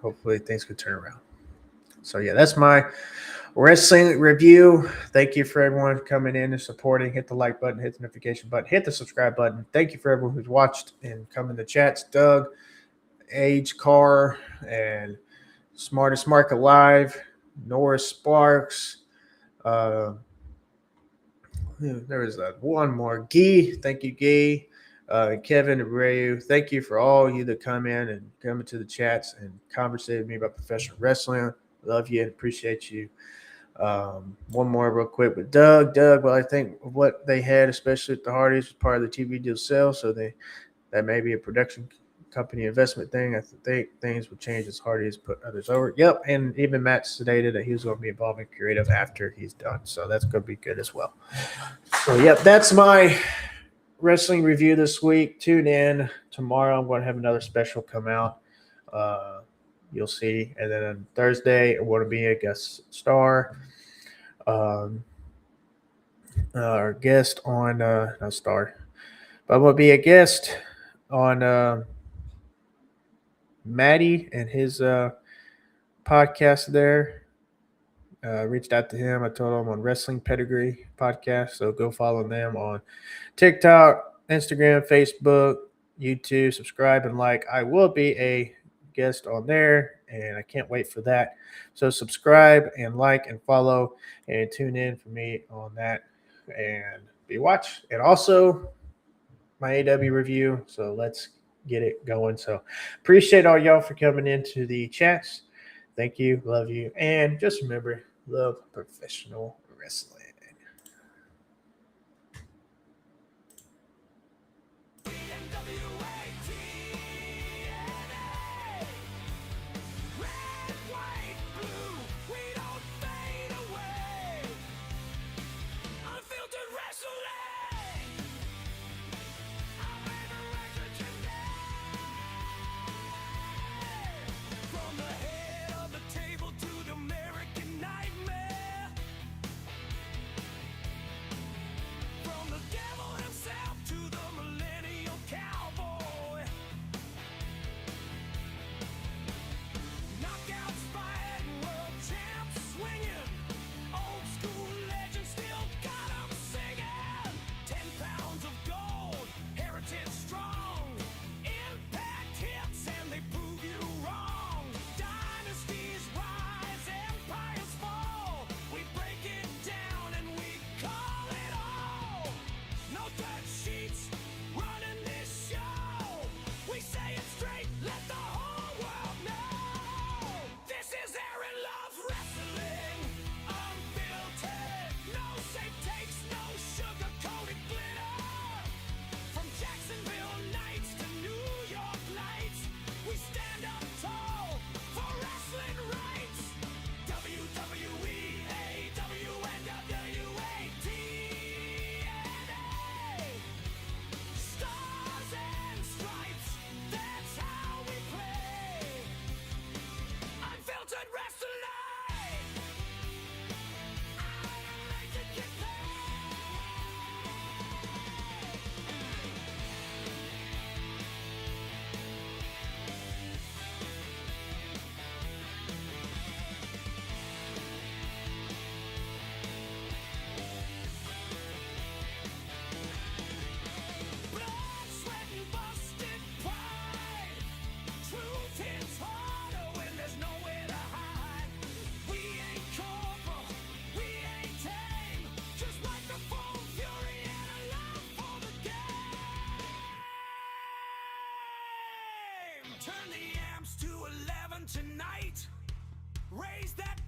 Hopefully things can turn around. So yeah, that's my wrestling review. Thank you for everyone coming in and supporting. Hit the like button, hit the notification button, hit the subscribe button. Thank you for everyone who's watched and come in the chats. Doug, Age Car, and Smartest Market Live, Norris Sparks. There was one more. Guy, thank you, Guy. Kevin Abreu, thank you for all you that come in and come into the chats and conversate with me about professional wrestling. Love you and appreciate you. One more real quick with Doug. Well, I think what they had, especially at the Hardys, was part of the TV deal sale, so that may be a production company investment thing. I think things will change as Hardys put others over. Yep, and even Matt stated that he was going to be involved in creative after he's done, so that's going to be good as well. So, yep, that's my wrestling review this week. Tune in tomorrow. I'm going to have another special come out. You'll see. And then on Thursday, I'm going to be a guest star. Our guest on not star, but I'm going to be a guest on Maddie and his podcast there. Reached out to him. I told him on Wrestling Pedigree podcast. So go follow them on TikTok, Instagram, Facebook, YouTube. Subscribe and like. I will be a guest on there, and I can't wait for that. So subscribe and like and follow and tune in for me on that and be watch. And also my AEW review. So let's get it going. So appreciate all y'all for coming into the chats. Thank you. Love you. And just remember, love professional wrestling. Unfiltered wrestling. From the head of the table to the American nightmare. From the devil himself to the millennial cowboy. Knockouts fighting, world champs swinging. Old school legends still got 'em singing. 10 pounds of gold, heritage strong. Impact hits and they prove you wrong. Dynasties rise, empires fall. We break it down and we call it all. No dirt sheets running this show. We say it straight, let the whole world know. This is Aaron Love's Wrestling Unfiltered. No safe takes, no sugar-coated glitter. From Jacksonville nights to New York lights, we stand up tall for wrestling rights. WWE, AEW, NWA, TNA. Stars and stripes, that's how we play. Unfiltered wrestling. I like to get paid. Blood, sweat, and busted pride. Truth hits harder when there's nowhere to hide. We ain't corporal, we ain't tame. Just microphone fury and a love for the game. Turn the amps to 11 tonight. Raise that